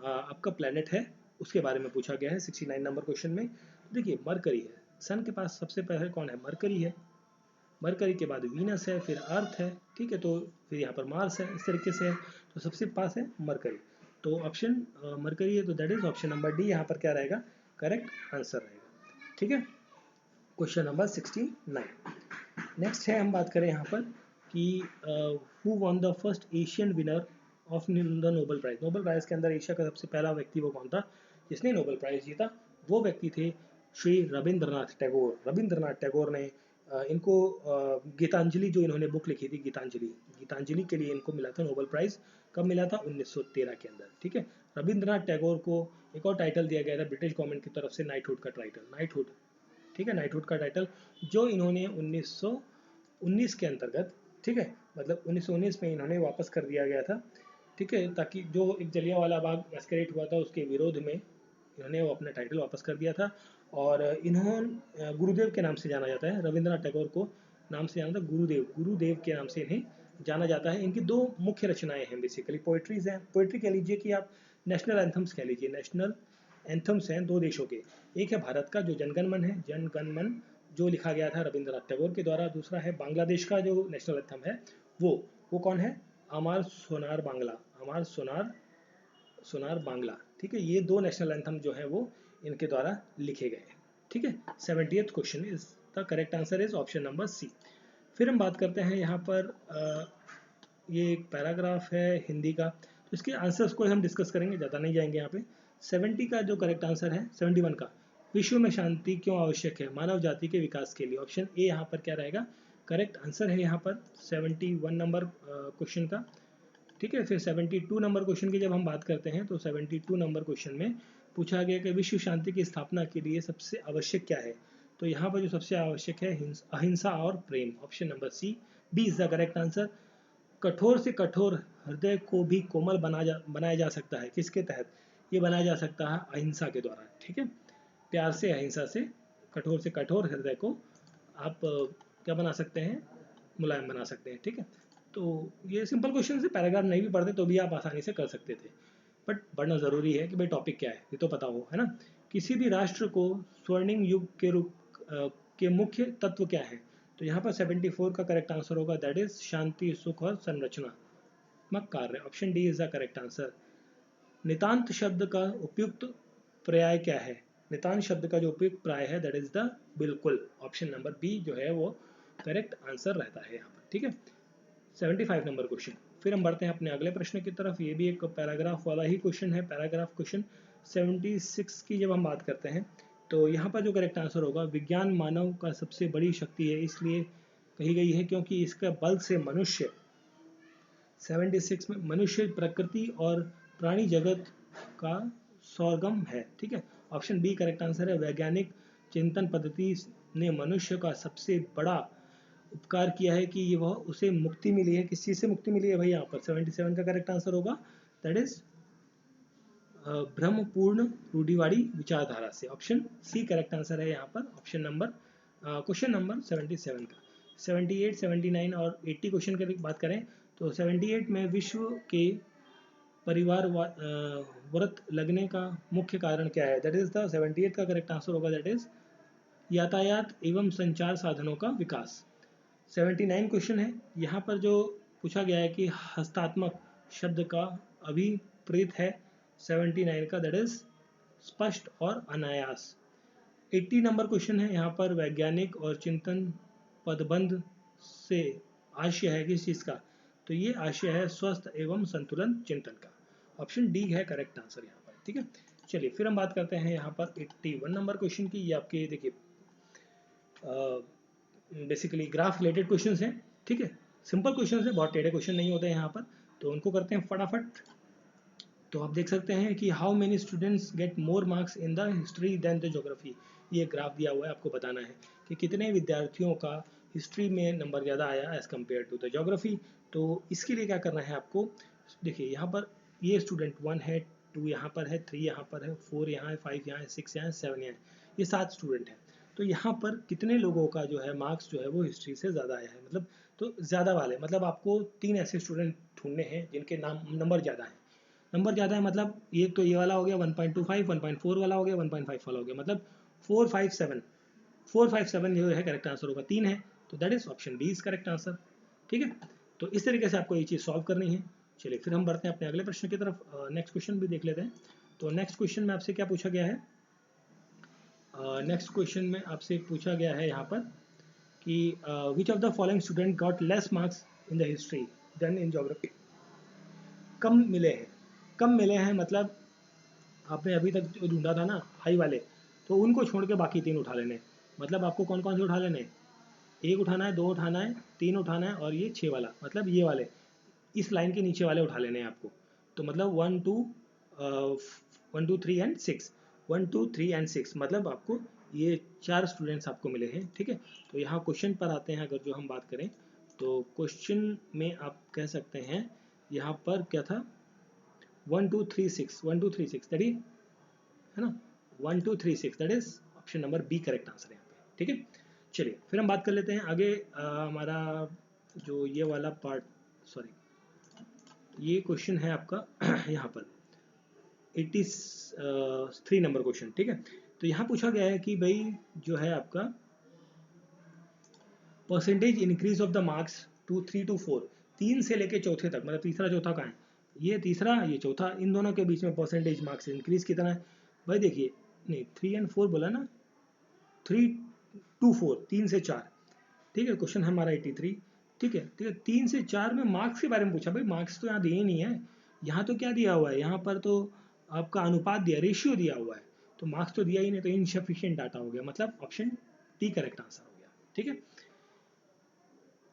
आपका प्लैनेट है, उसके बारे में पूछा गया है 69 नंबर क्वेश्चन में। देखिए मरकरी है, सन के पास सबसे पहले कौन है, मरकरी है, मरकरी के बाद वीनस है, फिर अर्थ है, ठीक है, तो फिर यहाँ पर मार्स है, इस तरीके से है, तो सबसे पास है मरकरी, तो ऑप्शन मरकरी है, तो that is option number D यहाँ पर क्या रहेगा, करेक्ट आंसर रहेगा। ठीक है, क्वेश्चन नंबर 69। नेक्स्ट है, हम बात करें यहाँ पर कि who won the first Asian winner of the Nobel prize, Nobel prize के अंदर एशिया का सबसे पहला व्यक्ति वो कौन था जिसने नोबेल प्राइज जीता, वो व्यक्ति थे श्री रविंद्रनाथ टैगोर। रविंद्रनाथ टैगोर ने इनको गीतांजलि, जो इन्होंने बुक लिखी थी गीतांजलि, गीतांजलि के लिए इनको मिला था नोबेल प्राइज, कब मिला था, 1913 के अंदर। ठीक है, रविंद्रनाथ टैगोर को एक और टाइटल दिया गया था ब्रिटिश गवर्नमेंट की तरफ से, नाइटहुड का टाइटल, नाइटहुड, ठीक है, नाइटहुड का टाइटल, जो इन्होंने 1919 के अंतर्गत, ठीक है, मतलब 1919 में इन्होंने वापस कर दिया गया था। ठीक है, ताकि जो एक जलियांवाला बाग मैस्करेड हुआ था उसके विरोध में इन्होंने वो अपना टाइटल वापस कर दिया था। और इन्होंने गुरुदेव के नाम से जाना जाता है, रविंद्रनाथ टैगोर को नाम से जाना था गुरुदेव, गुरुदेव के नाम से इन्हें जाना जाता है। इनकी दो मुख्य रचनाएं हैं, बेसिकली पोइट्रीज हैं, पोइट्री कह लीजिए कि आप नेशनल एंथम्स कह लीजिए, नेशनल एंथम्स हैं दो देशों के, एक है भारत का जो जनगण मन है, जनगण मन जो लिखा गया था रविंद्रनाथ टैगोर के द्वारा, दूसरा है बांग्लादेश का जो नेशनल एंथम है, वो कौन है, अमार सोनार बांग्ला, अमार सोनार सोनार बांग्ला। ठीक है, ये दो नेशनल एंथम जो है वो इनके द्वारा लिखे गए। ठीक है, 70th question is the correct answer is option number C. फिर हम बात करते हैं यहाँ पर ये एक पैराग्राफ है हिंदी का, तो इसके आंसर्स को हम डिस्कस करेंगे, ज़्यादा नहीं जाएंगे यहाँ पे। 70 का जो करेक्ट आंसर है, 71 का, विश्व में शांति क्यों आवश्यक है मानव जाति के विकास के लिए, ऑप्शन ए यहाँ पर क्या रहेगा, करेक्ट आंसर है यहाँ पर 71 नंबर क्वेश्चन का। ठीक है, फिर 72 नंबर क्वेश्चन की जब हम बात करते हैं तो 72 नंबर क्वेश्चन में पूछा गया कि विश्व शांति की स्थापना के लिए सबसे आवश्यक क्या है, तो यहाँ पर जो सबसे आवश्यक है अहिंसा और प्रेम, option number C, B is the correct answer. कठोर से कठोर हृदय को भी कोमल बनाया जा सकता है, किसके तहत, ये बनाया जा सकता है अहिंसा के द्वारा। ठीक है, प्यार से, अहिंसा से कठोर से कठोर हृदय को आप क्या बना सकते हैं, मुलायम बना सकते हैं। ठीक है, तो ये सिंपल क्वेश्चन से, पैराग्राफ नहीं भी पढ़ते तो भी आप आसानी से कर सकते थे, बट पढ़ना ज़रूरी है कि भाई टॉपिक क्या है ये तो पता हो, है ना। किसी भी राष्ट्र को स्वर्णिम युग के रूप के मुख्य तत्व क्या है, तो यहाँ पर 74 का करेक्ट आंसर होगा, दैट इज शांति, सुख और संरचनात्मक कार्य, option D is the correct answer. नितांत शब्द का उपयुक्त पर्याय क्या है, नितांत शब्द का जो उपयुक्त पर्याय है दैट इज द बिल्कुल, ऑप्शन नंबर बी जो है वो करेक्ट आंसर रहता है यहाँ पर। ठीक है, 75 नंबर क्वेश्चन। फिर हम बढ़ते हैं अपने अगले प्रश्न की तरफ, ये भी एक पैराग्राफ वाला ही क्वेश्चन है, पैराग्राफ क्वेश्चन 76 की जब हम बात करते हैं तो यहाँ पर जो करेक्ट आंसर होगा, विज्ञान मानव का सबसे बड़ी शक्ति है इसलिए कही गई है क्योंकि इसका बल से मनुष्य, 76 में मनुष्य प्रकृति और प्राणी जगत का स्वर्गम है। ठीक है, ऑप्शन बी करेक्ट आंसर है। वैज्ञानिक चिंतन पद्धति ने मनुष्य का सबसे बड़ा उपकार किया है कि ये वह उसे मुक्ति मिली है, किस चीज़ से मुक्ति मिली है भाई, यहाँ पर 77 का करेक्ट आंसर होगा, दैट इज ब्रह्मपूर्ण रूढ़िवादी विचारधारा से, ऑप्शन सी करेक्ट आंसर है यहाँ पर, ऑप्शन नंबर क्वेश्चन नंबर 77 का। 78, 79 और 80 क्वेश्चन की बात करें तो 78 में विश्व के परिवार व्रत लगने का मुख्य कारण क्या है, दैट इज द 78 का करेक्ट आंसर होगा, दैट इज यातायात एवं संचार साधनों का विकास। 79 क्वेश्चन है, यहाँ पर जो पूछा गया है कि हस्तात्मक शब्द का अभिप्रेत है 79 का, दैट इज स्पष्ट और अनायास। 80 नंबर क्वेश्चन है, यहाँ पर वैज्ञानिक और चिंतन पदबंध से आशय है किस चीज़ का, तो ये आशय है स्वस्थ एवं संतुलन चिंतन का, ऑप्शन डी है करेक्ट आंसर यहाँ पर। ठीक है, चलिए फिर हम बात करते हैं यहाँ पर 81 नंबर क्वेश्चन की। ये आपके देखिए बेसिकली ग्राफ रिलेटेड क्वेश्चंस हैं। ठीक है, सिंपल क्वेश्चंस है, बहुत टेढ़े क्वेश्चन नहीं होते हैं यहाँ पर, तो उनको करते हैं फटाफट। तो आप देख सकते हैं कि how many students get more marks in the history than the geography. ये ग्राफ दिया हुआ है, आपको बताना है कि कितने विद्यार्थियों का हिस्ट्री में नंबर ज़्यादा आया as compare to the geography. तो इसके लिए क्या करना है आपको, देखिए यहाँ पर ये स्टूडेंट 1 है, 2 यहाँ पर है, 3 यहाँ पर है, 4 यहाँ है, 5 यहाँ है, 6 यहाँ है, 7 यहाँ है, ये 7 स्टूडेंट हैं। तो यहाँ पर कितने लोगों का जो है मार्क्स जो है वो हिस्ट्री से ज़्यादा आया है, मतलब तो ज़्यादा वाले, मतलब आपको 3 ऐसे स्टूडेंट ढूंढने हैं जिनके नाम नंबर ज़्यादा है। नंबर ज़्यादा है मतलब एक तो ये वाला हो गया 1.25, 1.4 वाला हो गया, 1.5 वाला हो गया, मतलब 457, 457 जो है करेक्ट आंसर होगा, 3 है, तो that is option B is correct answer. ठीक है, तो इस तरीके से आपको ये चीज़ सॉल्व करनी है। चलिए फिर हम बढ़ते हैं अपने अगले प्रश्न की तरफ। नेक्स्ट क्वेश्चन भी देख लेते हैं। तो नेक्स्ट क्वेश्चन में आपसे क्या पूछा गया है, नेक्स्ट क्वेश्चन में आपसे पूछा गया है यहाँ पर कि which of the following student got less marks in the history than in geography. कम मिले हैं, कम मिले हैं मतलब आपने अभी तक जो ढूंढा था ना हाई वाले, तो उनको छोड़ के बाकी 3 उठा लेने। मतलब आपको कौन कौन से उठा लेने, एक उठाना है, 2 उठाना है, 3 उठाना है, और ये 6 वाला, मतलब ये वाले इस लाइन के नीचे वाले उठा लेने हैं आपको। तो मतलब 1 2 1 2 3 एंड 6, 1 2 3 एंड 6, मतलब आपको ये 4 स्टूडेंट्स आपको मिले हैं। ठीक है, तो यहाँ क्वेश्चन पर आते हैं। अगर जो हम बात करें तो क्वेश्चन में आप कह सकते हैं यहाँ पर क्या था, 1 2 3 6, 1 2 3 6 दैट इज, है ना, 1 2 3 6 that is option number B correct answer है यहाँ पे। ठीक है, चलिए फिर हम बात कर लेते हैं आगे। हमारा जो ये वाला पार्ट, सॉरी ये क्वेश्चन है आपका यहाँ पर 83 नंबर क्वेश्चन। ठीक है, तो यहाँ पूछा गया है कि भाई जो है आपका percentage increase of the marks to 3 to 4, 3 से लेके चौथे तक, मतलब तीसरा चौथा कहाँ है, ये तीसरा ये चौथा, इन दोनों के बीच में परसेंटेज मार्क्स इंक्रीज कितना है। भाई देखिए, नहीं 3 and 4 बोला ना, 3 to 4, 3 से 4। ठीक है, क्वेश्चन हमारा 83। ठीक है, ठीक है, 3 से 4 में मार्क्स के बारे में पूछा। भाई मार्क्स तो यहाँ दिए ही नहीं है, यहाँ तो क्या दिया हुआ है, यहाँ पर तो आपका अनुपात दिया, रेशियो दिया हुआ है, तो मार्क्स तो दिया ही नहीं, तो इनसफिशिएंट डाटा हो गया, मतलब ऑप्शन डी करेक्ट आंसर हो गया। ठीक है,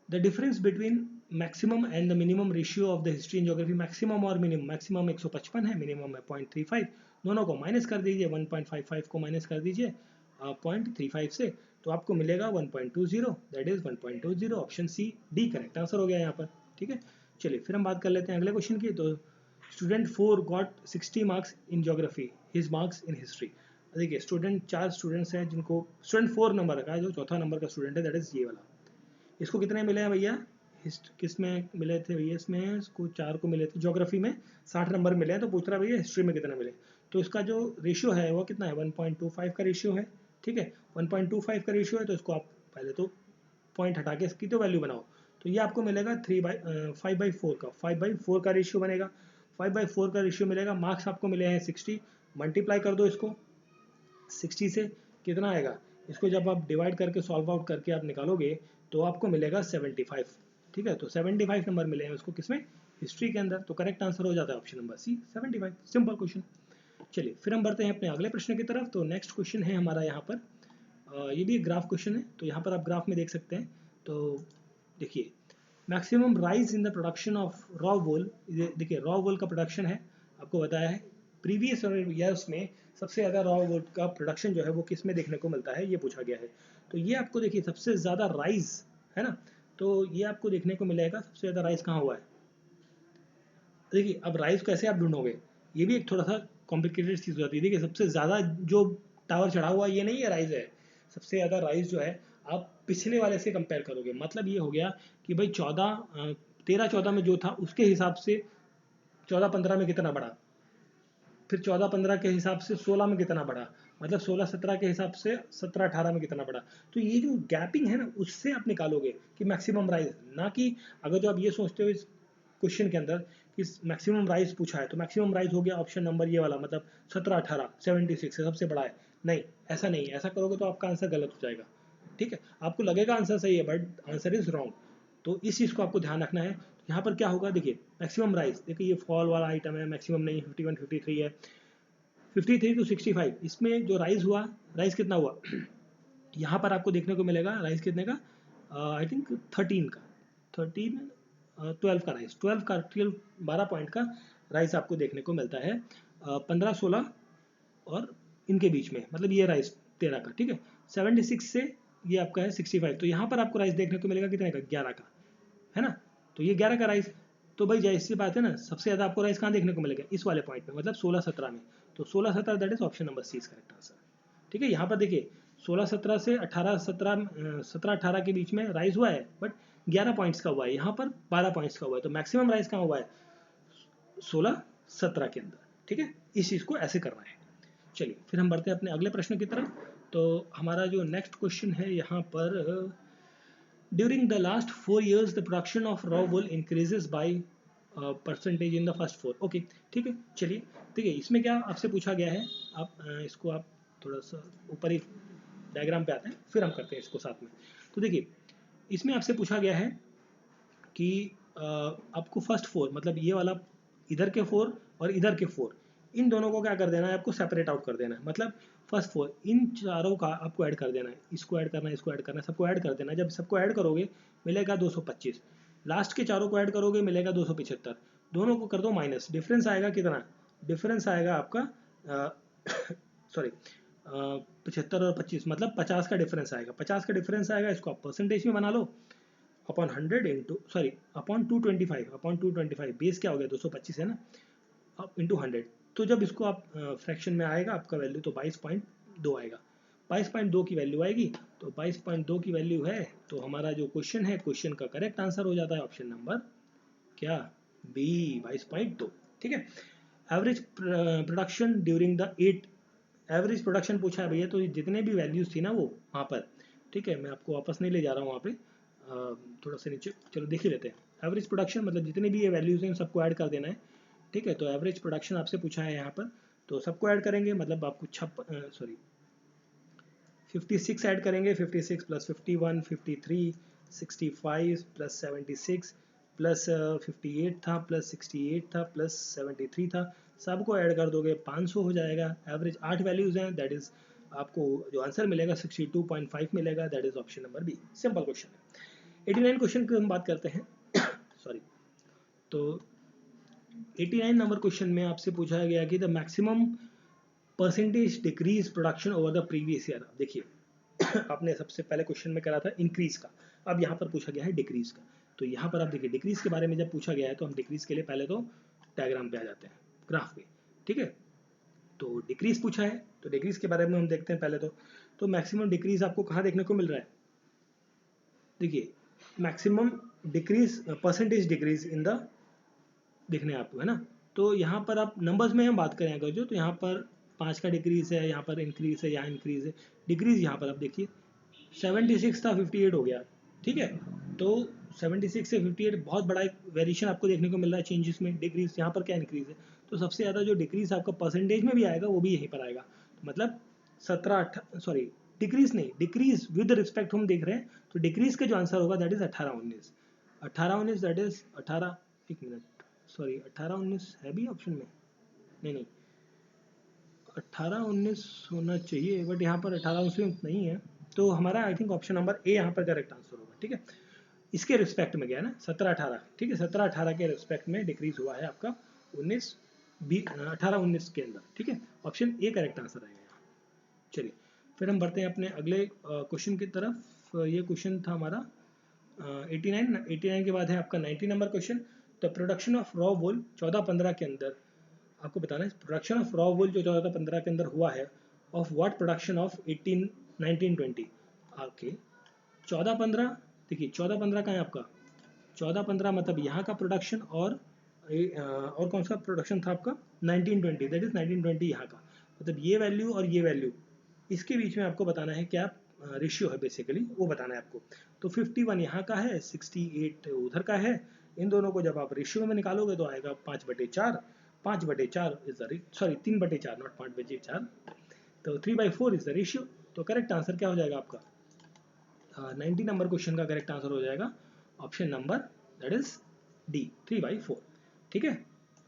the difference between maximum and the minimum ratio of the history and geography, maximum और मिनिमम, मैक्सिमम 155 है, मिनिमम है 0.35, दोनों को माइनस कर दीजिए, 1.55 को माइनस कर दीजिए 0.35 से, तो आपको मिलेगा 1.20, that is 1.20, option C D correct answer हो गया यहाँ पर। ठीक है, चलिए फिर हम बात कर लेते हैं अगले क्वेश्चन की। तो student 4 got 60 marks in geography, his marks in history. देखिए स्टूडेंट 4 स्टूडेंट्स हैं जिनको स्टूडेंट 4 नंबर रखा है, जो चौथा नंबर का स्टूडेंट है, दैट इज ये वाला। इसको कितने मिले हैं भैया, किस में मिले थे भैया, इसमें इसको 4 को मिले थे, ज्योग्राफी में 60 नंबर मिले हैं, तो पूछ रहा है भैया हिस्ट्री में कितने मिले। तो इसका जो रेशियो है वो कितना है, 1.25 का रेशियो है। ठीक है, 1.25 का रेशियो है, तो इसको आप पहले तो पॉइंट हटा के इसकी तो वैल्यू बनाओ, तो ये आपको मिलेगा 5/4 का, 5/4 का रेशियो बनेगा, 5/4 का रेशियो मिलेगा। मार्क्स आपको मिले हैं 60, मल्टीप्लाई कर दो इसको 60 से, कितना आएगा, इसको जब आप डिवाइड करके सॉल्व आउट करके आप निकालोगे तो आपको मिलेगा 75। ठीक है, तो 75 नंबर मिले हैं उसको, किसमें, हिस्ट्री के अंदर, तो करेक्ट आंसर हो जाता है option number C 75, simple question. चलिए फिर हम बढ़ते हैं अपने अगले प्रश्न की तरफ। तो नेक्स्ट क्वेश्चन है हमारा यहाँ पर, ये भी एक ग्राफ क्वेश्चन है, तो यहाँ पर आप ग्राफ में देख सकते हैं। तो देखिए maximum rise in the production of raw wool, देखिए रॉ वूल का प्रोडक्शन है, आपको बताया है प्रीवियस ईयर्स में सबसे ज़्यादा रॉ वूल का प्रोडक्शन जो है वो किस में देखने को मिलता है, ये पूछा गया है। तो ये आपको देखिए सबसे ज़्यादा राइज है ना, तो ये आपको देखने को मिलेगा सबसे ज़्यादा राइज कहाँ हुआ है। देखिए अब राइज कैसे आप ढूंढोगे, ये भी एक थोड़ा सा कॉम्प्लिकेटेड चीज़ हो जाती है। देखिए सबसे ज़्यादा जो टावर चढ़ा हुआ ये नहीं है राइज है, सबसे ज़्यादा राइज जो है आप पिछले वाले से कंपेयर करोगे, मतलब ये हो गया कि भाई 13-14 में जो था उसके हिसाब से 14-15 में कितना बढ़ा, फिर 14-15 के हिसाब से 16 में कितना बढ़ा, मतलब 16-17 के हिसाब से 17-18 में कितना बढ़ा। तो ये जो गैपिंग है ना, उससे आप निकालोगे कि मैक्सिमम राइज, ना कि अगर जो आप ये सोचते हो इस क्वेश्चन के अंदर कि मैक्सिमम राइज पूछा है तो मैक्सिमम राइज हो गया ऑप्शन नंबर ये वाला, मतलब 17-18 76 से सबसे बड़ा है। नहीं, ऐसा नहीं है, ऐसा करोगे तो आपका आंसर गलत हो जाएगा। ठीक है, आपको लगेगा आंसर सही है बट आंसर इज रॉन्ग, तो इस चीज़ को आपको ध्यान रखना है। यहाँ पर क्या होगा, देखिए मैक्सिमम राइज, देखिए ये फॉल वाला आइटम है, मैक्सिमम नहीं, 51 53 है, 53 to 65, इसमें जो राइज हुआ, राइज कितना हुआ यहाँ पर आपको देखने को मिलेगा, राइज कितने का, आई थिंक 13 का, 12 का राइज, 12 का 12 12 पॉइंट का राइज आपको देखने को मिलता है 15-16 और इनके बीच में, मतलब ये राइज 13 का, ठीक है। 76 से ये आपका है 65, तो यहाँ पर आपको राइज देखने को मिलेगा कितने का, 11 का, है ना। तो ये 11 का राइज, तो भाई जाहिर सी बात है ना, सबसे ज़्यादा आपको राइज कहाँ देखने को मिलेगा, इस वाले पॉइंट पे, मतलब 16-17 में। तो 16-17 that is option number C is correct answer, ठीक है। यहाँ पर देखिए 16-17 से 18-17, 17-18 के बीच में राइज हुआ है, बट 11 पॉइंट्स का हुआ है, यहाँ पर 12 पॉइंट्स का हुआ है, तो मैक्सिमम राइज कहाँ हुआ है, 16-17 के अंदर, ठीक है। इस चीज़ को ऐसे करना है। चलिए फिर हम बढ़ते हैं अपने अगले प्रश्न की तरफ। तो हमारा जो नेक्स्ट क्वेश्चन है यहाँ पर, during the last 4 years the production of raw wool increases by percentage in the first 4, okay, ठीक है। चलिए देखिए इसमें क्या आपसे पूछा गया है, आप इसको आप थोड़ा सा ऊपर ही डायग्राम पे आते हैं, फिर हम करते हैं इसको साथ में। तो देखिए इसमें आपसे पूछा गया है कि आपको फर्स्ट 4, मतलब ये वाला इधर के 4 और इधर के 4, इन दोनों को क्या कर देना है, आपको सेपरेट आउट कर देना है। मतलब फर्स्ट 4 इन चारों का आपको ऐड कर देना है, इसको ऐड करना है, इसको ऐड करना है, सबको ऐड कर देना है। जब सबको ऐड करोगे मिलेगा 225, लास्ट के चारों को ऐड करोगे मिलेगा 275, दोनों को कर दो माइनस, डिफरेंस आएगा कितना, डिफरेंस आएगा आपका सॉरी 75 और 25, मतलब 50 का डिफरेंस आएगा, 50 का डिफरेंस आएगा, इसको आप परसेंटेज में बना लो, upon 100 into sorry upon 225, upon 225, base क्या हो गया 225 है ना, अब इंटू 100। तो जब इसको आप फ्रैक्शन में आएगा आपका वैल्यू, तो 22.2 आएगा, 22.2 की वैल्यू आएगी। तो 22.2 की वैल्यू है, तो हमारा जो क्वेश्चन है, क्वेश्चन का करेक्ट आंसर हो जाता है ऑप्शन नंबर क्या, बी, 22.2, ठीक है। Average production during the 8, average production पूछा है भैया, तो जितने भी वैल्यूज थी ना वो वहाँ पर, ठीक है। मैं आपको वापस नहीं ले जा रहा हूँ वहाँ पे, थोड़ा सा नीचे चलो देख ही लेते हैं। एवरेज प्रोडक्शन मतलब जितने भी ये वैल्यूज हैं सबको ऐड कर देना है, ठीक है। तो एवरेज प्रोडक्शन आपसे पूछा है यहाँ पर, तो सबको ऐड करेंगे, मतलब आपको 56 ऐड करेंगे, 56 प्लस 51, 53, 65 प्लस 76 प्लस 58 था, प्लस 68 था, प्लस 73 था, सबको ऐड कर दोगे 500 हो जाएगा। एवरेज 8 वैल्यूज हैं, दैट इज आपको जो आंसर मिलेगा 62.5 मिलेगा, that is option number B. Simple question है। 89 क्वेश्चन की हम बात करते हैं सॉरी। तो 89 नंबर क्वेश्चन में आपसे पूछा गया कि the maximum percentage decrease production over the previous year. देखिए आपने सबसे पहले क्वेश्चन में करा था इंक्रीज का, अब यहाँ पर पूछा गया है डिक्रीज का। तो यहाँ पर आप देखिए डिक्रीज के बारे में जब पूछा गया है, तो हम डिक्रीज के लिए पहले तो डायग्राम पे आ जाते हैं, ग्राफ पे, ठीक है। तो डिक्रीज पूछा है, तो डिक्रीज के बारे में हम देखते हैं पहले तो मैक्सिमम डिक्रीज आपको कहाँ देखने को मिल रहा है, देखिए maximum decrease, percentage decrease in the, देखने आपको है ना। तो यहाँ पर आप नंबर्स में हम बात करें अगर जो, तो यहाँ पर 5 का डिक्रीज है, यहाँ पर इंक्रीज है, यहाँ इंक्रीज है, डिक्रीज यहाँ पर आप देखिए 76 था 58 हो गया, ठीक है। तो 76 से 58 बहुत बड़ा एक वेरिएशन आपको देखने को मिल रहा है चेंजेस में, डिक्रीज यहाँ पर क्या इंक्रीज है। तो सबसे ज़्यादा जो डिक्रीज आपका परसेंटेज में भी आएगा वो भी यहीं पर आएगा, तो मतलब 17 डिक्रीज नहीं, डिक्रीज विद रिस्पेक्ट हम देख रहे हैं, तो डिक्रीज का जो आंसर होगा दैट इज 18-19, 18-19 दैट इज 18, एक मिनट सॉरी 18-19 है भी ऑप्शन में, नहीं 18-19 होना चाहिए, बट यहाँ पर 18-19 नहीं है, तो हमारा आई थिंक ऑप्शन नंबर ए यहाँ पर करेक्ट आंसर होगा, ठीक है। इसके रिस्पेक्ट में गया ना 17-18, ठीक है, 17-18 के रिस्पेक्ट में डिक्रीज हुआ है आपका 18-19 के अंदर, ठीक है। ऑप्शन ए करेक्ट आंसर आएगा यहाँ। चलिए फिर हम बढ़ते हैं अपने अगले क्वेश्चन की तरफ। ये क्वेश्चन था हमारा 89 के बाद है आपका 90 number question. The production of raw wool 14-15 के अंदर आपको बताना है, प्रोडक्शन ऑफ रॉ वूल जो 14-15 के अंदर हुआ है, of what production of 19-20, okay 14-15, देखिए 14-15 का है आपका, 14-15 मतलब यहाँ का प्रोडक्शन और कौन सा प्रोडक्शन था आपका 19-20, दैट इज 19-20 यहाँ का, मतलब ये वैल्यू और ये वैल्यू, इसके बीच में आपको बताना है क्या रेशियो है बेसिकली, वो बताना है आपको। तो 51 यहाँ का है, 68 उधर का है, इन दोनों को जब आप रेशियो में निकालोगे तो आएगा 5/4, 5/4 इज द सॉरी 3/4 नॉट 5/4, तो 3/4 इज द रेशियो। तो करेक्ट आंसर क्या हो जाएगा आपका 90 नंबर क्वेश्चन का करेक्ट आंसर हो जाएगा option number that is D, 3/4, ठीक है,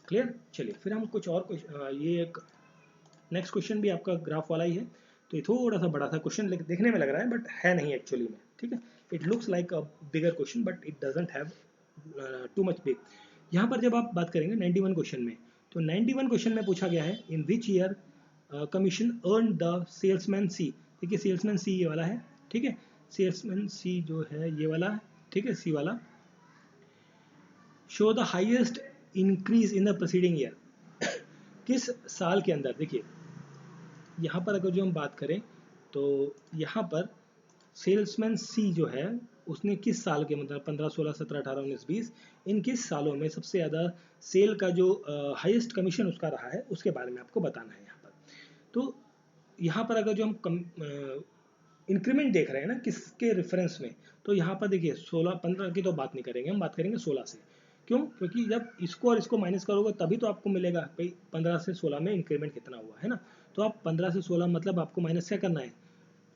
क्लियर। चलिए फिर हम कुछ और ये एक नेक्स्ट क्वेश्चन भी आपका ग्राफ वाला ही है, तो ये थोड़ा सा बड़ा सा क्वेश्चन देखने में लग रहा है बट है नहीं एक्चुअली में, ठीक है। It looks like a bigger question but it doesn't have too much big. यहाँ पर जब आप बात करेंगे 91 क्वेश्चन में, तो 91 क्वेश्चन में पूछा गया है in which year commission earn the salesman C. देखिए सेल्समैन सी ये वाला है, ठीक है, सेल्समैन सी जो है ये वाला है, ठीक है, सी वाला। Show the highest increase in the preceding year. किस साल के अंदर, देखिए यहाँ पर अगर जो हम बात करें तो यहाँ पर सेल्समैन सी जो है उसने किस साल के, मतलब 15, 16, 17, 18, 19, 20, इन किस सालों में सबसे ज़्यादा सेल का जो हाईएस्ट कमीशन उसका रहा है उसके बारे में आपको बताना है यहाँ पर। तो यहाँ पर अगर जो हम इंक्रीमेंट देख रहे हैं ना किसके रेफरेंस में, तो यहाँ पर देखिए 16, 15 की तो बात नहीं करेंगे, हम बात करेंगे 16 से। क्यों? क्योंकि जब इसको और इसको माइनस करोगे तभी तो आपको मिलेगा भाई 15 से 16 में इंक्रीमेंट कितना हुआ है ना। तो आप 15 से 16 मतलब आपको माइनस क्या करना है,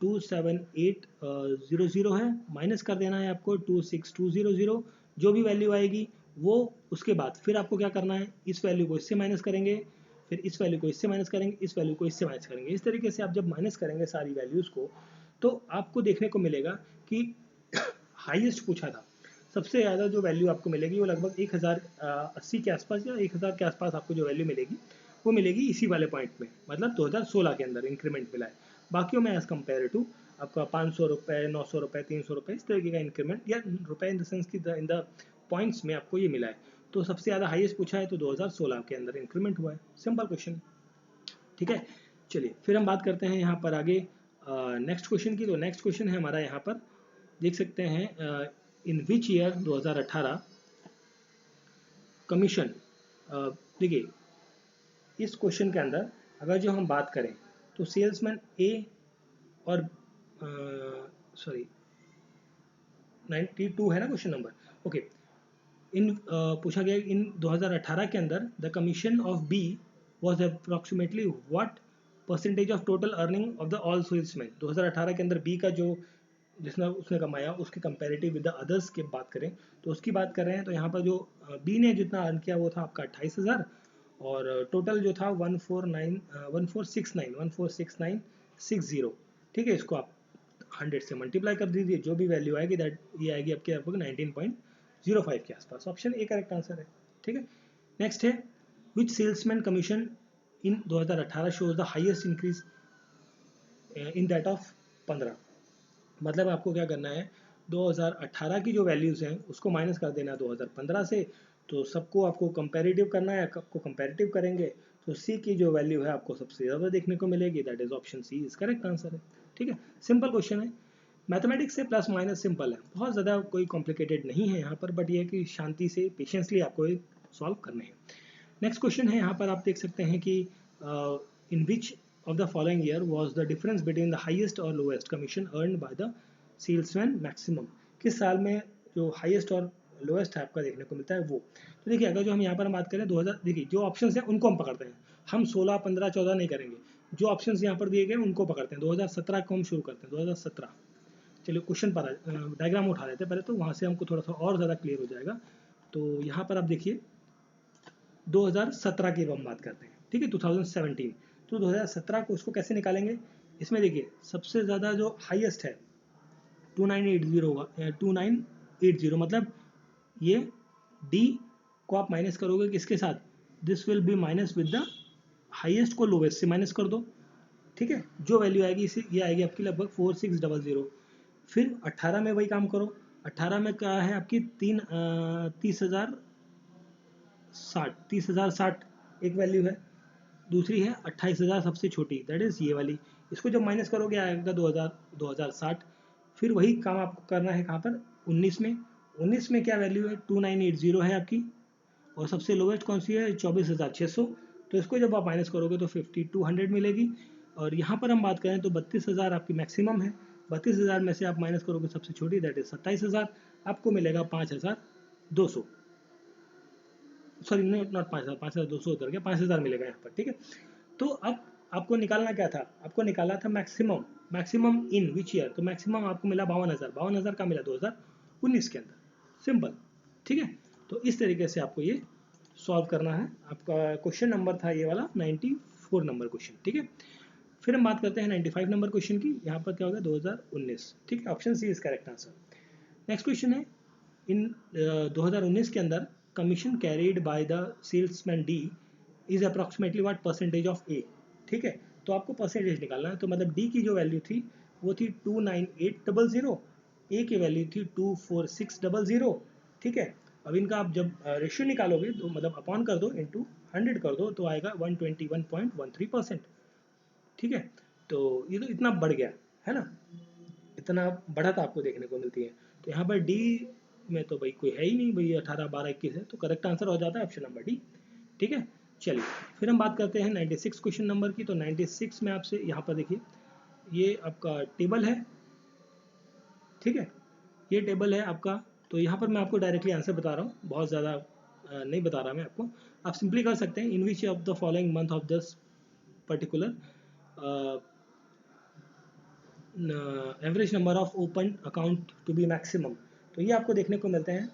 27800 है, माइनस कर देना है आपको 26200, जो भी वैल्यू आएगी वो उसके बाद फिर आपको क्या करना है, इस वैल्यू को इससे माइनस करेंगे, फिर इस वैल्यू को इससे माइनस करेंगे, इस वैल्यू को इससे माइनस करेंगे। इस तरीके से आप जब माइनस करेंगे सारी वैल्यूज़ को तो आपको देखने को मिलेगा कि हाईएस्ट पूछा था, सबसे ज़्यादा जो वैल्यू आपको मिलेगी वो लगभग 1080 के आसपास या 1000 के आसपास आपको जो वैल्यू मिलेगी वो मिलेगी इसी वाले पॉइंट में, मतलब 2016 के अंदर इंक्रीमेंट मिला है। बाकियों में एज कम्पेयर टू आपका 500 रुपये, 900 रुपये, 300 रुपये इस तरीके का इंक्रीमेंट या रुपये इन द सेंस की इन द पॉइंट्स में आपको ये मिला है। तो सबसे ज़्यादा हाईएस्ट पूछा है तो 2016 के अंदर इंक्रीमेंट हुआ है, सिंपल क्वेश्चन, ठीक है। चलिए फिर हम बात करते हैं यहाँ पर आगे नेक्स्ट क्वेश्चन की। तो नेक्स्ट क्वेश्चन है हमारा यहाँ पर, देख सकते हैं इन विच ईयर 2018 कमीशन। देखिए इस क्वेश्चन के अंदर अगर जो हम बात करें तो सेल्समैन ए और सॉरी 92 है ना क्वेश्चन नंबर, ओके। इन पूछा गया इन 2018 के अंदर the commission of B was approximately what percentage of total earning of the all salesman. 2018 के अंदर बी का जो जिसने उसने कमाया उसके कंपैरेटिव विद द अदर्स की बात करें तो उसकी बात कर रहे हैं। तो यहाँ पर जो बी ने जितना अर्न किया वो था आपका 28,000 और टोटल जो था 146960, ठीक है। इसको आप 100 से मल्टीप्लाई कर दीजिए, जो भी वैल्यू आएगी दैट ये आएगी आपके लगभग 19.05 के आसपास। ऑप्शन ए करेक्ट आंसर है, ठीक है। नेक्स्ट है which salesman commission in 2018 shows the highest increase in that of 15। मतलब आपको क्या करना है, 2018 की जो वैल्यूज़ हैं उसको माइनस कर देना है 2015 से, तो सबको आपको कंपैरेटिव करना है, आपको कंपैरेटिव करेंगे तो सी की जो वैल्यू है आपको सबसे ज़्यादा देखने को मिलेगी, that is option C is correct answer है, ठीक है। सिंपल क्वेश्चन है, मैथमेटिक्स से प्लस माइनस सिंपल है, बहुत ज़्यादा कोई कॉम्प्लिकेटेड नहीं है यहाँ पर, बट ये है कि शांति से पेशेंसली आपको ये सॉल्व करने हैं। नेक्स्ट क्वेश्चन है यहाँ पर आप देख सकते हैं कि in which of the following year was the difference between the highest और lowest commission earned by the salesman maximum। किस साल में जो highest और lowest है आपका देखने को मिलता है वो। तो देखिए अगर जो हम यहाँ पर बात करें 2000, देखिए जो ऑप्शंस हैं उनको हम पकड़ते हैं, हम 16, 15, 14 नहीं करेंगे, जो ऑप्शंस यहाँ पर दिए गए उनको पकड़ते हैं। 2017 को हम शुरू करते हैं, 2017। चलिए क्वेश्चन पर डायग्राम उठा लेते हैं पहले, तो वहाँ से हमको थोड़ा सा और ज़्यादा क्लियर हो जाएगा। तो यहाँ पर आप देखिए 2017 की हम बात करते हैं, ठीक है, 2017। तो 2017 को उसको कैसे निकालेंगे, इसमें देखिए सबसे ज़्यादा जो हाईएस्ट है 2980 होगा, 2980, मतलब ये डी को आप माइनस करोगे किसके साथ, this will be minus with the highest को लोवेस्ट से माइनस कर दो, ठीक है। जो वैल्यू आएगी इसे ये आएगी आपकी लगभग 4600। फिर 18 में वही काम करो, 18 में क्या है आपकी 30,060 एक वैल्यू है, दूसरी है 28,000 सबसे छोटी, दैट इज़ ये वाली। इसको जब माइनस करोगे आएगा 2060। फिर वही काम आपको करना है कहाँ पर 19 में। 19 में क्या वैल्यू है 2980 है आपकी, और सबसे लोवेस्ट कौन सी है 24,600। तो इसको जब आप माइनस करोगे तो 5200 मिलेगी। और यहाँ पर हम बात करें तो 32,000 आपकी मैक्सिमम है, 32,000 में से आप माइनस करोगे सबसे छोटी दैट इज 27,000, आपको मिलेगा 5,200, सॉरी नॉट 5,000, 5,200 उतर गया, 5,000 मिलेगा यहाँ पर, ठीक है। तो अब आपको निकालना क्या था, आपको निकालना था maximum, maximum in which year. तो मैक्सिमम आपको मिला 52,000, 52,000 का मिला 2019 के अंदर, सिंपल, ठीक है। तो इस तरीके से आपको ये सॉल्व करना है। आपका क्वेश्चन नंबर था ये वाला 94 नंबर क्वेश्चन, ठीक है। फिर हम बात करते हैं 95 नंबर क्वेश्चन की। यहाँ पर क्या होगा 2019, ठीक है, option C is correct answer. Next question है इन 2019 के अंदर commission carried by the salesman D is approximately what percentage of A. ठीक है, तो आपको परसेंटेज निकालना है। तो मतलब डी की जो वैल्यू थी वो थी 29800, ए की वैल्यू थी 24600। ठीक है, अब इनका आप जब रेशियो निकालोगे तो मतलब अपॉन कर दो, इंटू 100 कर दो, तो आएगा 121.13%। ठीक है, तो ये तो इतना बढ़ गया है ना, इतना बढ़त आपको देखने को मिलती है। तो यहाँ पर डी में तो भाई कोई है ही नहीं भाई, 18 12 21 है, तो करेक्ट आंसर हो जाता है ऑप्शन नंबर डी। ठीक है, चलिए फिर हम बात करते हैं 96 क्वेश्चन नंबर की। तो 96 में आपसे यहाँ पर देखिए, ये आपका टेबल है। ठीक है, ये टेबल है आपका। तो यहाँ पर मैं आपको डायरेक्टली आंसर बता रहा हूँ, बहुत ज़्यादा नहीं बता रहा मैं आपको। आप सिंपली कर सकते हैं, in which of the following month of this particular average number of open account to be maximum. तो ये आपको देखने को मिलते हैं।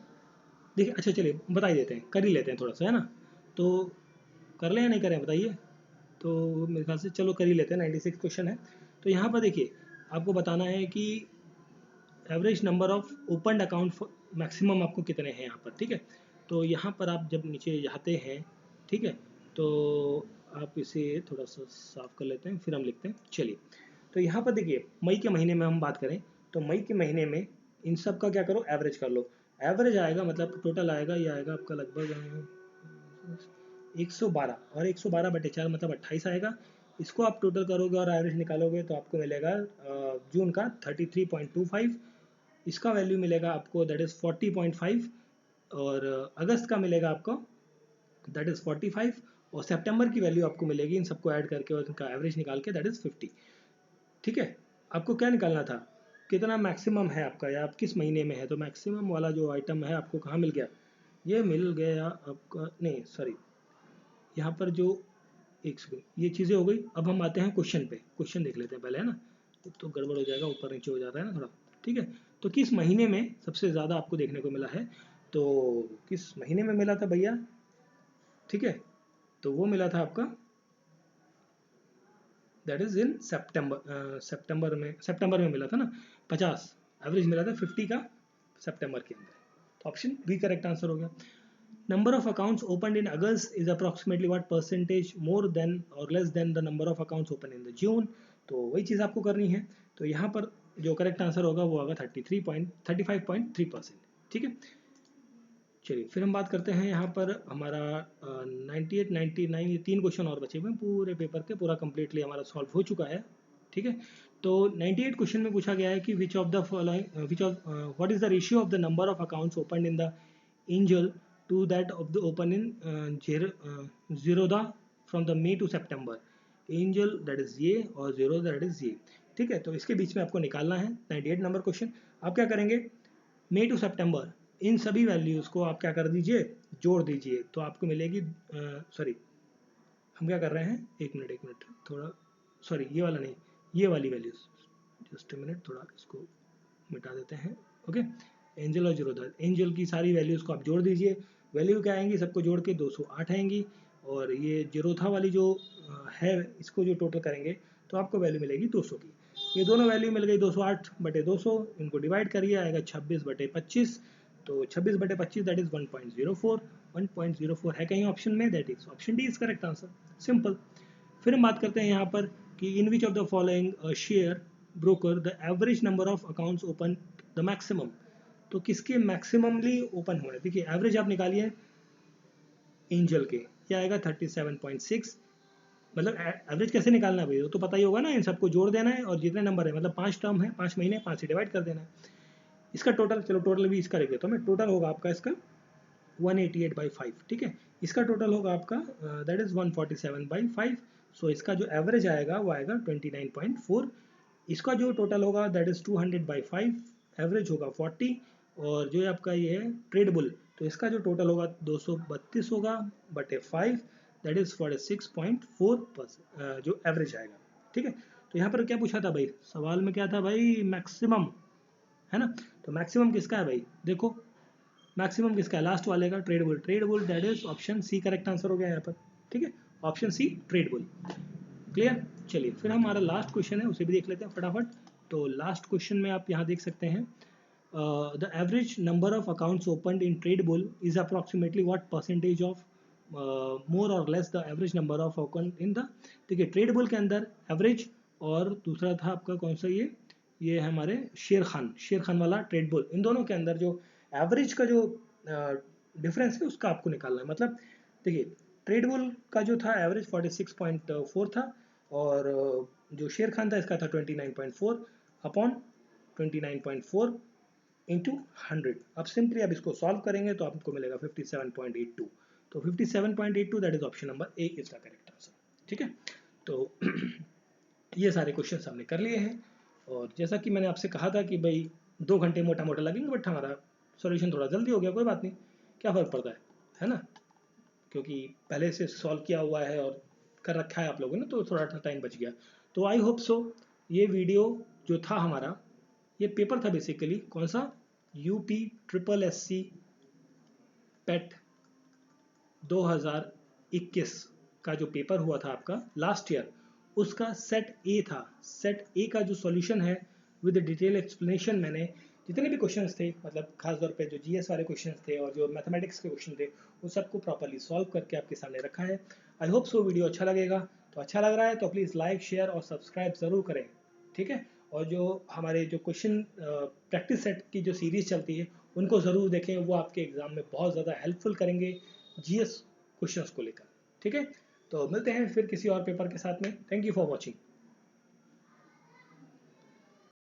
देखिए, अच्छा चलिए बता ही देते हैं, कर ही लेते हैं थोड़ा सा, है ना। तो कर लें या नहीं करें बताइए। तो मेरे ख्याल से चलो कर ही लेते हैं, 96 क्वेश्चन है। तो यहाँ पर देखिए, आपको बताना है कि average number of open account maximum आपको कितने हैं यहाँ पर। ठीक है, तो यहाँ पर आप जब नीचे जाते हैं, ठीक है, तो आप इसे थोड़ा सा साफ कर लेते हैं, फिर हम लिखते हैं। चलिए, तो यहाँ पर देखिए, मई के महीने में हम बात करें तो मई के महीने में इन सब का क्या करो, एवरेज कर लो। एवरेज आएगा मतलब टोटल आएगा, ये आएगा आपका लगभग 112, और 112/4 मतलब 28 आएगा। इसको आप टोटल करोगे और एवरेज निकालोगे तो आपको मिलेगा जून का 33.25, इसका वैल्यू मिलेगा आपको दैट इज़ 40.5, और अगस्त का मिलेगा आपको दैट इज़ 45, और सितंबर की वैल्यू आपको मिलेगी इन सबको ऐड करके और इनका एवरेज निकाल के दैट इज़ 50। ठीक है, आपको क्या निकालना था, कितना मैक्सिमम है आपका, या आप किस महीने में है। तो मैक्सिमम वाला जो आइटम है आपको कहाँ मिल गया, ये मिल गया आपका, नहीं सॉरी, यहाँ पर जो एक सेकंड, ये चीज़ें हो गई। अब हम आते हैं क्वेश्चन पे, क्वेश्चन देख लेते हैं पहले, है ना, तो गड़बड़ हो जाएगा, ऊपर नीचे हो जाता है ना थोड़ा। ठीक है, तो किस महीने में सबसे ज़्यादा आपको देखने को मिला है, तो किस महीने में मिला था भैया। ठीक है, तो वो मिला था आपका दैट इज़ इन सितंबर। सितंबर में मिला था ना 50, एवरेज मिला था 50 का सितंबर के अंदर। तो ऑप्शन बी करेक्ट आंसर हो गया। Number of accounts open in August is approximately what percentage more than और less than the number of accounts open in the June. तो वही चीज़ आपको करनी है। तो यहाँ पर जो करेक्ट आंसर होगा वो होगा 35.3%। ठीक है, चलिए फिर हम बात करते हैं यहाँ पर हमारा 98 99, ये 3 क्वेश्चन और बचे हुए हैं पूरे पेपर के, पूरा कंप्लीटली हमारा सॉल्व हो चुका है। ठीक है, तो 98 क्वेश्चन में पूछा गया है कि which of the following what is the ratio of the number of accounts open in the Angel to that of the open in Zerodha from the May to September. Angel that is ये और zero that is ये। ठीक है, तो इसके बीच में आपको निकालना है 98 नंबर क्वेश्चन। आप क्या करेंगे, मई टू सितंबर इन सभी वैल्यूज़ को आप क्या कर दीजिए, जोड़ दीजिए, तो आपको मिलेगी, सॉरी हम क्या कर रहे हैं, एक मिनट थोड़ा, सॉरी ये वाला नहीं, ये वाली वैल्यूज़, जस्ट मिनट थोड़ा इसको मिटा देते हैं। ओके, एंजल और जीरो, एंजल की सारी वैल्यूज़ को आप जोड़ दीजिए। वैल्यू क्या आएंगी, सबको जोड़ के 208 आएंगी, और ये जीरोथा वाली जो है इसको जो टोटल करेंगे तो आपको वैल्यू मिलेगी 200 की। ये दोनों वैल्यू मिल गई 208/200, इनको डिवाइड करिए, आएगा 26/25। तो 26/25 दैट इज़ 1.04। 1.04 है कहीं ऑप्शन में, that is option D is correct answer, simple. फिर हम बात करते हैं यहाँ पर कि in which of the following share broker the average number of accounts open the maximum. तो किसके मैक्सिममली ओपन हुए, देखिए एवरेज आप निकालिए एंजल के, क्या आएगा 37.6। मतलब एवरेज कैसे निकालना है भाई, वो तो पता ही होगा ना, इन सबको जोड़ देना है और जितने नंबर है मतलब 5 टर्म है, 5 महीने, 5 से डिवाइड कर देना है। इसका टोटल, चलो टोटल भी इसका लिख देता हूँ मैं, टोटल होगा आपका इसका 188/5। ठीक है, इसका टोटल होगा आपका दैट इज़ 147/5। सो इसका जो एवरेज आएगा वो आएगा 29.4। इसका जो टोटल होगा दैट इज़ 200/5, एवरेज होगा 40, और जो आपका ये है ट्रेडेबल, तो इसका जो टोटल होगा 232 होगा बटे 5, दैट इज़ 46.4% जो एवरेज आएगा। ठीक है, तो यहाँ पर क्या पूछा था भाई, सवाल में क्या था भाई, मैक्सिमम, है ना। तो मैक्सिमम किसका है भाई, देखो मैक्सिमम किसका है, लास्ट वाले का, tradable. Tradable that is option C correct answer हो गया यहाँ पर। ठीक है, ऑप्शन सी ट्रेडेबल, क्लियर। चलिए फिर हमारा लास्ट क्वेश्चन है, उसे भी देख लेते हैं फटाफट। तो लास्ट क्वेश्चन में आप यहाँ देख सकते हैं, the average number of accounts open in tradable is approximately what percentage of more और less the average number of account in the, देखिए ट्रेड बुल के अंदर एवरेज, और दूसरा था आपका कौन सा, ये है हमारे शेर खान वाला ट्रेड बुल, इन दोनों के अंदर जो एवरेज का जो डिफरेंस है उसका आपको निकालना है। मतलब देखिए ट्रेड बुल का जो था एवरेज 46.4 था, और जो शेर खान था इसका था 29.4 अपॉन 29.4 इंटू 100। अब सिंपली आप इसको सॉल्व करेंगे तो आपको मिलेगा 57.82। तो 57.82 that is option number A is the correct answer. ठीक है, तो ये सारे क्वेश्चन हमने कर लिए हैं, और जैसा कि मैंने आपसे कहा था कि भाई 2 घंटे मोटा मोटा लगेंगे, बट हमारा सॉल्यूशन थोड़ा जल्दी हो गया, कोई बात नहीं, क्या फ़र्क पड़ता है ना, क्योंकि पहले से सॉल्व किया हुआ है और कर रखा है आप लोगों ने, तो थोड़ा टाइम बच गया। तो आई होप सो ये वीडियो जो था हमारा, ये पेपर था बेसिकली कौन सा, यूपी ट्रिपल एससी पेट 2021 का जो पेपर हुआ था आपका लास्ट ईयर, उसका सेट ए था। सेट ए का जो सॉल्यूशन है विद डिटेल एक्सप्लेनेशन, मैंने जितने भी क्वेश्चंस थे, मतलब खासतौर पे जो जीएस वाले क्वेश्चंस थे और जो मैथमेटिक्स के क्वेश्चन थे, उन सबको प्रॉपर्ली सॉल्व करके आपके सामने रखा है। आई होप सो वीडियो अच्छा लगेगा, तो अच्छा लग रहा है तो प्लीज़ लाइक शेयर और सब्सक्राइब ज़रूर करें। ठीक है, और जो हमारे जो क्वेश्चन प्रैक्टिस सेट की जो सीरीज़ चलती है उनको ज़रूर देखें, वो आपके एग्ज़ाम में बहुत ज़्यादा हेल्पफुल करेंगे जीएस क्वेश्चंस को लेकर। ठीक है, तो मिलते हैं फिर किसी और पेपर के साथ में। Thank you for watching.